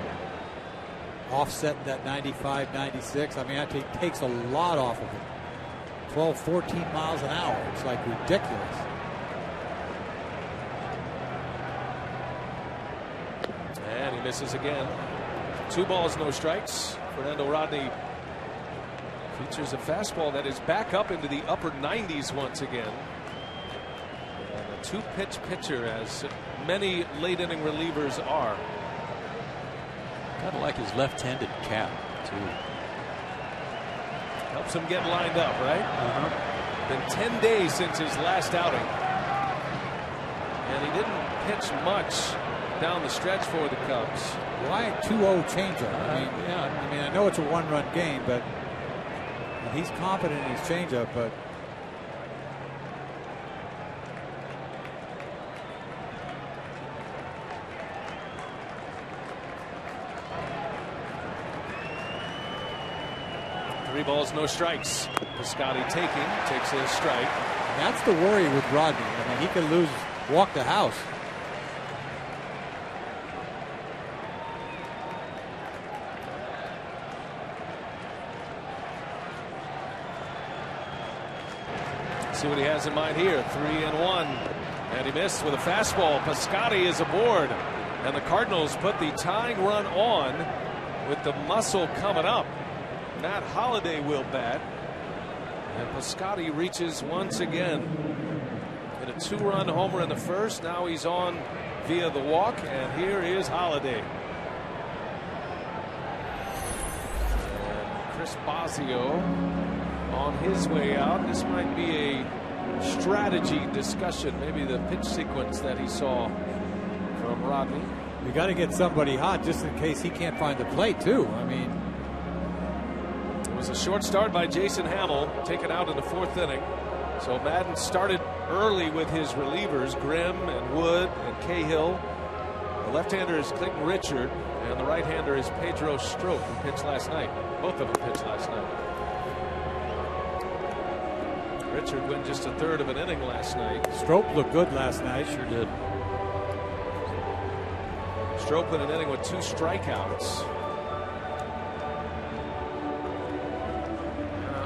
S3: Offset that 95, 96. I mean, that takes a lot off of it. 12, 14 miles an hour. It's like ridiculous.
S1: And he misses again. 2 balls, no strikes. Fernando Rodney features a fastball that is back up into the upper 90s once again. And a 2-pitch pitcher, as many late inning relievers are.
S2: Kind of like his left-handed cap, too.
S1: Helps him get lined up, right? Been 10 days since his last outing. And he didn't pitch much down the stretch for the Cubs.
S3: Why 2-0 changeup? I mean, I know it's a 1-run game, but he's confident in his changeup, but
S1: Three balls, no strikes. Piscotty takes a strike.
S3: That's the worry with Rodney. I mean, he could walk the house.
S1: See what he has in mind here. 3-1. And he missed with a fastball. Piscotty is aboard. And the Cardinals put the tying run on with the muscle coming up. Matt Holliday will bat. And Piscotty reaches once again. Hit a 2-run homer in the first. Now he's on via the walk. And here is Holliday. And Chris Bosio on his way out. This might be a strategy discussion. Maybe the pitch sequence that he saw from Rodney.
S3: You got to get somebody hot just in case he can't find the plate, too. I mean,
S1: it was a short start by Jason Hamill, taken out in the 4th inning. So Madden started early with his relievers, Grimm and Wood and Cahill. The left-hander is Clayton Richard, and the right-hander is Pedro Strop, who pitched last night. Both of them pitched last night. Richard went just a third of an inning last night.
S3: Strop looked good last night.
S2: Sure did.
S1: Strop in an inning with 2 strikeouts.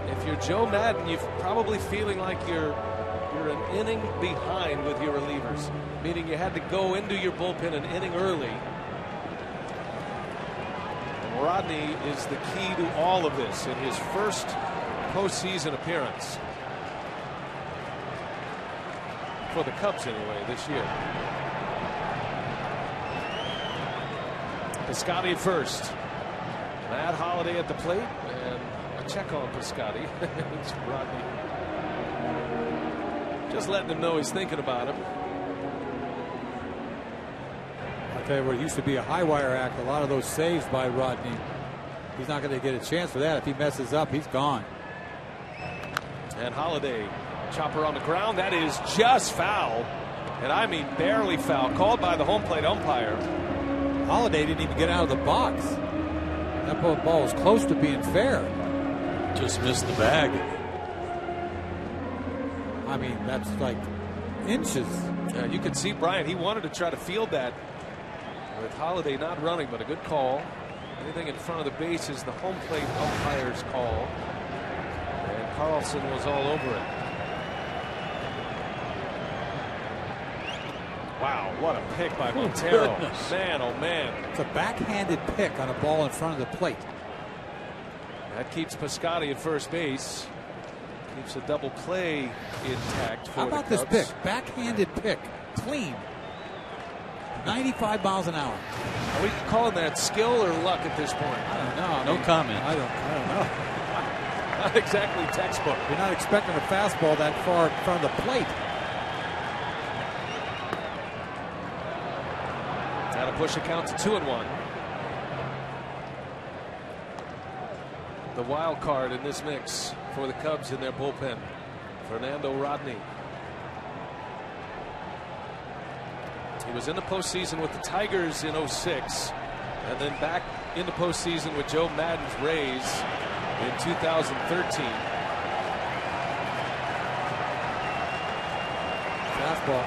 S1: If you're Joe Madden, you're probably feeling like you're an inning behind with your relievers, meaning you had to go into your bullpen an inning early. And Rodney is the key to all of this in his first postseason appearance. For the Cubs anyway this year. Piscotty at first. Matt Holliday at the plate, and a check on Piscotty. It's Rodney. Just letting him know he's thinking about him.
S3: I'll tell you what, it used to be a high wire act. A lot of those saves by Rodney. He's not going to get a chance for that. If he messes up, he's gone.
S1: And Holliday, chopper on the ground. That is just foul. And I mean barely foul. Called by the home plate umpire.
S3: Holliday didn't even get out of the box. That ball was close to being fair.
S2: Just missed the bag.
S3: I mean, that's like inches.
S1: Yeah, you can see Brian, he wanted to try to field that with Holliday not running, but a good call. Anything in front of the base is the home plate umpire's call. And Carlson was all over it. Wow, what a pick by Montero. Man, oh man.
S3: It's a backhanded pick on a ball in front of the plate.
S1: That keeps Piscotty at first base. Keeps a double play intact for
S3: How about
S1: the
S3: this
S1: Cubs.
S3: pick? Backhanded pick. Clean. 95 miles an hour.
S1: Are we calling that skill or luck at this point?
S3: I don't know.
S2: No comment.
S3: I don't know.
S1: Not exactly textbook.
S3: You're not expecting a fastball that far in front of the plate.
S1: Now to push it count to 2-1. The wild card in this mix for the Cubs in their bullpen, Fernando Rodney. He was in the postseason with the Tigers in '06, and then back in the postseason with Joe Madden's Rays in 2013.
S3: Fastball.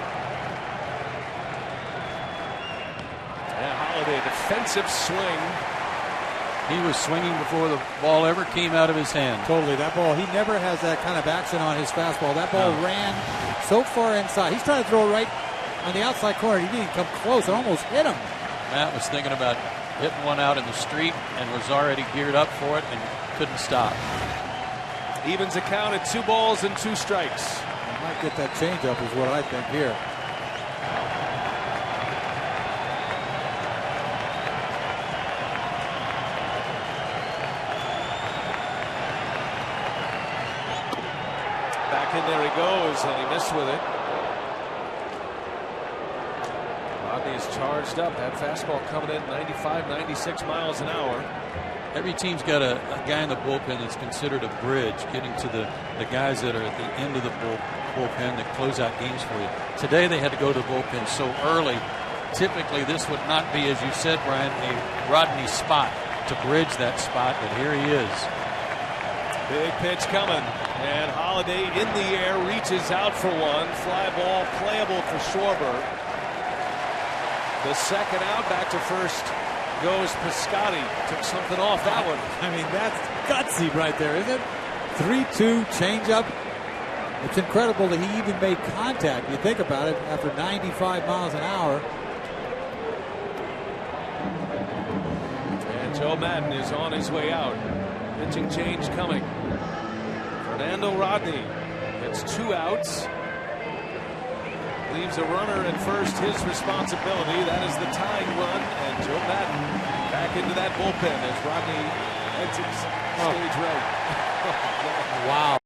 S1: And Holliday, defensive swing.
S2: He was swinging before the ball ever came out of his hand.
S3: Totally. That ball, he never has that kind of action on his fastball. That ball ran so far inside. He's trying to throw right on the outside corner. He didn't come close. It almost hit him.
S2: Matt was thinking about hitting one out in the street and was already geared up for it and couldn't stop.
S1: Evens the count at 2 balls and 2 strikes.
S3: He might get that changeup is what I think here.
S1: There he goes, and he missed with it. Rodney is charged up. That fastball coming in 95, 96 miles an hour.
S2: Every team's got a guy in the bullpen that's considered a bridge, getting to the guys that are at the end of the bullpen that close out games for you. Today they had to go to the bullpen so early. Typically this would not be, as you said, Brian, a Rodney spot to bridge that spot, but here he is.
S1: Big pitch coming. And Holliday in the air, reaches out for one. Fly ball playable for Schwarber. The second out, back to first goes Piscotty. Took something off that one.
S3: I mean, that's gutsy right there, isn't it? 3-2 changeup. It's incredible that he even made contact. You think about it, after 95 miles an hour.
S1: And Joe Madden is on his way out. Pitching change coming. Fernando Rodney gets 2 outs. Leaves a runner at first, his responsibility. That is the tying run, and Joe Madden back into that bullpen as Rodney exits stage right.
S3: Wow.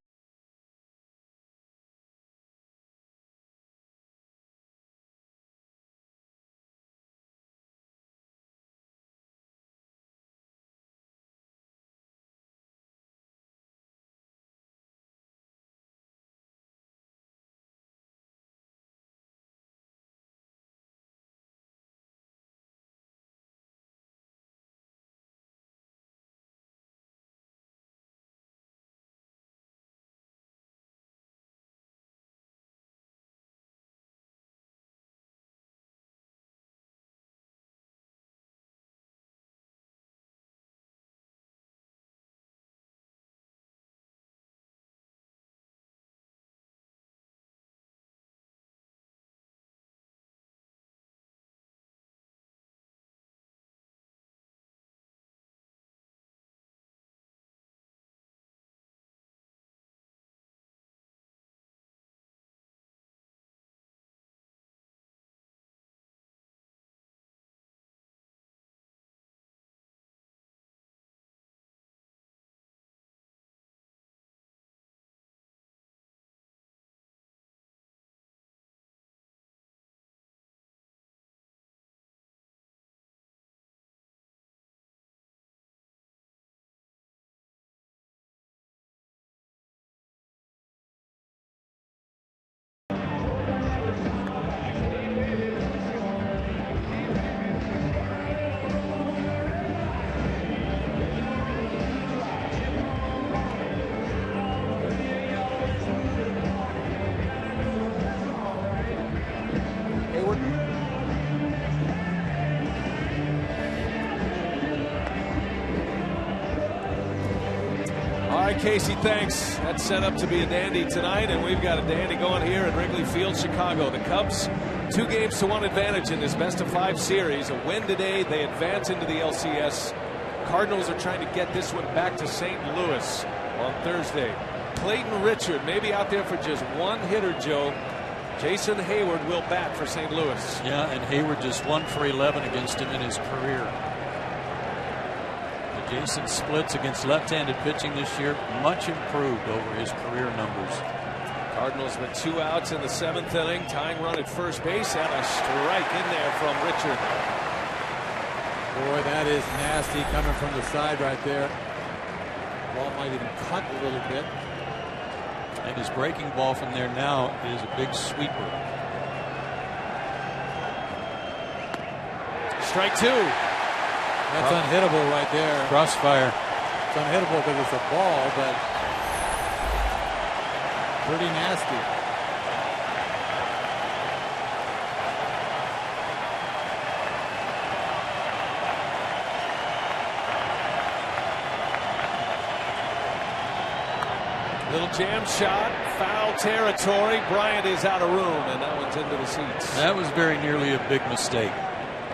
S1: right, Casey, thanks. That's set up to be a dandy tonight, and we've got a dandy going here at Wrigley Field, Chicago. The Cubs, 2-1 advantage in this best-of-5 series. A win today, they advance into the LCS. Cardinals are trying to get this one back to St. Louis on Thursday. Clayton Richard may be out there for just one hitter, Joe. Jason Hayward will bat for St. Louis.
S2: Yeah, and Hayward just 1 for 11 against him in his career. Jason splits against left-handed pitching this year, much improved over his career numbers.
S1: Cardinals with 2 outs in the 7th inning, tying run at first base, and a strike in there from Richard.
S3: Boy, that is nasty coming from the side right there. Ball might even cut a little bit.
S2: And his breaking ball from there now is a big sweeper.
S1: Strike 2.
S3: That's unhittable right there.
S2: Crossfire.
S3: It's unhittable because it's a ball, but pretty nasty.
S1: Little jam shot, foul territory. Bryant is out of room, and that one's into the seats.
S2: That was very nearly a big mistake.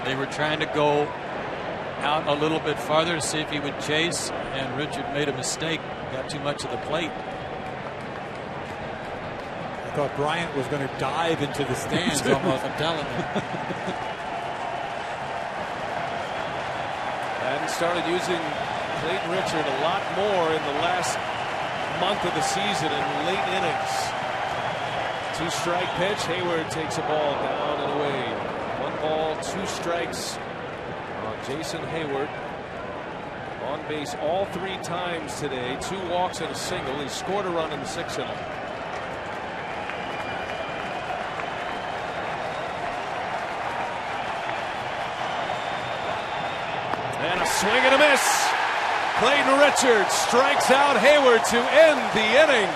S2: They were trying to go out a little bit farther to see if he would chase, and Richard made a mistake, got too much of the plate.
S3: I thought Bryant was going to dive into the stands almost, I'm telling you.
S1: And started using Clayton Richard a lot more in the last month of the season in late innings. 2-strike pitch. Hayward takes a ball down and away. 1 ball, 2 strikes. Jason Hayward on base all 3 times today. 2 walks and a single. He scored a run in the 6th inning. And a swing and a miss. Clayton Richard strikes out Hayward to end the inning.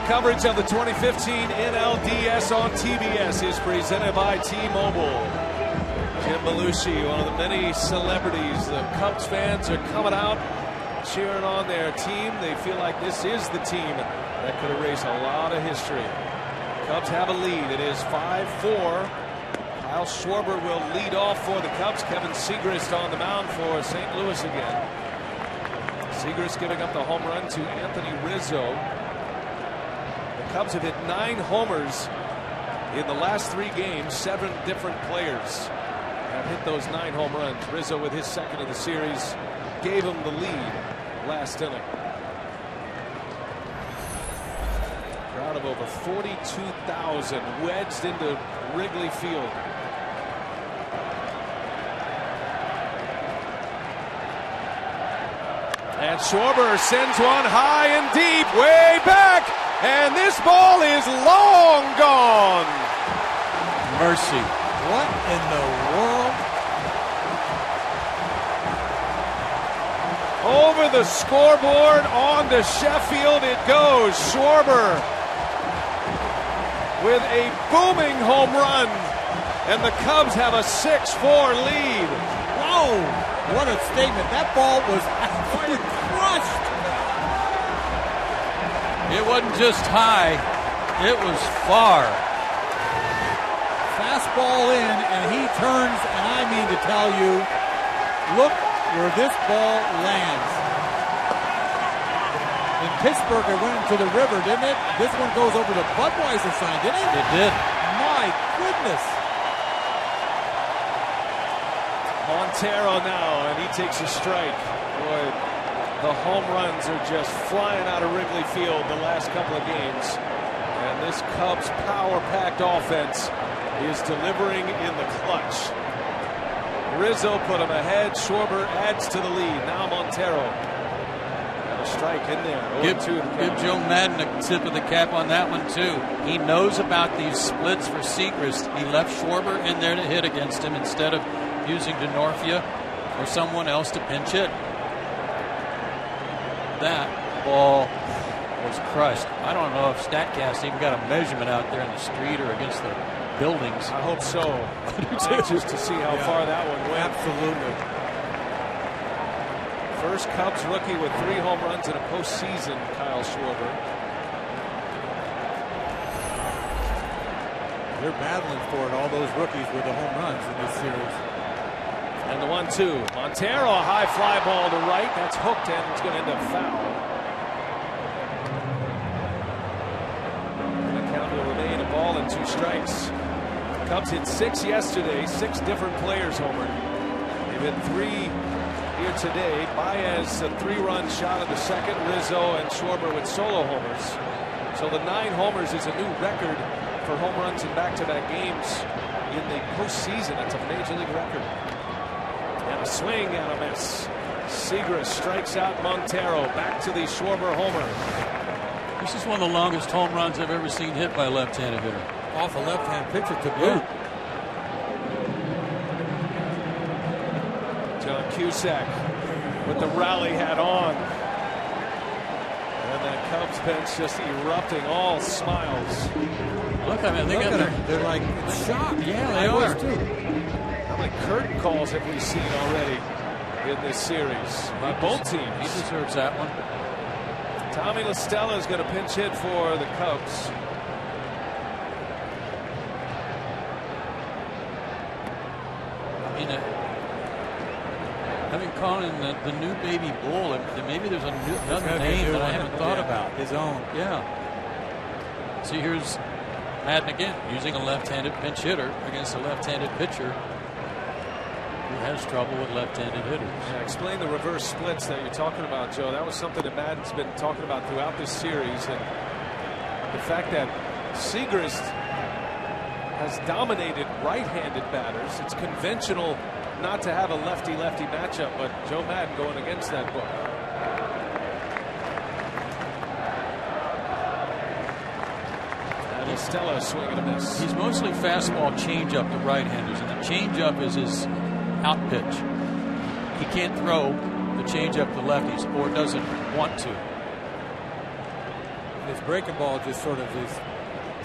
S1: Coverage of the 2015 NLDS on TBS is presented by T-Mobile. Jim Belushi, one of the many celebrities. The Cubs fans are coming out, cheering on their team. They feel like this is the team that could erase a lot of history. Cubs have a lead. It is 5-4. Kyle Schwarber will lead off for the Cubs. Kevin Segrist on the mound for St. Louis again. Segrist giving up the home run to Anthony Rizzo. The Cubs have hit 9 homers in the last 3 games. 7 different players have hit those 9 home runs. Rizzo, with his second of the series, gave him the lead last inning. Crowd of over 42,000 wedged into Wrigley Field. And Schwarber sends one high and deep, way back, and this ball is long gone.
S2: Mercy.
S3: What in the world?
S1: Over the scoreboard, on to Sheffield it goes. Schwarber with a booming home run, and the Cubs have a 6-4 lead.
S3: Whoa! What a statement. That ball was absolutely crushed.
S2: It wasn't just high, it was far.
S3: Fastball in, and he turns, and I mean to tell you, look where this ball lands. In Pittsburgh, it went into the river, didn't it? This one goes over the Budweiser sign, didn't it?
S2: It did.
S3: My goodness.
S1: Montero now, and he takes a strike. Boy, the home runs are just flying out of Wrigley Field the last couple of games. And this Cubs power-packed offense is delivering in the clutch. Rizzo put him ahead. Schwarber adds to the lead. Now Montero. And a strike in there.
S2: Give Joe Madden a tip of the cap on that one, too. He knows about these splits for Segrist. He left Schwarber in there to hit against him instead of using DeNorfia or someone else to pinch hit. That ball was crushed. I don't know if StatCast even got a measurement out there in the street or against the buildings.
S1: I hope so. Just to see how far that one went.
S3: Absolutely.
S1: First Cubs rookie with 3 home runs in a postseason, Kyle Schwarber.
S3: They're battling for it, all those rookies with the home runs in this series.
S1: And the 1-2. Montero, a high fly ball to right. That's hooked and it's going to end up foul. And the count will remain a ball and 2 strikes. Cubs hit 6 yesterday. 6 different players homered. They've hit 3 here today. Baez, a 3-run shot of the second. Rizzo and Schwarber with solo homers. So the 9 homers is a new record for home runs in back-to-back games in the postseason. That's a major league record. And a swing and a miss. Segrist strikes out Montero. Back to the Schwarber homer.
S2: This is one of the longest home runs I've ever seen hit by a left-handed hitter.
S3: Off a left-hand pitcher to boot.
S1: John Cusack with the rally hat on. And that Cubs bench just erupting, all smiles.
S2: Look, I mean,
S3: they're like shocked.
S2: Yeah, they are.
S1: How many curtain calls have we seen already in this series by both teams?
S2: He deserves that one.
S1: Tommy La Stella is going to pinch hit for the Cubs.
S2: I mean, I've been calling the new baby bull. Maybe there's another name that I haven't thought about.
S3: His own.
S2: Yeah. See, here's Madden again, using a left-handed pinch hitter against a left-handed pitcher who has trouble with left-handed hitters.
S1: Yeah, explain the reverse splits that you're talking about, Joe. That was something that Madden's been talking about throughout this series, and the fact that Segrist has dominated right-handed batters. It's conventional not to have a lefty-lefty matchup, but Joe Madden going against that book. And Stella swing and a miss.
S2: He's mostly fastball changeup to right-handers, and the changeup is his out pitch. He can't throw the changeup to lefties, or doesn't want to.
S3: his breaking ball just sort of is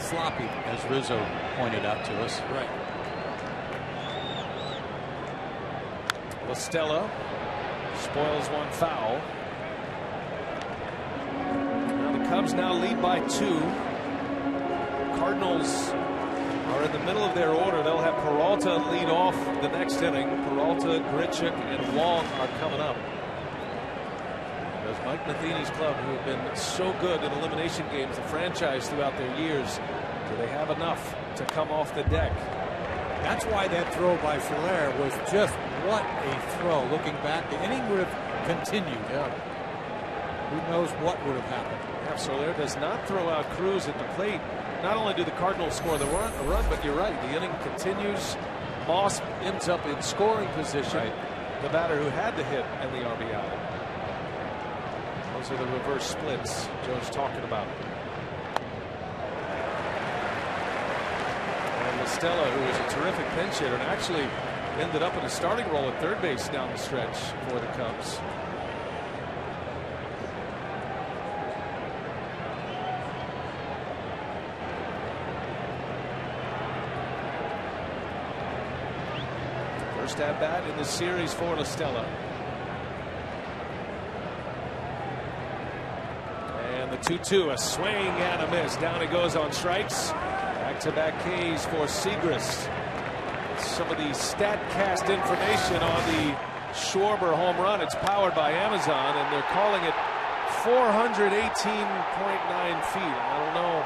S3: sloppy,
S2: as Rizzo pointed out to us.
S3: Right.
S1: LaStella spoils one foul. Now the Cubs now lead by 2. Cardinals are in the middle of their order. They'll have Peralta lead off the next inning. Peralta, Grichuk, and Wong are coming up. There's Mike Matheny's club, who have been so good in elimination games, the franchise throughout their years. Do they have enough to come off the deck?
S3: That's why that throw by Schwarber was just what a throw. Looking back, the inning would have continued.
S1: Yeah.
S3: Who knows what would have happened.
S1: Yeah, Soler does not throw out Cruz at the plate. Not only do the Cardinals score the run, but you're right, the inning continues. Moss ends up in scoring position. Right. The batter who had the hit and the RBI. Those are the reverse splits Joe's talking about. And LaStella, who is a terrific pinch hitter and actually ended up in a starting role at third base down the stretch for the Cubs. First at bat in the series for LaStella. And the 2-2, a swing and a miss. Down he goes on strikes. Back-to-back Ks for Segrist. Some of the StatCast information on the Schwarber home run. It's powered by Amazon, and they're calling it 418.9 feet. I don't know.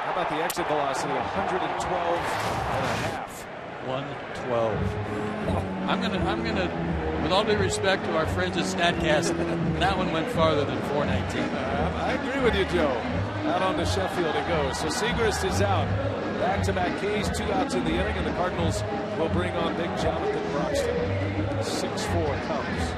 S1: How about the exit velocity? 112.5.
S2: 112. I'm gonna, with all due respect to our friends at StatCast, that one went farther than 419.
S1: I agree with you, Joe. Out on to Sheffield it goes. So Segrist is out. Back-to-back Ks, 2 outs in the inning, and the Cardinals will bring on big Jonathan Broxton. 6-4 Cubs.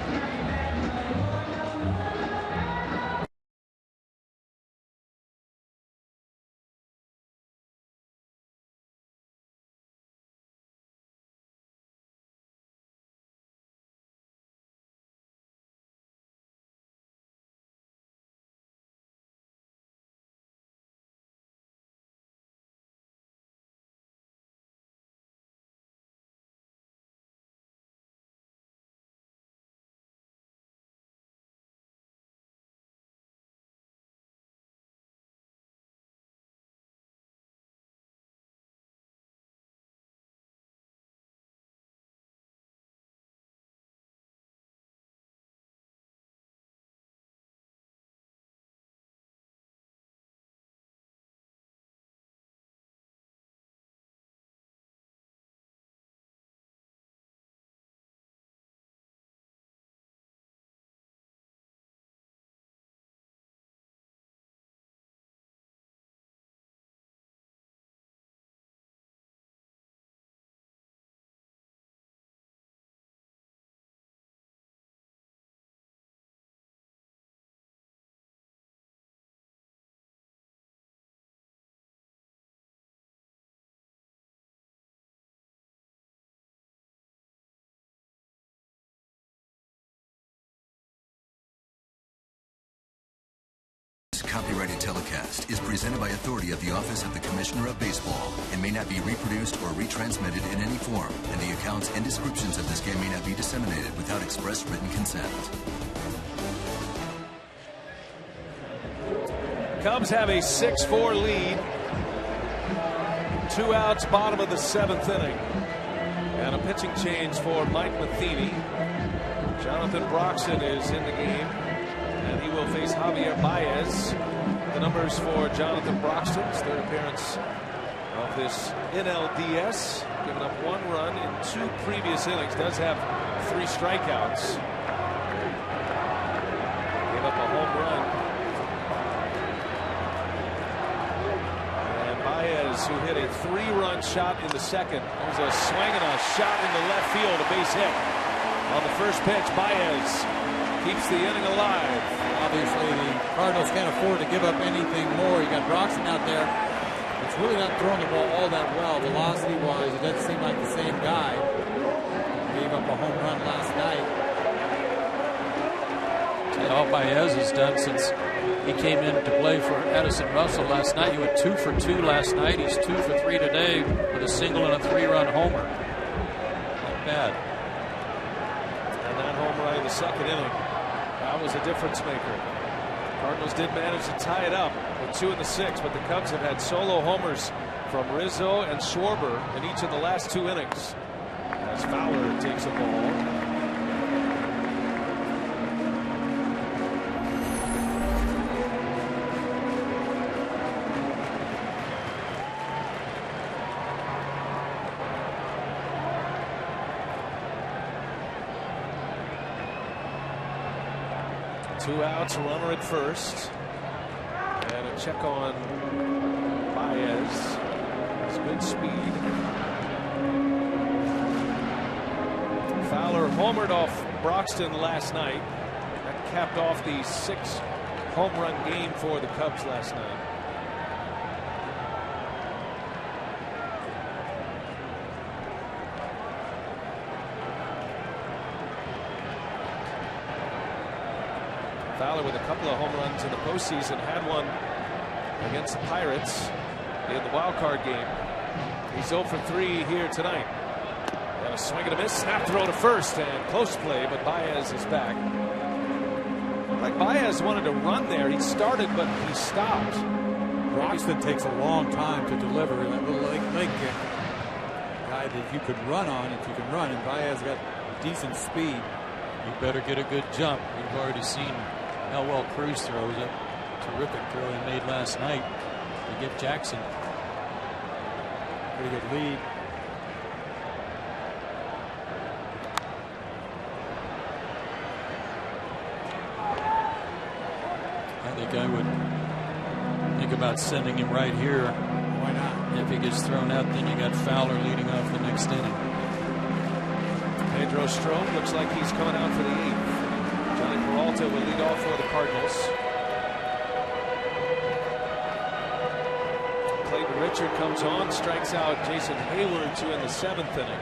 S8: Copyrighted telecast is presented by authority of the Office of the Commissioner of Baseball and may not be reproduced or retransmitted in any form, and the accounts and descriptions of this game may not be disseminated without express written consent.
S1: Cubs have a 6-4 lead. 2 outs, bottom of the 7th inning. And a pitching change for Mike Matheny. Jonathan Broxton is in the game, and he will face Javier Baez. The numbers for Jonathan Broxton's third appearance of this NLDS, giving up 1 run in 2 previous innings. Does have 3 strikeouts. Gave up a home run. And Baez, who hit a 3-run shot in the second. There's a swing and a shot into left field, a base hit. On the first pitch, Baez keeps the inning alive.
S3: Obviously, the Cardinals can't afford to give up anything more. You got Broxton out there. It's really not throwing the ball all that well. Velocity-wise, it doesn't seem like the same guy. Gave up a home run last night.
S2: all Baez has done since he came in to play for Addison Russell last night. He went 2 for 2 last night. He's 2 for 3 today with a single and a 3-run homer. Not bad.
S1: And that home run in the second inning, that was a difference maker. Cardinals did manage to tie it up with 2 in the 6th, but the Cubs have had solo homers from Rizzo and Schwarber in each of the last 2 innings. As Fowler takes a ball. Two outs, runner at first. And a check on Baez. It's good speed. Fowler homered off Broxton last night. That capped off the 6 home run game for the Cubs last night. Fowler with a couple of home runs in the postseason, had one against the Pirates in the wild card game. He's 0 for 3 here tonight. And a swing and a miss, snap throw to first, and close play, but Baez is back. Like Baez wanted to run there. He started, but he stopped.
S3: Broxton takes a long time to deliver that little leg kick. Guy that you could run on if you can run, and Baez got decent speed.
S2: You better get a good jump. We've already seen how well Cruz throws. A terrific throw he made last night to get Jackson.
S3: Pretty good lead.
S2: I think I would think about sending him right here.
S3: Why not?
S2: If he gets thrown out, then you got Fowler leading off the next inning.
S1: Pedro Strome looks like he's coming out for the 8th. Johnny Peralta will lead off for the Cardinals. Clayton Richard comes on, strikes out Jason Hayward to in the 7th inning.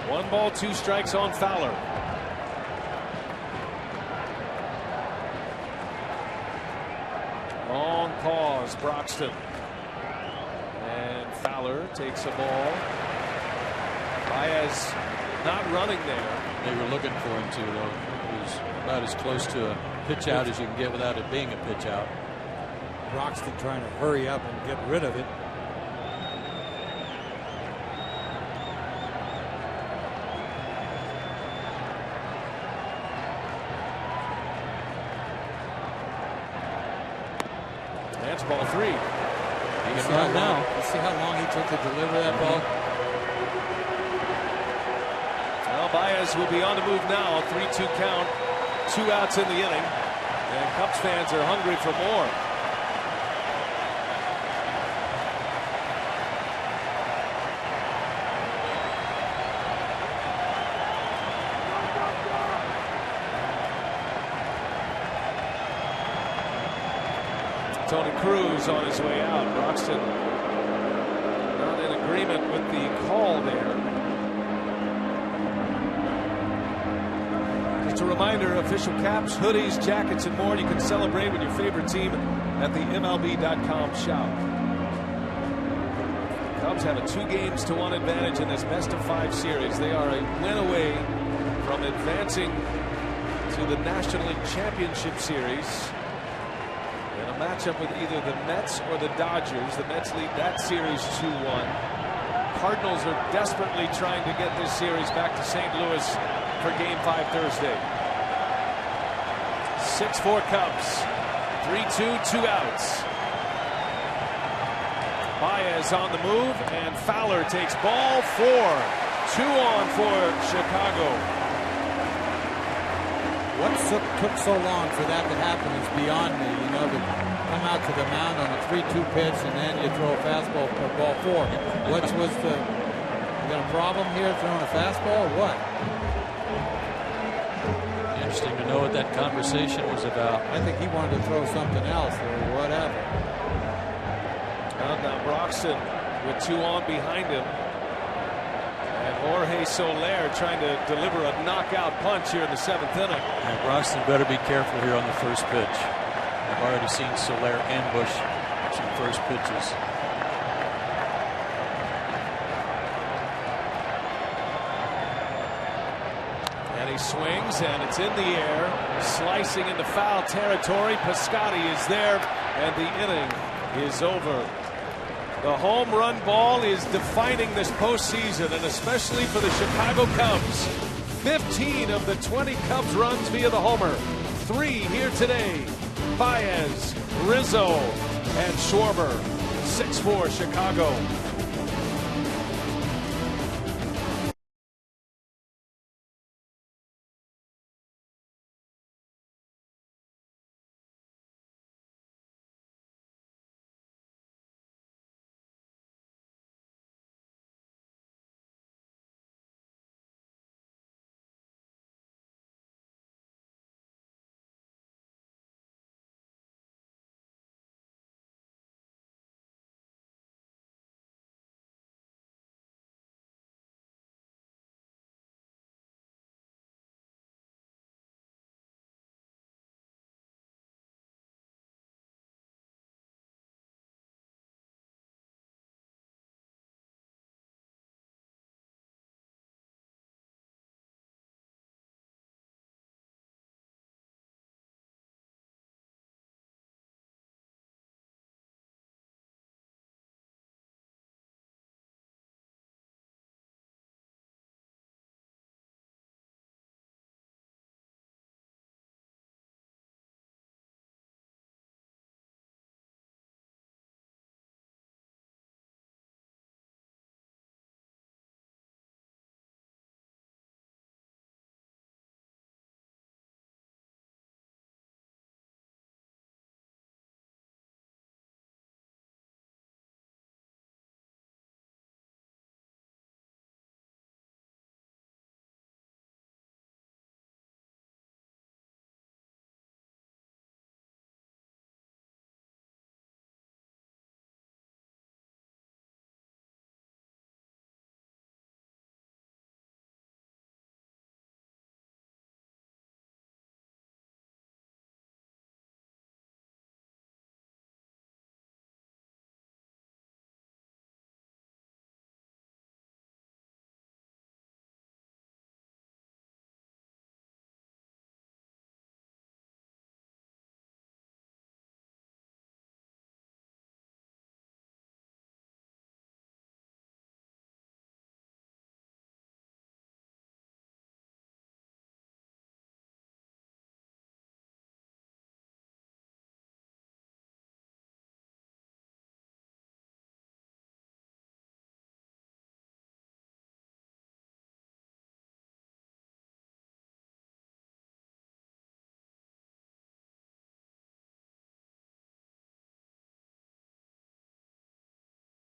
S1: One ball, 2 strikes on Fowler. Long pause, Broxton. And Fowler takes a ball. Baez not running there.
S2: They were looking for him to, though. It was about as close to a pitch out as you can get without it being a pitch out.
S3: Broxton trying to hurry up and get rid of it.
S1: That's ball 3.
S2: You see how long,
S3: see how long he took to deliver that ball?
S1: Well, Baez will be on the move now. 3-2 count. 2 outs in the inning. And Cubs fans are hungry for more. Tony Cruz on his way out. Broxton not in agreement with the call there. Just a reminder, official caps, hoodies, jackets, and more you can celebrate with your favorite team at the MLB.com shop. Cubs have a 2-1 advantage in this best-of-5 series. They are a win away from advancing to the National League Championship Series. Matchup with either the Mets or the Dodgers. The Mets lead that series 2-1. Cardinals are desperately trying to get this series back to St. Louis for Game 5 Thursday. 6-4 Cubs. 3-2, 2 outs. Baez on the move, and Fowler takes ball 4. 2 on for Chicago.
S3: What took so long for that to happen is beyond me. You know, to come out to the mound on a 3-2 pitch and then you throw a fastball for ball 4. What was the? You got a problem here throwing a fastball or what?
S2: Interesting to know what that conversation was about.
S3: I think he wanted to throw something else or whatever.
S1: Now Broxton with 2 on behind him. And Jorge Soler trying to deliver a knockout punch here in the 7th inning.
S2: And Bronson better be careful here on the first pitch. I've already seen Soler ambush some first pitches.
S1: And he swings, and it's in the air, slicing into foul territory. Piscotty is there, and the inning is over. The home run ball is defining this postseason, and especially for the Chicago Cubs. 15 of the 20 Cubs runs via the homer. 3 here today. Baez, Rizzo, and Schwarber. 6-4 Chicago.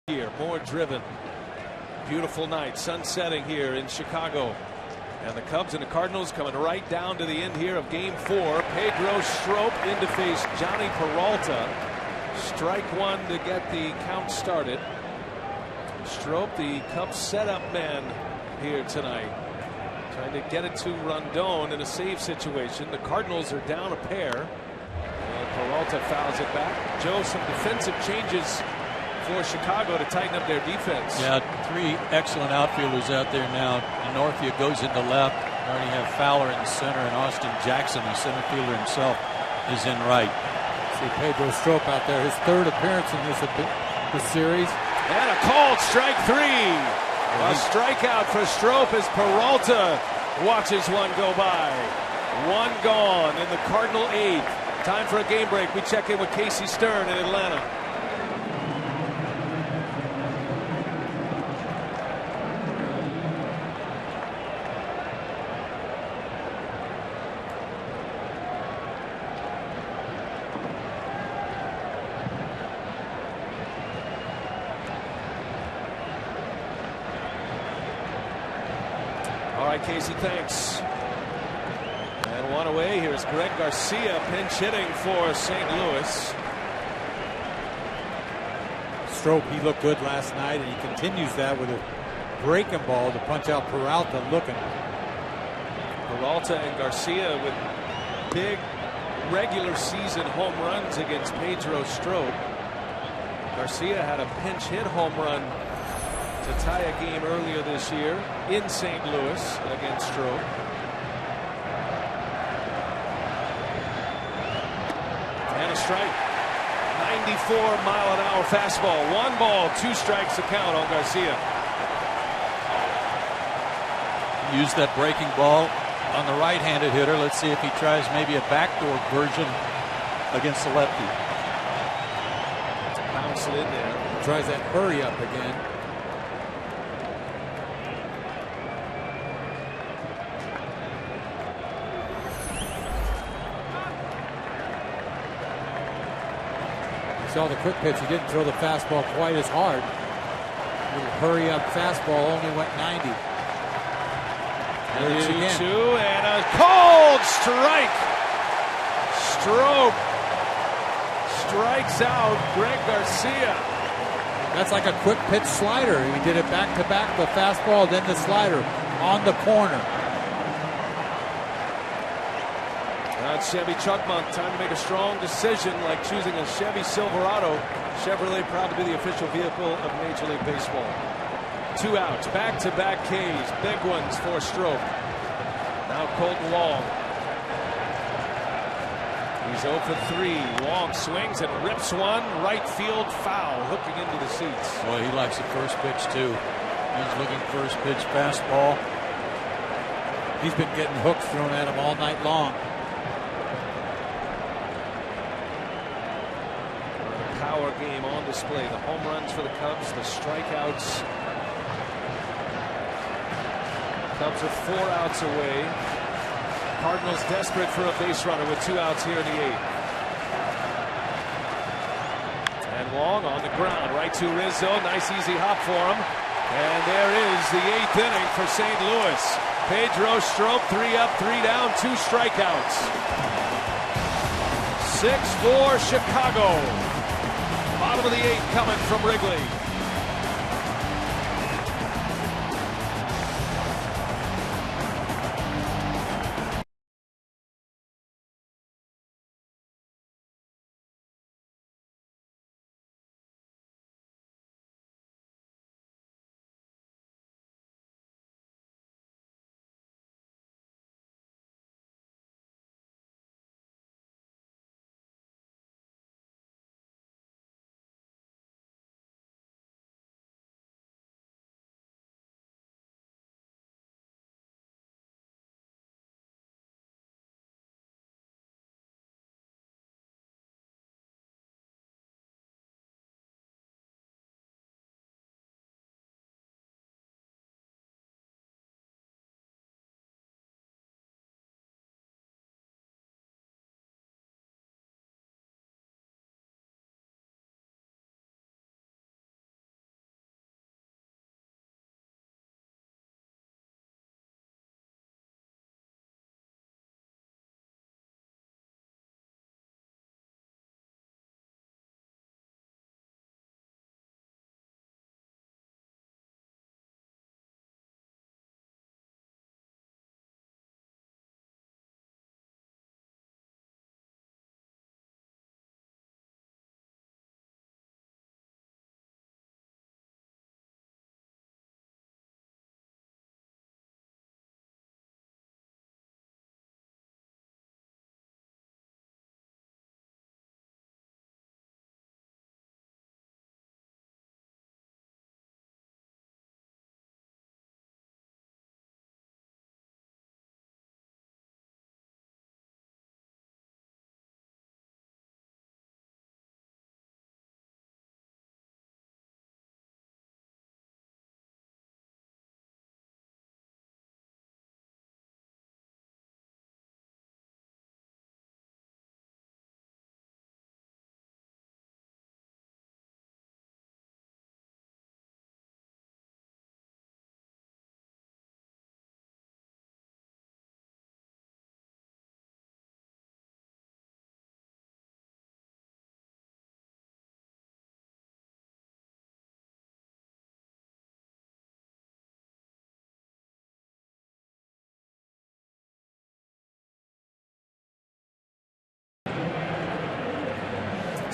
S1: Here, more driven. Beautiful night, sun setting here in Chicago. And the Cubs and the Cardinals coming right down to the end here of Game 4. Pedro Strop in to face Johnny Peralta. Strike 1 to get the count started. Strop, the Cubs setup man here tonight. Trying to get it to Rondon in a save situation. The Cardinals are down a pair. And Peralta fouls it back. Joe, some defensive changes for Chicago to tighten up their defense.
S2: Yeah, 3 excellent outfielders out there now. Northia goes into left. You already have Fowler in center, and Austin Jackson, the center fielder himself, is in right.
S3: See Pedro Strop out there, his 3rd appearance in this series.
S1: And a called strike 3. A strikeout for Strop as Peralta watches one go by. 1 gone in the Cardinal 8th. Time for a game break. We check in with Casey Stern in Atlanta. All right, Casey, thanks. And 1 away. Here's Greg Garcia pinch hitting for St. Louis.
S3: Strop, he looked good last night, and he continues that with a breaking ball to punch out Peralta looking.
S1: Peralta and Garcia with big regular season home runs against Pedro Strop. Garcia had a pinch hit home run to tie a game earlier this year in St. Louis against Strop. And a strike. 94-mile-an-hour fastball. 1 ball, 2 strikes to count on Garcia.
S2: Used that breaking ball on the right-handed hitter. Let's see if he tries maybe a backdoor version against the lefty.
S1: Bounce it in there.
S3: Tries that hurry up again. Saw the quick pitch. He didn't throw the fastball quite as hard. The hurry up fastball only went 90. There it is again.
S1: 2 and a cold strike. Strop strikes out Greg Garcia.
S3: That's like a quick pitch slider. He did it back to back, the fastball, then the slider on the corner.
S1: That's Chevy Chuckmont. Time to make a strong decision, like choosing a Chevy Silverado. Chevrolet proud to be the official vehicle of Major League Baseball. 2 outs, back-to-back Ks, big ones for Strop. Now Colton Long. He's 0 for 3. Long swings and rips one. Right field foul, hooking into the seats.
S2: Boy, he likes the first pitch too. He's looking first pitch fastball.
S3: He's been getting hooks thrown at him all night long.
S1: Power game on display. The home runs for the Cubs, the strikeouts. Cubs are 4 outs away. Cardinals desperate for a base runner with 2 outs here in the 8th. And Long on the ground, right to Rizzo. Nice easy hop for him. And there is the 8th inning for St. Louis. Pedro Strop, 3 up, 3 down, 2 strikeouts. 6-4 Chicago. Bottom of the 8th coming from Wrigley.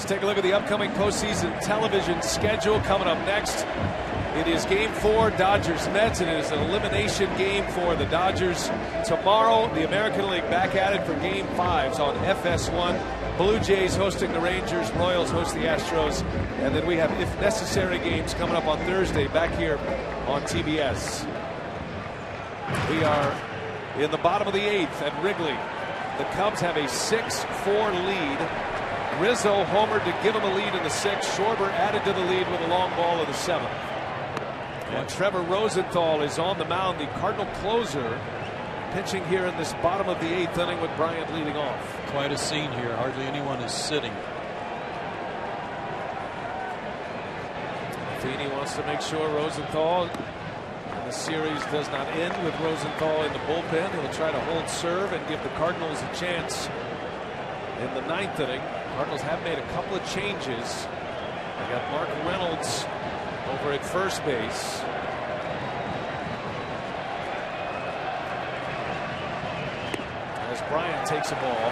S1: Let's take a look at the upcoming postseason television schedule coming up next. It is Game 4, Dodgers-Mets, and it is an elimination game for the Dodgers. Tomorrow, the American League back at it for Game 5s on FS1. Blue Jays hosting the Rangers, Royals host the Astros, and then we have, if necessary, games coming up on Thursday back here on TBS. We are in the bottom of the 8th at Wrigley. The Cubs have a 6-4 lead. Rizzo homered to give them a lead in the 6th. Schwarber added to the lead with a long ball in the 7th. And Trevor Rosenthal is on the mound, the Cardinal closer, pitching here in this bottom of the 8th inning with Bryant leading off.
S2: Quite a scene here. Hardly anyone is sitting.
S1: Feeney wants to make sure Rosenthal, and the series does not end with Rosenthal in the bullpen. He'll try to hold serve and give the Cardinals a chance in the 9th inning. Cardinals have made a couple of changes. They got Mark Reynolds over at first base. As Bryant takes a ball.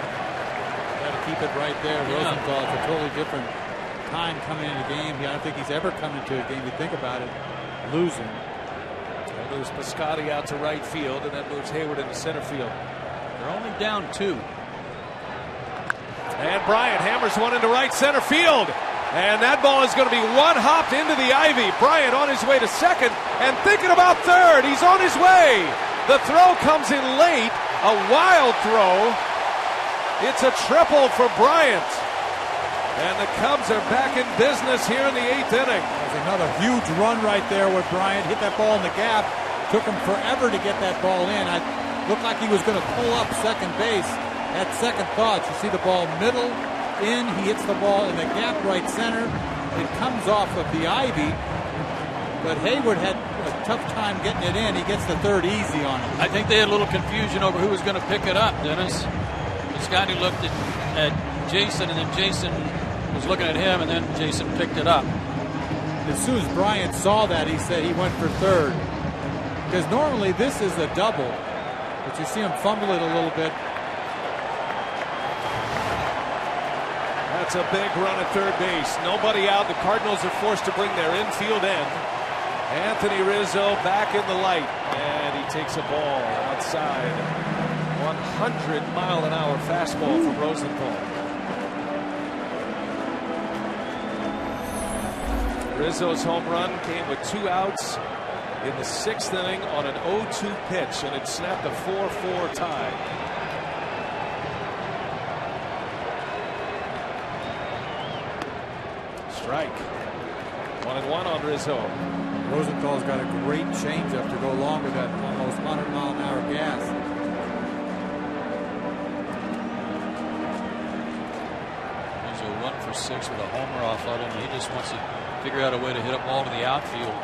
S3: Got to keep it right there. Rosenthal, it's a totally different time coming into the game. I don't think he's ever come into a game, you think about it, losing.
S1: That moves Piscotty out to right field, and that moves Hayward into center field.
S2: They're only down 2.
S1: And Bryant hammers one into right center field. And that ball is going to be one hopped into the ivy. Bryant on his way to second and thinking about third. He's on his way. The throw comes in late. A wild throw. It's a triple for Bryant. And the Cubs are back in business here in the 8th inning.
S3: There's another huge run right there with Bryant. Hit that ball in the gap. Took him forever to get that ball in. It looked like he was going to pull up second base. Had second thoughts. You see the ball middle in. He hits the ball in the gap right center. It comes off of the ivy. But Hayward had a tough time getting it in. He gets the third easy on it.
S2: I think they had a little confusion over who was going to pick it up, Dennis. Scotty looked at Jason, and then Jason was looking at him, and then Jason picked it up.
S3: As soon as Bryant saw that, he said he went for third. Because normally this is a double. But you see him fumble it a little bit.
S1: That's a big run at third base. Nobody out. The Cardinals are forced to bring their infield end. Anthony Rizzo back in the light. And he takes a ball outside. 100-mile-an-hour fastball from Rosenthal. Rizzo's home run came with 2 outs in the 6th inning on an 0-2 pitch, and it snapped a 4-4 tie. Strike. 1-1 on Rizzo.
S3: Rosenthal's got a great changeup to go along with that almost 100-mile-an-hour gas.
S2: He's a 1 for 6 with a homer off of him. He just wants to figure out a way to hit a ball to the outfield.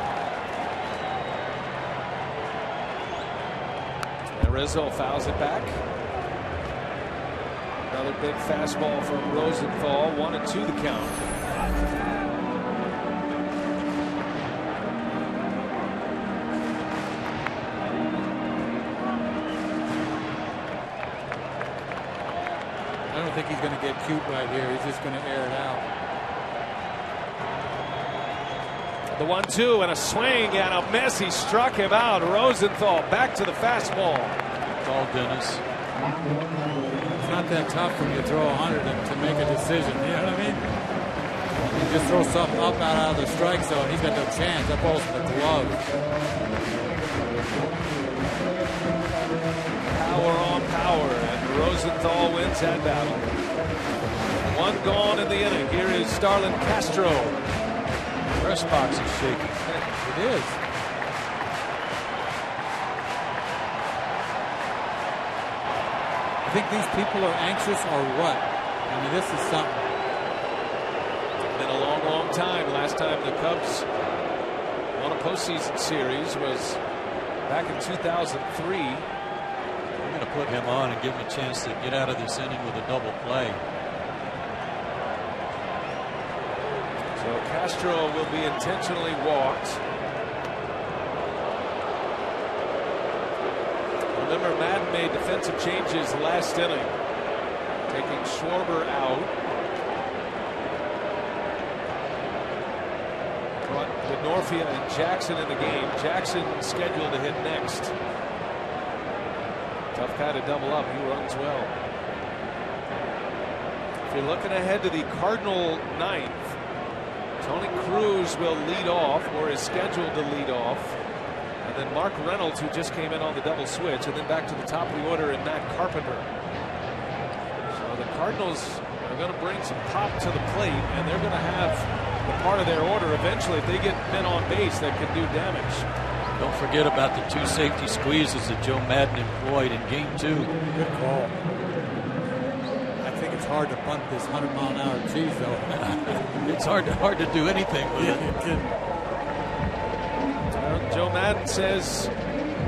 S1: And Rizzo fouls it back. Another big fastball from Rosenthal. 1-2 the count.
S3: I don't think he's going to get cute right here. He's just going to air it out.
S1: The 1-2 and a swing and a miss. He struck him out. Rosenthal back to the fastball.
S2: It's all Dennis.
S3: It's not that tough when you throw 100 to make a decision. You know what I mean? You just throw something up out of the strike zone. He's got no chance. That ball's in the glove.
S1: Power on power, and Rosenthal wins that battle. 1 gone in the inning. Here is Starlin Castro.
S2: Press box is shaking.
S3: It is. I think these people are anxious or what? I mean, this is something.
S1: Been a long, long time. Last time the Cubs won a postseason series was back in 2003.
S2: We're going to put him on and give him a chance to get out of this inning with a double play.
S1: So Castro will be intentionally walked. Remember, Madden made defensive changes last inning, taking Schwarber out. Norfia and Jackson in the game. Jackson scheduled to hit next. Tough guy to double up. He runs well. If you're looking ahead to the Cardinal ninth, Tony Cruz will lead off, or is scheduled to lead off. And then Mark Reynolds, who just came in on the double switch, and then back to the top of the order in Matt Carpenter. So the Cardinals are going to bring some pop to the plate, and they're going to have the part of their order eventually, if they get men on base, that can do damage.
S2: Don't forget about the 2 safety squeezes that Joe Madden employed in Game 2.
S3: Good call. I think it's hard to bunt this 100-mile-an-hour cheese, though.
S2: It's hard to do anything with it.
S1: Joe Madden says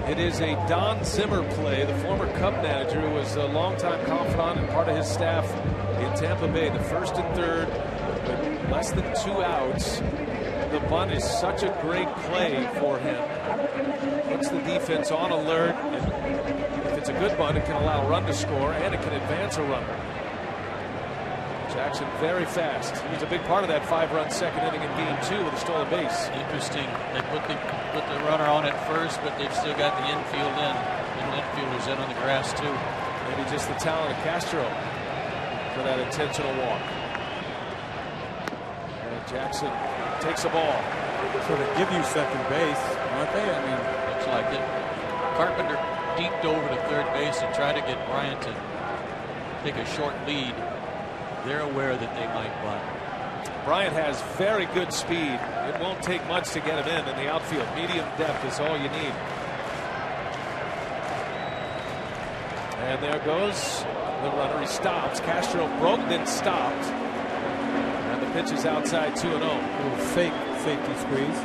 S1: it is a Don Zimmer play, the former Cub manager who was a longtime confidant and part of his staff in Tampa Bay. The first and third, with less than 2 outs. The bunt is such a great play for him. Puts the defense on alert. And if it's a good bunt, it can allow a run to score, and it can advance a runner. Jackson very fast. He was a big part of that 5-run second inning in Game 2 with a stolen base.
S2: Interesting. They put the runner on at first, but they've still got the infield in. Middle infielders in on the grass too.
S1: Maybe just the talent of Castro for that intentional walk. And Jackson takes the ball.
S3: Sort of give you second base, aren't they? I mean,
S2: looks like it. Carpenter deeped over to third base and tried to get Bryant to take a short lead. They're aware that they might bunt.
S1: Bryant has very good speed. It won't take much to get him in the outfield. Medium depth is all you need. And there goes the runner. He stops. Castro broke, then stopped. And the pitch is outside 2-0.
S3: A little fake safety squeeze.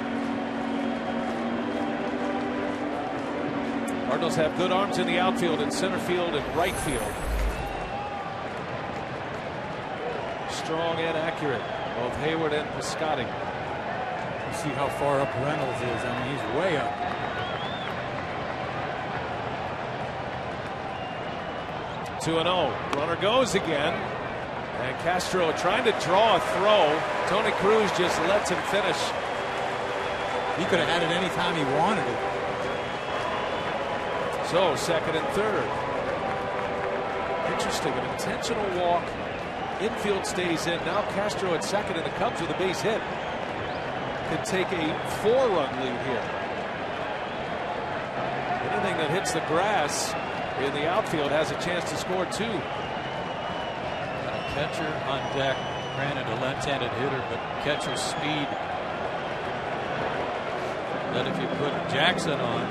S1: Cardinals have good arms in the outfield, in center field, and right field. Strong and accurate, both Hayward and Piscotty.
S3: You see how far up Reynolds is. I mean, he's way up.
S1: Two and 0. Runner goes again. And Castro trying to draw a throw. Tony Cruz just lets him finish.
S3: He could have had it any time he wanted it.
S1: So second and third. Interesting. An intentional walk. Infield stays in. Now Castro at second, and the Cubs with a base hit could take a 4-run lead here. Anything that hits the grass in the outfield has a chance to score 2.
S2: Got a catcher on deck. Granted, a left-handed hitter, but catcher's speed. That if you put Jackson on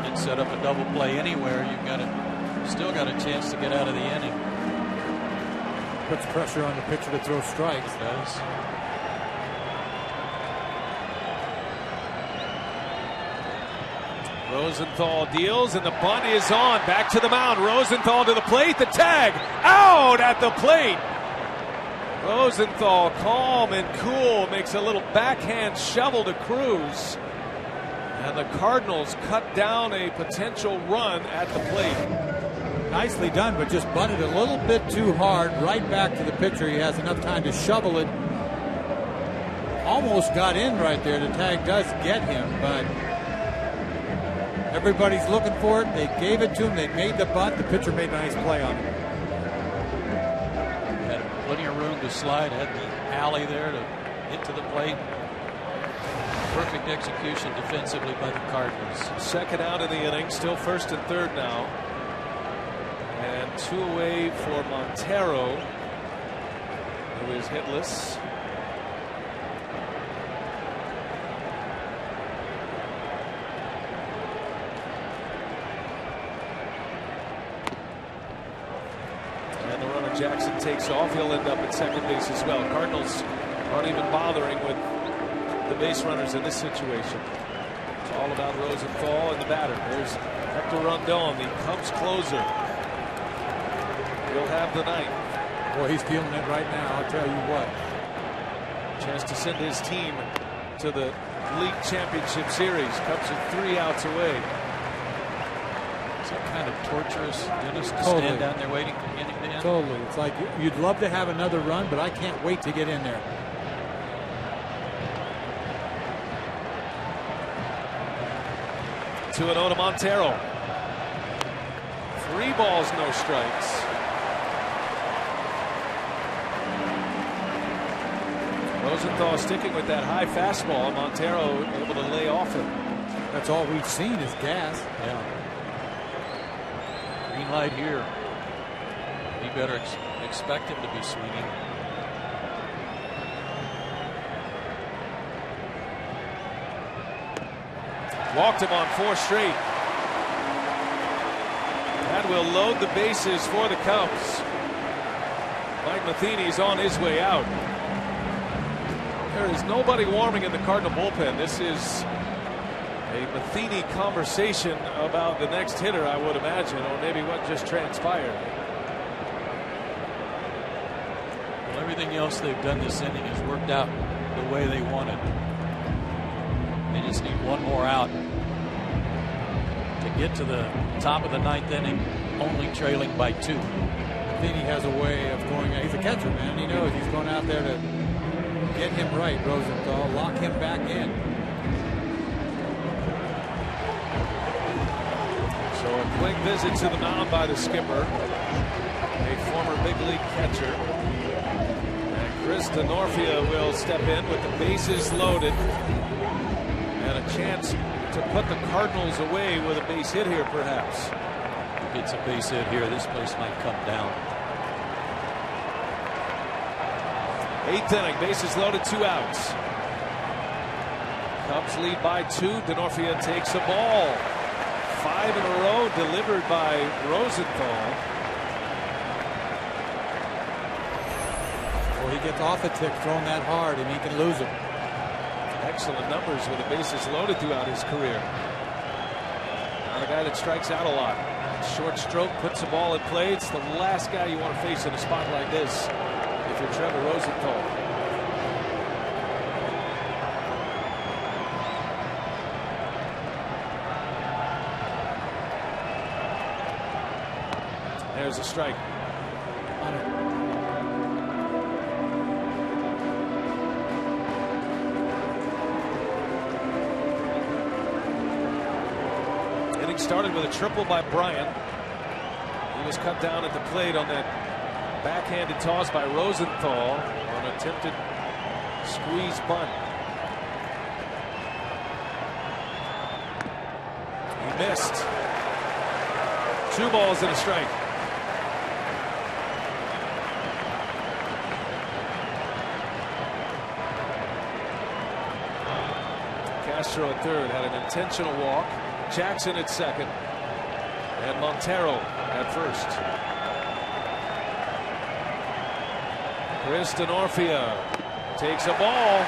S2: and set up a double play anywhere, you've still got a chance to get out of the inning.
S3: Puts pressure on the pitcher to throw strikes.
S2: Does.
S1: Rosenthal deals, and the bunt is on. Back to the mound. Rosenthal to the plate. The tag out at the plate. Rosenthal, calm and cool, makes a little backhand shovel to Cruz. And the Cardinals cut down a potential run at the plate.
S3: Nicely done, but just bunted a little bit too hard right back to the pitcher. He has enough time to shovel it. Almost got in right there. The tag does get him, but everybody's looking for it. They gave it to him. They made the bunt. The pitcher made a nice play on it.
S2: Had plenty of room to slide. Had the alley there to hit to the plate. Perfect execution defensively by the Cardinals.
S1: Second out in the inning. Still first and third now. And 2 away for Montero, who is hitless. And the runner Jackson takes off. He'll end up at second base as well. Cardinals aren't even bothering with the base runners in this situation. It's all about Rosenthal and the batter. There's Hector Rondon, the Cubs closer. He'll have the night.
S3: Boy, he's feeling it right now, I'll tell you what.
S1: Chance to send his team to the league championship series. Cubs are 3 outs away.
S2: Is that kind of torturous, Dennis, to stand down there waiting for the inning to end?
S3: Totally. It's like you'd love to have another run, but I can't wait to get in there.
S1: 2-0 to Montero. 3 balls, no strikes. Rosenthal sticking with that high fastball. Montero able to lay off him.
S3: That's all we've seen is gas.
S2: Yeah. Green light here. You better expect him to be swinging.
S1: Walked him on 4 straight. That will load the bases for the Cubs. Mike Matheny's on his way out. There is nobody warming in the Cardinal bullpen. This is a Matheny conversation about the next hitter, I would imagine, or maybe what just transpired.
S2: Well, everything else they've done this inning has worked out the way they wanted. They just need one more out to get to the top of the 9th inning, only trailing by 2.
S3: Matheny has a way of going. He's a catcher, man. He knows he's going out there to get him right. Rosenthal, lock him back in.
S1: So a quick visit to the mound by the skipper, a former big league catcher. And Chris Denorfia will step in with the bases loaded. And a chance to put the Cardinals away with a base hit here, perhaps.
S2: If it's a base hit here, this place might come down.
S1: 8th inning, bases loaded, 2 outs. Cubs lead by 2. Denorfia takes a ball. 5 in a row delivered by Rosenthal.
S3: Well, he gets off a tick throwing that hard, and he can lose it.
S1: Excellent numbers with the bases loaded throughout his career. Not a guy that strikes out a lot. Short stroke, puts the ball in play. It's the last guy you want to face in a spot like this if you're Trevor Rosenthal. There's a strike. Inning started with a triple by Bryant. He was cut down at the plate on that backhanded toss by Rosenthal on an attempted squeeze bunt. He missed. 2 balls and a strike. Castro at third had an intentional walk. Jackson at second. And Montero at first. Chris Denorfia takes a ball.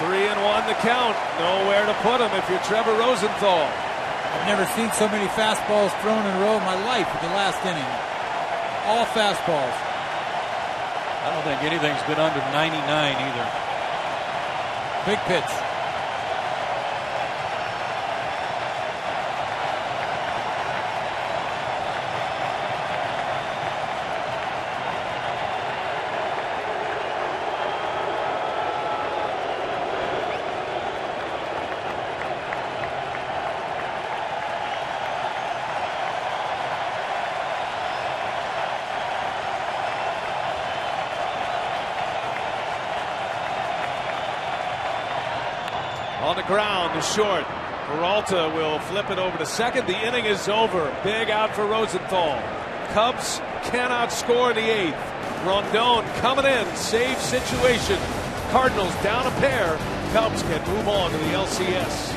S1: 3-1 the count. Nowhere to put him if you're Trevor Rosenthal.
S3: I've never seen so many fastballs thrown in a row in my life at the last inning. All fastballs.
S2: I don't think anything's been under 99 either.
S3: Big pitch.
S1: On the ground, the short. Peralta will flip it over to second. The inning is over. Big out for Rosenthal. Cubs cannot score in the 8th. Rondon coming in. Save situation. Cardinals down a pair. Cubs can move on to the LCS.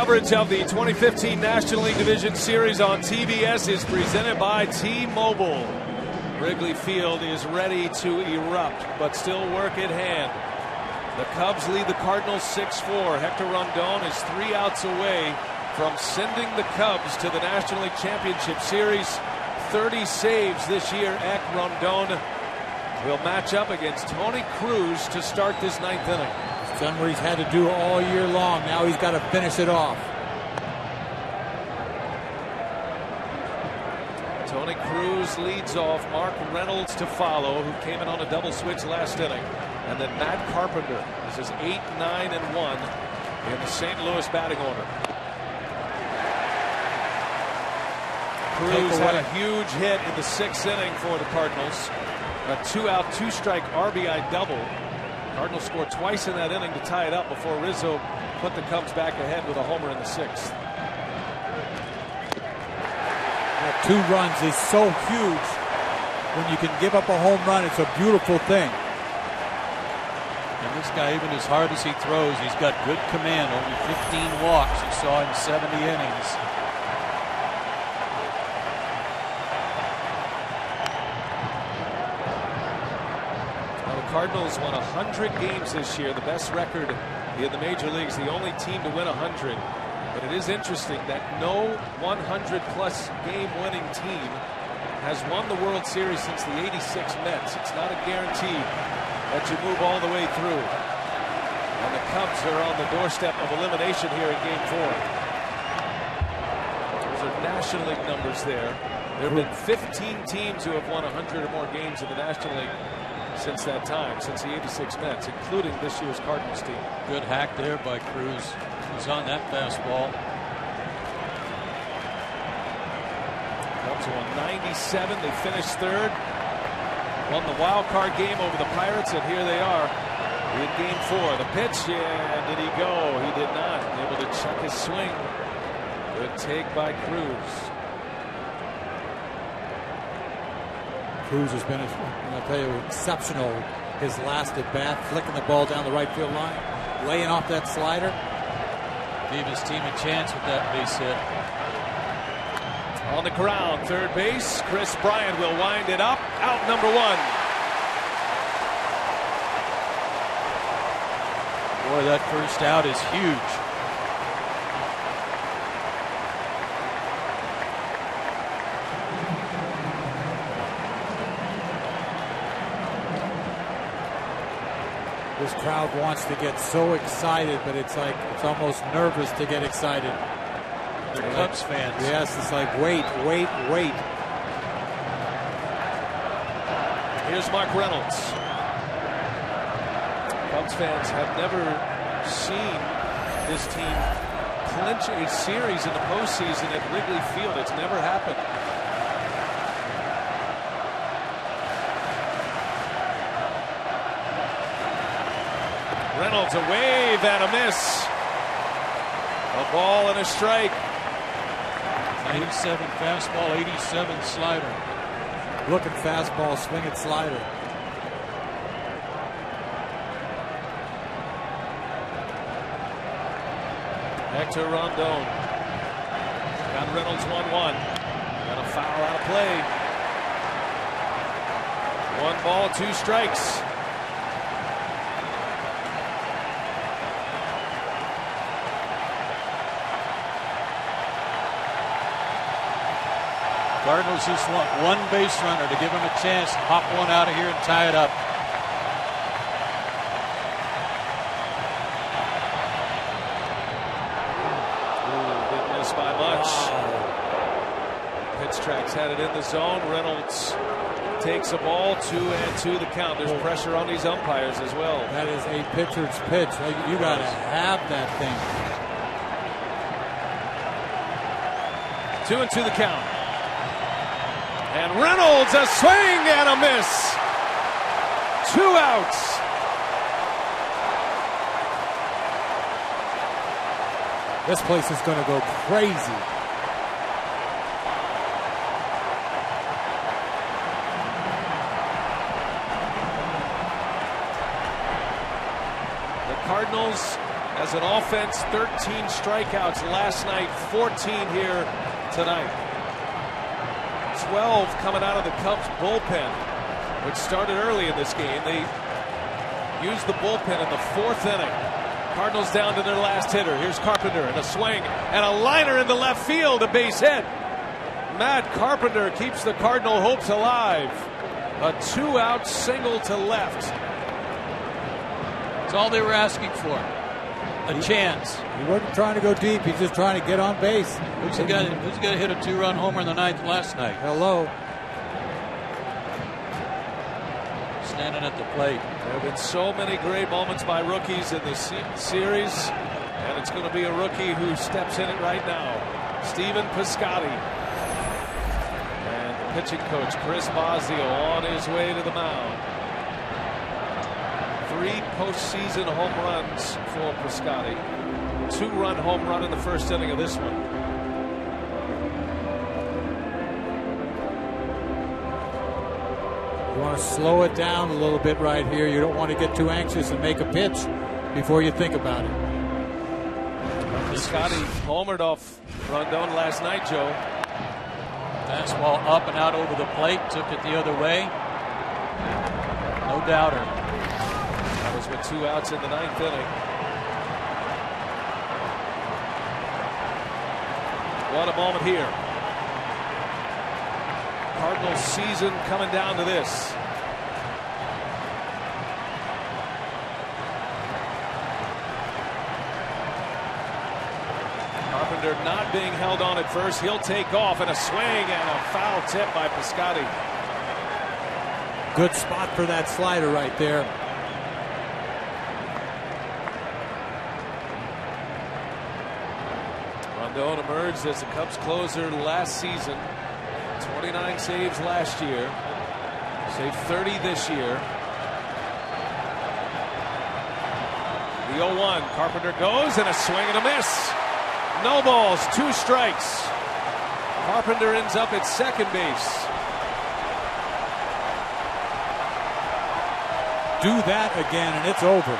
S1: Coverage of the 2015 National League Division Series on TBS is presented by T-Mobile. Wrigley Field is ready to erupt, but still work at hand. The Cubs lead the Cardinals 6-4. Hector Rondon is 3 outs away from sending the Cubs to the National League Championship Series. 30 saves this year. Rondon will match up against Tony Cruz to start this 9th inning.
S3: It's done what he's had to do all year long. Now he's got to finish it off.
S1: Tony Cruz leads off. Mark Reynolds to follow, who came in on a double switch last inning. And then Matt Carpenter. This is 8, 9, and 1 in the St. Louis batting order. Cruz had a huge hit in the 6th inning for the Cardinals. A 2-out, 2-strike RBI double. Cardinals scored twice in that inning to tie it up before Rizzo put the Cubs back ahead with a homer in the 6th.
S3: That 2 runs is so huge. When you can give up a home run, it's a beautiful thing.
S2: And this guy, even as hard as he throws, he's got good command. Only 15 walks he saw in 70 innings.
S1: Cardinals won 100 games this year, the best record in the major leagues, the only team to win 100. But it is interesting that no 100-plus game winning team has won the World Series since the '86 Mets. It's not a guarantee that you move all the way through. And the Cubs are on the doorstep of elimination here in Game 4. Those are National League numbers there. There have been 15 teams who have won 100 or more games in the National League since that time, since the '86 Mets, including this year's Cardinals team.
S2: Good hack there by Cruz. He's on that fastball.
S1: Cubs won 97. They finished 3rd. Won the wild card game over the Pirates, and here they are in Game 4. The pitch, and did he go? He did not. Able to check his swing. Good take by Cruz.
S3: Cruz has been, I'll tell you, exceptional his last at bat, flicking the ball down the right field line, laying off that slider.
S2: Gave his team a chance with that base hit.
S1: On the ground, third base, Chris Bryant will wind it up. Out number 1.
S2: Boy, that first out is huge.
S3: This crowd wants to get so excited, but it's like it's almost nervous to get excited.
S2: They're Cubs fans.
S3: Yes, it's like wait.
S1: Here's Mark Reynolds. Cubs fans have never seen this team clinch a series in the postseason at Wrigley Field. It's never happened. Reynolds, a wave and a miss. A ball and a strike.
S2: 87 fastball, 87 slider.
S3: Looking fastball, swinging slider.
S1: Hector Rondon. Got Reynolds 1-1. Got a foul out of play. 1 ball, 2 strikes.
S2: Cardinals just want 1 base runner to give him a chance to hop one out of here and tie it up.
S1: Didn't miss by much. Pitch tracks had it in the zone. Reynolds takes a ball, 2-2 the count. There's pressure on these umpires as well.
S3: That is a pitcher's pitch. You got to have that thing.
S1: 2-2 the count. And Reynolds, a swing and a miss. 2 outs.
S3: This place is going to go crazy.
S1: The Cardinals As an offense, 13 strikeouts last night, 14 here tonight. 12 coming out of the Cubs bullpen, which started early in this game. They used the bullpen in the 4th inning. Cardinals down to their last hitter. Here's Carpenter and a swing and a liner in the left field, a base hit. Matt Carpenter keeps the Cardinal hopes alive. A 2-out single to left.
S2: That's all they were asking for. A chance.
S3: He wasn't trying to go deep. He's just trying to get on base.
S2: Who's the guy that hit a 2-run homer in the 9th last night?
S3: Hello.
S2: Standing at the plate.
S1: There have been so many great moments by rookies in this series, and it's going to be a rookie who steps in it right now. Stephen Piscotty. And the pitching coach, Chris Bosio, on his way to the mound. 3 postseason home runs for Piscotty. 2-run home run in the 1st inning of this one.
S3: You want to slow it down a little bit right here. You don't want to get too anxious and make a pitch before you think about it.
S1: Piscotty homered off Rondon last night, Joe.
S2: Fastball up and out over the plate. Took it the other way. No doubter.
S1: That was with 2 outs in the 9th inning. What a moment here. Cardinals season coming down to this. Carpenter not being held on at first. He'll take off, and a swing and a foul tip by Piscotty.
S3: Good spot for that slider right there.
S1: Rondon emerged as the Cubs closer last season. 29 saves last year. Saved 30 this year. The 0-1. Carpenter goes, and a swing and a miss. No balls, 2 strikes. Carpenter ends up at second base.
S3: Do that again, and it's over.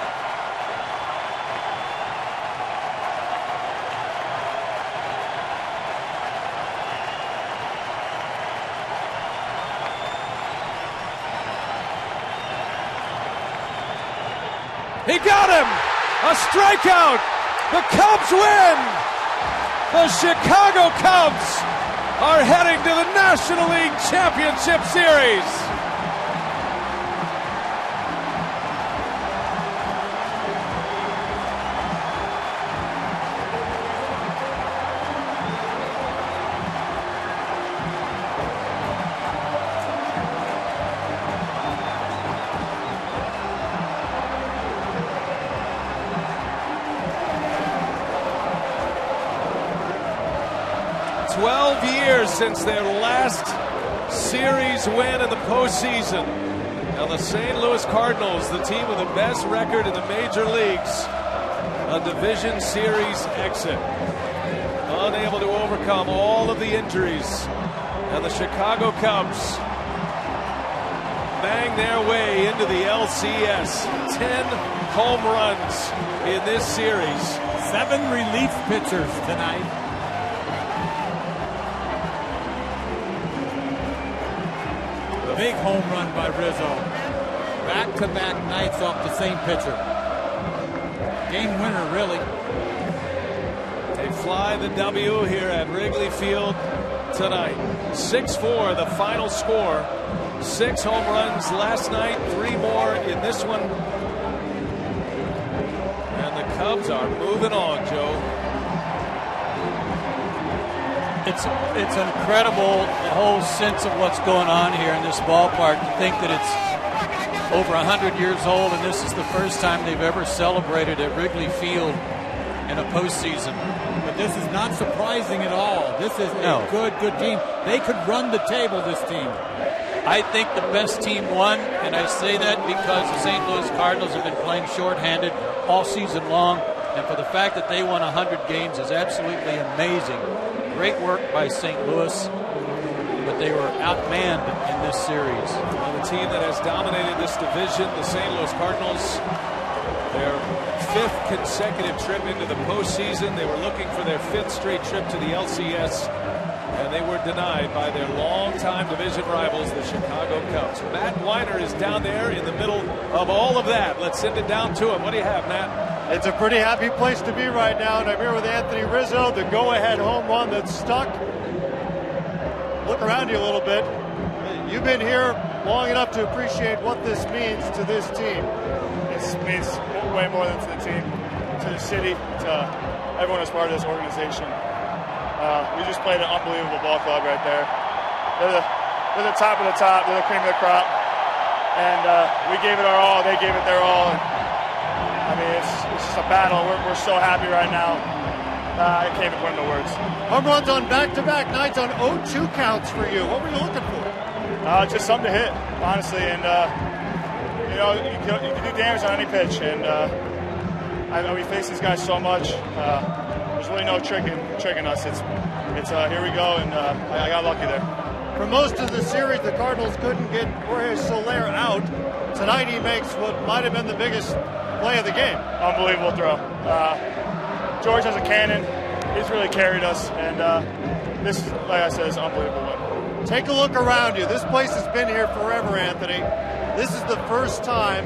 S1: He got him! A strikeout! The Cubs win! The Chicago Cubs are heading to the National League Championship Series. Since their last series win in the postseason. Now the St. Louis Cardinals, the team with the best record in the major leagues, a division series exit. Unable to overcome all of the injuries. And the Chicago Cubs bang their way into the LCS. 10 home runs in this series.
S3: 7 relief pitchers tonight. Big home run by Rizzo. Back-to-back nights off the same pitcher. Game winner, really.
S1: They fly the W here at Wrigley Field tonight. 6-4 the final score. 6 home runs last night, 3 more in this one. And the Cubs are moving on, Joe.
S2: It's incredible, the whole sense of what's going on here in this ballpark. To think that it's over 100 years old, and this is the first time they've ever celebrated at Wrigley Field in a postseason.
S3: But this is not surprising at all. This is a good team. They could run the table, this team.
S2: I think the best team won, and I say that because the St. Louis Cardinals have been playing shorthanded all season long, and for the fact that they won 100 games is absolutely amazing. Great work by St. Louis, but they were outmanned in this series.
S1: Well, the team that has dominated this division, the St. Louis Cardinals, Their 5th consecutive trip into the postseason. They were looking for their 5th straight trip to the LCS, and they were denied by their longtime division rivals, the Chicago Cubs. Matt Weiner is down there in the middle of all of that. Let's send it down to him. What do you have, Matt?
S4: It's a pretty happy place to be right now, and I'm here with Anthony Rizzo, the go-ahead home run that stuck. Look around you a little bit. You've been here long enough to appreciate what this means to this team.
S9: This means way more than to the team, to the city, to everyone as part of this organization. We just played an unbelievable ball club right there. They're the top of the top. They're the cream of the crop. And we gave it our all. They gave it their all. And, I mean, it's just a battle. We're so happy right now. I can't even put into words.
S4: Home runs on back-to-back nights on 0-2 counts for you. What were you looking for?
S9: Just something to hit, honestly. And, you know, you can do damage on any pitch. And I know we face these guys so much. There's really no tricking us. It's here we go, and I got lucky there.
S4: For most of the series, the Cardinals couldn't get Jorge Soler out. Tonight he makes what might have been the biggest play of the game.
S9: Unbelievable throw. George has a cannon. He's really carried us, and this, like I said, is an unbelievable win.
S4: Take a look around you. This place has been here forever, Anthony. This is the first time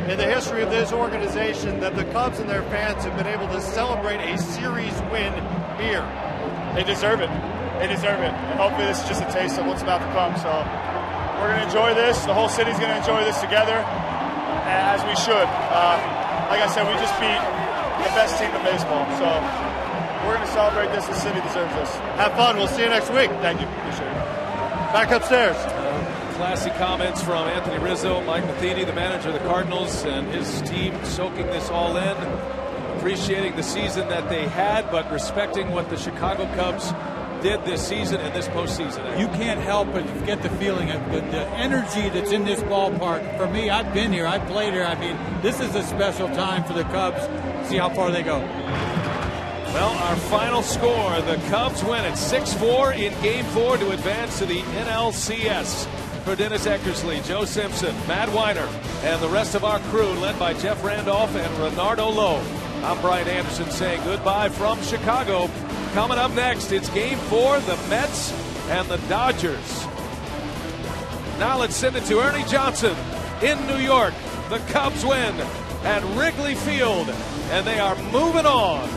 S4: in the history of this organization that the Cubs and their fans have been able to celebrate a series win here.
S9: They deserve it. They deserve it. And hopefully this is just a taste of what's about to come. So we're going to enjoy this. The whole city's going to enjoy this together, as we should. Like I said, we just beat the best team in baseball. So we're going to celebrate this. The city deserves this.
S4: Have fun. We'll see you next week.
S9: Thank you. Appreciate it.
S4: Back upstairs.
S1: Classy comments from Anthony Rizzo, Mike Matheny, the manager of the Cardinals, and his team soaking this all in, appreciating the season that they had, but respecting what the Chicago Cubs did this season and this postseason.
S3: You can't help but get the feeling of the energy that's in this ballpark. For me, I've been here, I've played here. I mean, this is a special time for the Cubs. See how far they go.
S1: Well, our final score, the Cubs win at 6-4 in Game 4 to advance to the NLCS. For Dennis Eckersley, Joe Simpson, Matt Weiner, and the rest of our crew, led by Jeff Randolph and Renardo Lowe. I'm Brian Anderson saying goodbye from Chicago. Coming up next, it's Game 4, the Mets and the Dodgers. Now let's send it to Ernie Johnson in New York. The Cubs win at Wrigley Field, and they are moving on.